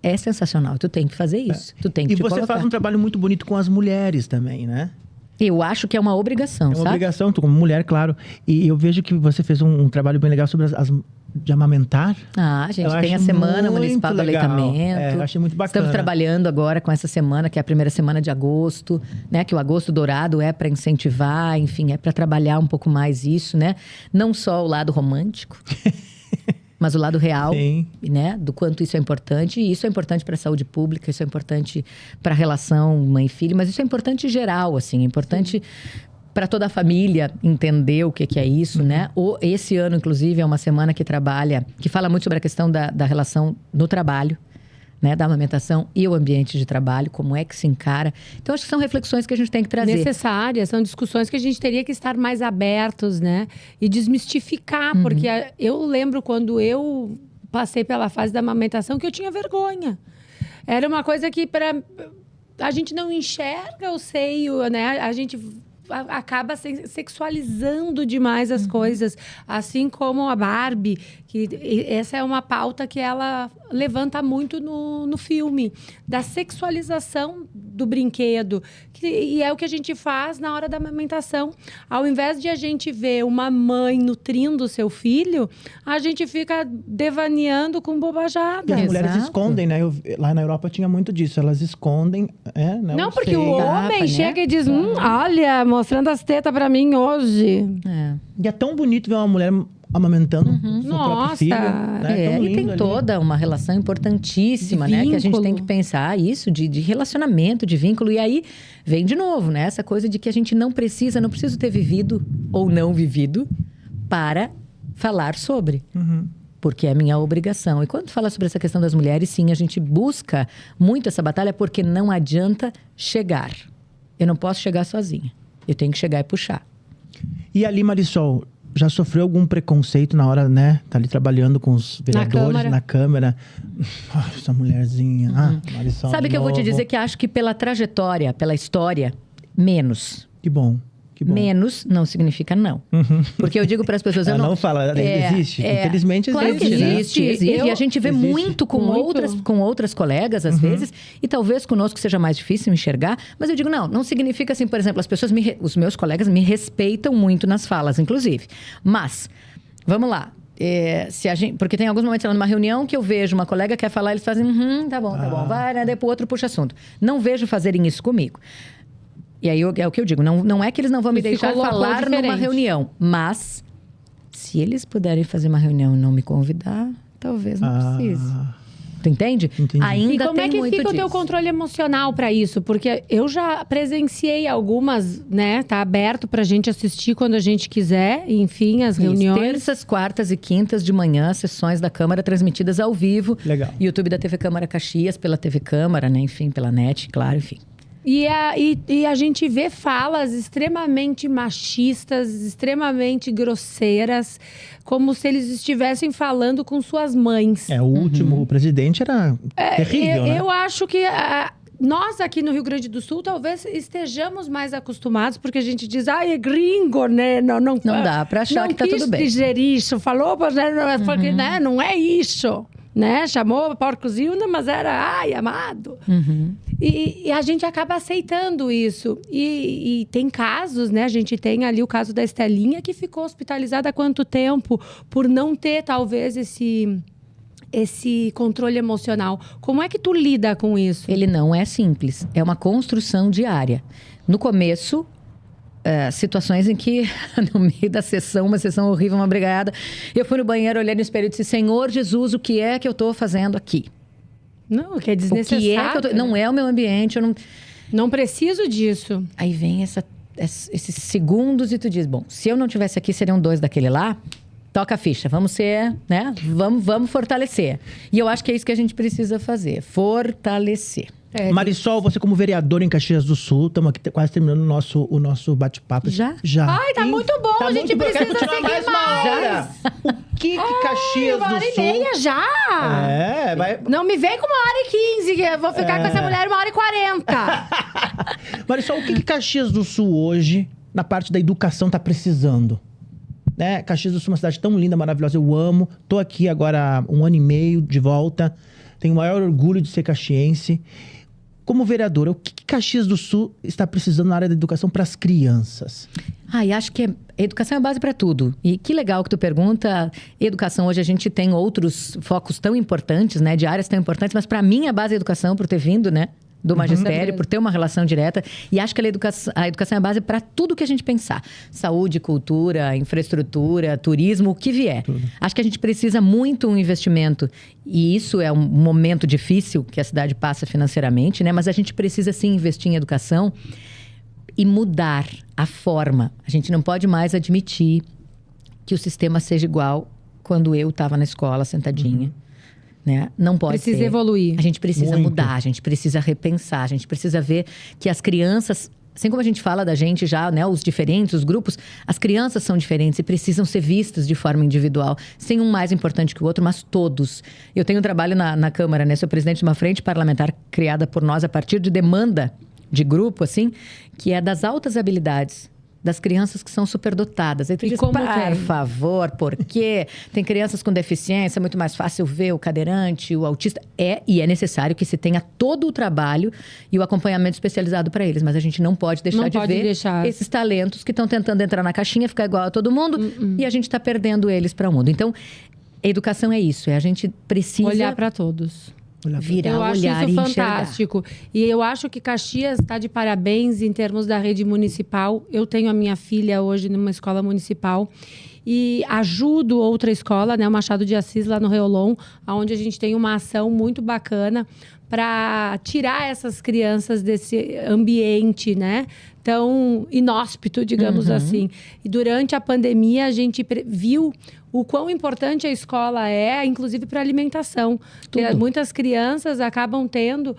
Speaker 3: É sensacional. Tu tem que fazer isso. Tu tem que
Speaker 2: E
Speaker 3: te
Speaker 2: você
Speaker 3: colocar.
Speaker 2: faz um trabalho muito bonito com as mulheres também, né?
Speaker 3: Eu acho que é uma obrigação,
Speaker 2: É uma
Speaker 3: sabe?
Speaker 2: obrigação, tu como mulher, claro. E eu vejo que você fez um trabalho bem legal sobre de amamentar.
Speaker 3: Ah, a gente
Speaker 2: Eu
Speaker 3: tem a
Speaker 2: acho
Speaker 3: Semana
Speaker 2: muito
Speaker 3: Municipal do
Speaker 2: legal.
Speaker 3: Aleitamento.
Speaker 2: Eu achei muito bacana.
Speaker 3: Estamos trabalhando agora com essa semana, que é a primeira semana de agosto, né? Que o Agosto Dourado é para incentivar, enfim, é para trabalhar um pouco mais isso, né? Não só o lado romântico, mas o lado real,
Speaker 2: Sim.
Speaker 3: né? Do quanto isso é importante. E isso é importante para a saúde pública, isso é importante para a relação mãe e filho, mas isso é importante em geral, assim, é importante para toda a família entender o que é isso, né? Esse ano, inclusive, é uma semana que fala muito sobre a questão da relação no trabalho, né? Da amamentação e o ambiente de trabalho, como é que se encara. Então, acho que são reflexões que a gente tem que trazer.
Speaker 1: Necessárias, são discussões que a gente teria que estar mais abertos, né? E desmistificar, porque eu lembro quando eu passei pela fase da amamentação que eu tinha vergonha. Era uma coisa que a gente não enxerga o seio, né? A gente acaba sexualizando demais as coisas, assim como a Barbie, que essa é uma pauta que ela levanta muito no filme, da sexualização do brinquedo, e é o que a gente faz na hora da amamentação. Ao invés de a gente ver uma mãe nutrindo o seu filho, a gente fica devaneando com bobajada.
Speaker 2: E as mulheres
Speaker 3: Exato.
Speaker 2: escondem, né? Lá na Europa tinha muito disso. Elas escondem, né?
Speaker 1: Não, porque
Speaker 2: sei.
Speaker 1: o homem
Speaker 3: né?
Speaker 1: chega e diz, olha, mostrando as tetas pra mim hoje.
Speaker 3: É.
Speaker 2: E é tão bonito ver uma mulher amamentando seu próprio
Speaker 1: Nossa.
Speaker 2: filho. Né?
Speaker 3: É,
Speaker 2: Tão
Speaker 3: e
Speaker 2: lindo
Speaker 3: tem
Speaker 2: ali.
Speaker 3: toda uma relação importantíssima,
Speaker 1: De
Speaker 3: né? Que a gente
Speaker 1: vínculo.
Speaker 3: tem que pensar isso, de relacionamento, de vínculo. E aí vem de novo, né? Essa coisa de que a gente não preciso ter vivido ou não vivido para falar sobre. Porque é minha obrigação. E quando fala sobre essa questão das mulheres, sim, a gente busca muito essa batalha porque não adianta chegar. Eu não posso chegar sozinha. Eu tenho que chegar e puxar.
Speaker 2: E ali, Marisol, já sofreu algum preconceito na hora, né? Tá ali trabalhando com os vereadores na Câmara. Essa mulherzinha. Marisol.
Speaker 3: Sabe
Speaker 2: de
Speaker 3: que eu vou te
Speaker 2: novo.
Speaker 3: dizer que acho que pela trajetória, pela história, menos.
Speaker 2: Que bom. Que bom.
Speaker 3: Menos não significa não. Porque eu digo para as pessoas...
Speaker 2: Ela
Speaker 3: eu
Speaker 2: não fala, existe. Infelizmente
Speaker 3: claro
Speaker 2: existe,
Speaker 3: que
Speaker 2: né?
Speaker 3: existe. E a gente vê
Speaker 2: Existe.
Speaker 3: muito com outras colegas, às vezes. E talvez conosco seja mais difícil enxergar. Mas eu digo, não significa assim, por exemplo, os meus colegas me respeitam muito nas falas, inclusive. Mas, vamos lá. Porque tem alguns momentos numa reunião que eu vejo uma colega quer falar, eles fazem, tá bom, vai, né? Depois o outro puxa assunto. Não vejo fazerem isso comigo. E aí é o que eu digo, não é que eles não vão me
Speaker 1: E se
Speaker 3: deixar
Speaker 1: colocou
Speaker 3: falar numa
Speaker 1: diferente.
Speaker 3: reunião, mas Se eles puderem fazer uma reunião e não me convidar, talvez não precise. Tu entende?
Speaker 2: Entendi.
Speaker 3: Ainda
Speaker 1: E como
Speaker 3: tem
Speaker 1: é que
Speaker 3: muito
Speaker 1: fica o teu
Speaker 3: disso.
Speaker 1: controle emocional pra isso? Porque eu já presenciei algumas, né? Tá aberto pra gente assistir quando a gente quiser, enfim, as
Speaker 3: Isso.
Speaker 1: reuniões.
Speaker 3: Terças, quartas e quintas de manhã, sessões da Câmara transmitidas ao vivo.
Speaker 2: Legal.
Speaker 3: YouTube da TV Câmara Caxias, pela TV Câmara, né? Enfim, pela NET, claro, enfim.
Speaker 1: E a gente vê falas extremamente machistas, extremamente grosseiras, como se eles estivessem falando com suas mães.
Speaker 2: O último presidente era terrível, né?
Speaker 1: Eu acho que nós aqui no Rio Grande do Sul talvez estejamos mais acostumados, porque a gente diz, é gringo, né? Não
Speaker 3: dá pra achar que tá tudo bem.
Speaker 1: Não quis dizer isso, falou, porque né? Não é isso. Né? Chamou porcozinho, mas era, ai, amado. E a gente acaba aceitando isso. E tem casos, né? A gente tem ali o caso da Estelinha, que ficou hospitalizada há quanto tempo por não ter, talvez, esse controle emocional. Como é que tu lida com isso?
Speaker 3: Ele não é simples. É uma construção diária. No começo, situações em que, no meio da sessão, uma sessão horrível, uma brigaiada, eu fui no banheiro, olhei no espelho e disse, Senhor Jesus, o que é que eu estou fazendo aqui?
Speaker 1: Não, que é
Speaker 3: O
Speaker 1: desnecessário.
Speaker 3: que é que não é o meu ambiente, eu não...
Speaker 1: Não preciso disso.
Speaker 3: Aí vem esses segundos e tu diz, bom, se eu não tivesse aqui, seriam 2 daquele lá, toca a ficha, vamos ser, né? Vamos fortalecer. E eu acho que é isso que a gente precisa fazer, fortalecer.
Speaker 2: Marisol, você como vereadora em Caxias do Sul, estamos aqui quase terminando o nosso bate-papo.
Speaker 3: Já?
Speaker 1: Ai, tá muito bom, a gente precisa
Speaker 2: Quero continuar
Speaker 1: seguir
Speaker 2: mais uma hora. O que Caxias
Speaker 1: Uma
Speaker 2: do
Speaker 1: hora e
Speaker 2: Sul...
Speaker 1: meia já?
Speaker 2: vai...
Speaker 1: Não me vem com 1h15, que eu vou ficar com essa mulher 1h40.
Speaker 2: Marisol, o que Caxias do Sul hoje, na parte da educação, tá precisando? Né? Caxias do Sul é uma cidade tão linda, maravilhosa, eu amo. Tô aqui agora há 1 ano e meio de volta. Tenho o maior orgulho de ser caxiense. Como vereadora, o que Caxias do Sul está precisando na área da educação para as crianças?
Speaker 3: E acho que educação é a base para tudo. E que legal que tu pergunta. Educação, hoje a gente tem outros focos tão importantes, né? De áreas tão importantes. Mas para mim, a base é a educação, por ter vindo, né? Do magistério, por ter uma relação direta. E acho que a educação é a base para tudo que a gente pensar. Saúde, cultura, infraestrutura, turismo, o que vier. Acho que a gente precisa muito um investimento. E isso é um momento difícil que a cidade passa financeiramente, né? Mas a gente precisa sim investir em educação e mudar a forma. A gente não pode mais admitir que o sistema seja igual quando eu estava na escola sentadinha. Né? Não pode
Speaker 1: Precisa
Speaker 3: ser.
Speaker 1: evoluir.
Speaker 3: A gente precisa
Speaker 2: Muito.
Speaker 3: mudar, a gente precisa repensar, a gente precisa ver que as crianças, assim como a gente fala da gente já, né, os diferentes, os grupos, as crianças são diferentes e precisam ser vistas de forma individual, sem um mais importante que o outro, mas todos. Eu tenho um trabalho na Câmara, né, sou presidente de uma frente parlamentar criada por nós a partir de demanda de grupo, assim, que é das altas habilidades das crianças que são superdotadas. Aí tu diz,
Speaker 1: como
Speaker 3: por
Speaker 1: tem?
Speaker 3: favor, por quê? Tem crianças com deficiência, é muito mais fácil ver o cadeirante, o autista. E é necessário que se tenha todo o trabalho e o acompanhamento especializado para eles. Mas a gente não pode deixar de ver esses talentos que estão tentando entrar na caixinha, ficar igual a todo mundo, e a gente está perdendo eles para o mundo. Então, educação é isso. A gente precisa...
Speaker 1: Olhar para todos.
Speaker 3: Virar
Speaker 1: Eu
Speaker 3: o
Speaker 1: acho
Speaker 3: olhar
Speaker 1: isso
Speaker 3: e enxergar.
Speaker 1: fantástico. E eu acho que Caxias está de parabéns em termos da rede municipal. Eu tenho a minha filha hoje numa escola municipal e ajudo outra escola, né, o Machado de Assis, lá no Reolon, onde a gente tem uma ação muito bacana para tirar essas crianças desse ambiente, né, tão inóspito, digamos assim. E durante a pandemia, a gente viu o quão importante a escola é, inclusive para alimentação. Porque muitas crianças acabam tendo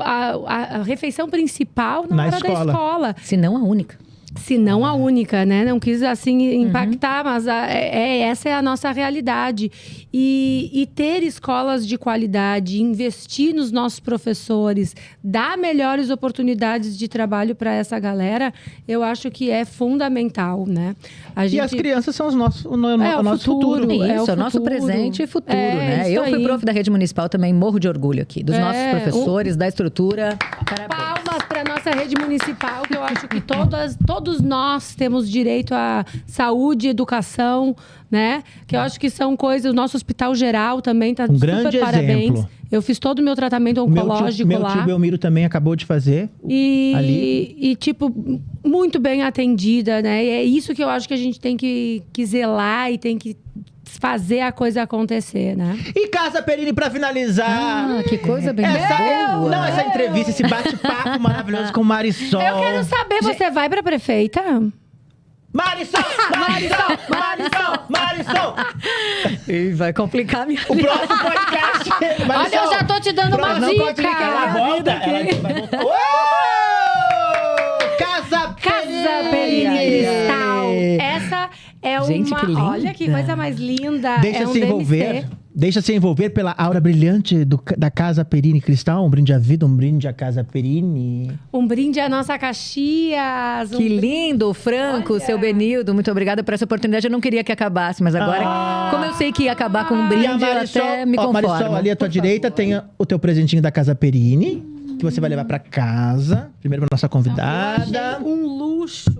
Speaker 1: a refeição principal na hora da escola.
Speaker 3: Se não a única.
Speaker 1: Se não a única, né? Não quis, assim, impactar, mas essa é a nossa realidade. E ter escolas de qualidade, investir nos nossos professores, dar melhores oportunidades de trabalho para essa galera, eu acho que é fundamental, né?
Speaker 2: E as crianças são o nosso futuro.
Speaker 3: Isso, é o nosso presente e futuro, né? Eu fui prof da rede municipal também, morro de orgulho aqui. Dos nossos professores, da estrutura. Parabéns.
Speaker 1: Palmas Palmas para nossa rede municipal, que eu acho que todos nós temos direito à saúde, educação, né? Que eu acho que são coisas... O nosso hospital geral também tá
Speaker 2: grande
Speaker 1: super parabéns.
Speaker 2: exemplo.
Speaker 1: Eu fiz todo o meu tratamento oncológico
Speaker 2: meu
Speaker 1: lá.
Speaker 2: tio Belmiro também acabou de fazer ali.
Speaker 1: E, tipo, muito bem atendida, né? E é isso que eu acho que a gente tem que zelar e tem que fazer a coisa acontecer, né?
Speaker 2: E Casa Perini, pra finalizar.
Speaker 3: Que coisa bem boa.
Speaker 2: Essa entrevista, esse bate-papo maravilhoso com Marisol.
Speaker 1: Eu quero saber, você vai pra prefeita?
Speaker 2: Marisol! Marisol! Marisol! Marisol!
Speaker 3: E vai complicar a minha
Speaker 2: O próximo podcast. Marisol,
Speaker 1: Olha, eu já tô te dando uma
Speaker 2: não
Speaker 1: dica.
Speaker 2: pode clicar, ela volta. Ela vai voltar. Uou! Casa
Speaker 1: Perini Cristal. Essa é
Speaker 3: Gente,
Speaker 1: uma...
Speaker 3: que linda.
Speaker 1: Olha que coisa mais linda.
Speaker 2: Deixa
Speaker 1: é um
Speaker 2: se
Speaker 1: DMC.
Speaker 2: envolver. Deixa-se envolver pela aura brilhante da Casa Perini Cristal. Um brinde à vida, um brinde à Casa Perini.
Speaker 1: Um brinde à nossa Caxias.
Speaker 3: Que lindo, Franco, seu Benildo. Muito obrigada por essa oportunidade. Eu não queria que acabasse, mas agora, como eu sei que ia acabar com um brinde, eu até me conformo.
Speaker 2: Marisol, ali à tua direita tem o teu presentinho da Casa Perini, que você vai levar pra casa. Primeiro pra nossa convidada.
Speaker 1: Um luxo.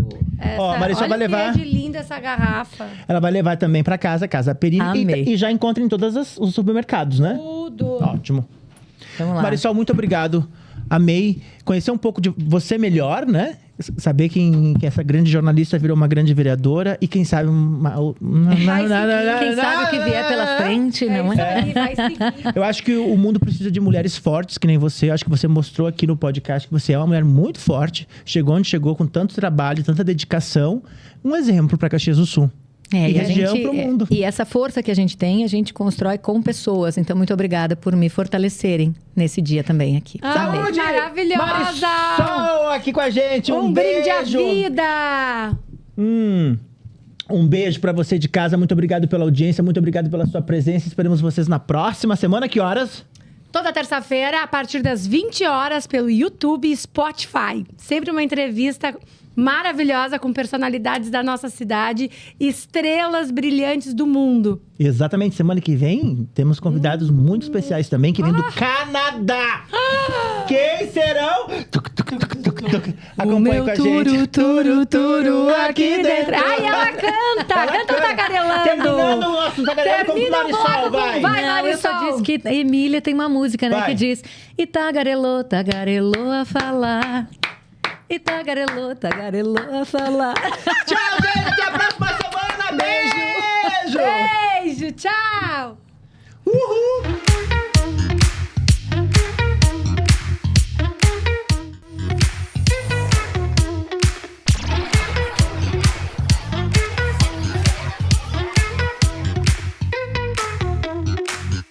Speaker 2: Ó, Marisol vai levar.
Speaker 1: Olha que linda essa garrafa.
Speaker 2: Ela vai levar também pra casa, Casa Perini.
Speaker 3: Amei.
Speaker 2: E já encontra em todos os supermercados, né?
Speaker 1: Tudo.
Speaker 2: Ótimo.
Speaker 3: Vamos lá.
Speaker 2: Marisol, muito obrigado. Amei conhecer um pouco de você melhor, né? Saber que essa grande jornalista virou uma grande vereadora e quem sabe
Speaker 3: Quem sabe o que vier pela frente, não é?
Speaker 1: Aí, vai seguir.
Speaker 2: Eu acho que o mundo precisa de mulheres fortes, que nem você. Eu acho que você mostrou aqui no podcast que você é uma mulher muito forte. Chegou onde chegou com tanto trabalho, tanta dedicação. Um exemplo para Caxias do Sul. E região pro mundo.
Speaker 3: E essa força que a gente tem, a gente constrói com pessoas. Então, muito obrigada por me fortalecerem nesse dia também aqui.
Speaker 2: Saúde!
Speaker 1: Maravilhosa!
Speaker 2: Marisol aqui com a gente. Um
Speaker 1: brinde à
Speaker 2: beijo.
Speaker 1: vida!
Speaker 2: Um beijo pra você de casa. Muito obrigado pela audiência. Muito obrigado pela sua presença. Esperamos vocês na próxima semana. Que horas?
Speaker 1: Toda terça-feira, a partir das 20 horas, pelo YouTube e Spotify. Sempre uma entrevista maravilhosa com personalidades da nossa cidade, estrelas brilhantes do mundo.
Speaker 2: Exatamente. Semana que vem, temos convidados muito especiais também, que vêm do Canadá. Quem serão? Acompanhe com a gente.
Speaker 1: Turu aqui dentro. Ai, ela canta! Canta tagarelando!
Speaker 2: Terminando o nosso tagarelando com Marisol, vai!
Speaker 1: Vai,
Speaker 3: Não, eu só
Speaker 1: Marisol!
Speaker 3: disse que Emília tem uma música, né,
Speaker 2: Vai.
Speaker 3: que diz: e tagarelou, tagarelou a falar. E tagarelou, tagarelou a falar.
Speaker 2: Tchau, gente! Até a próxima!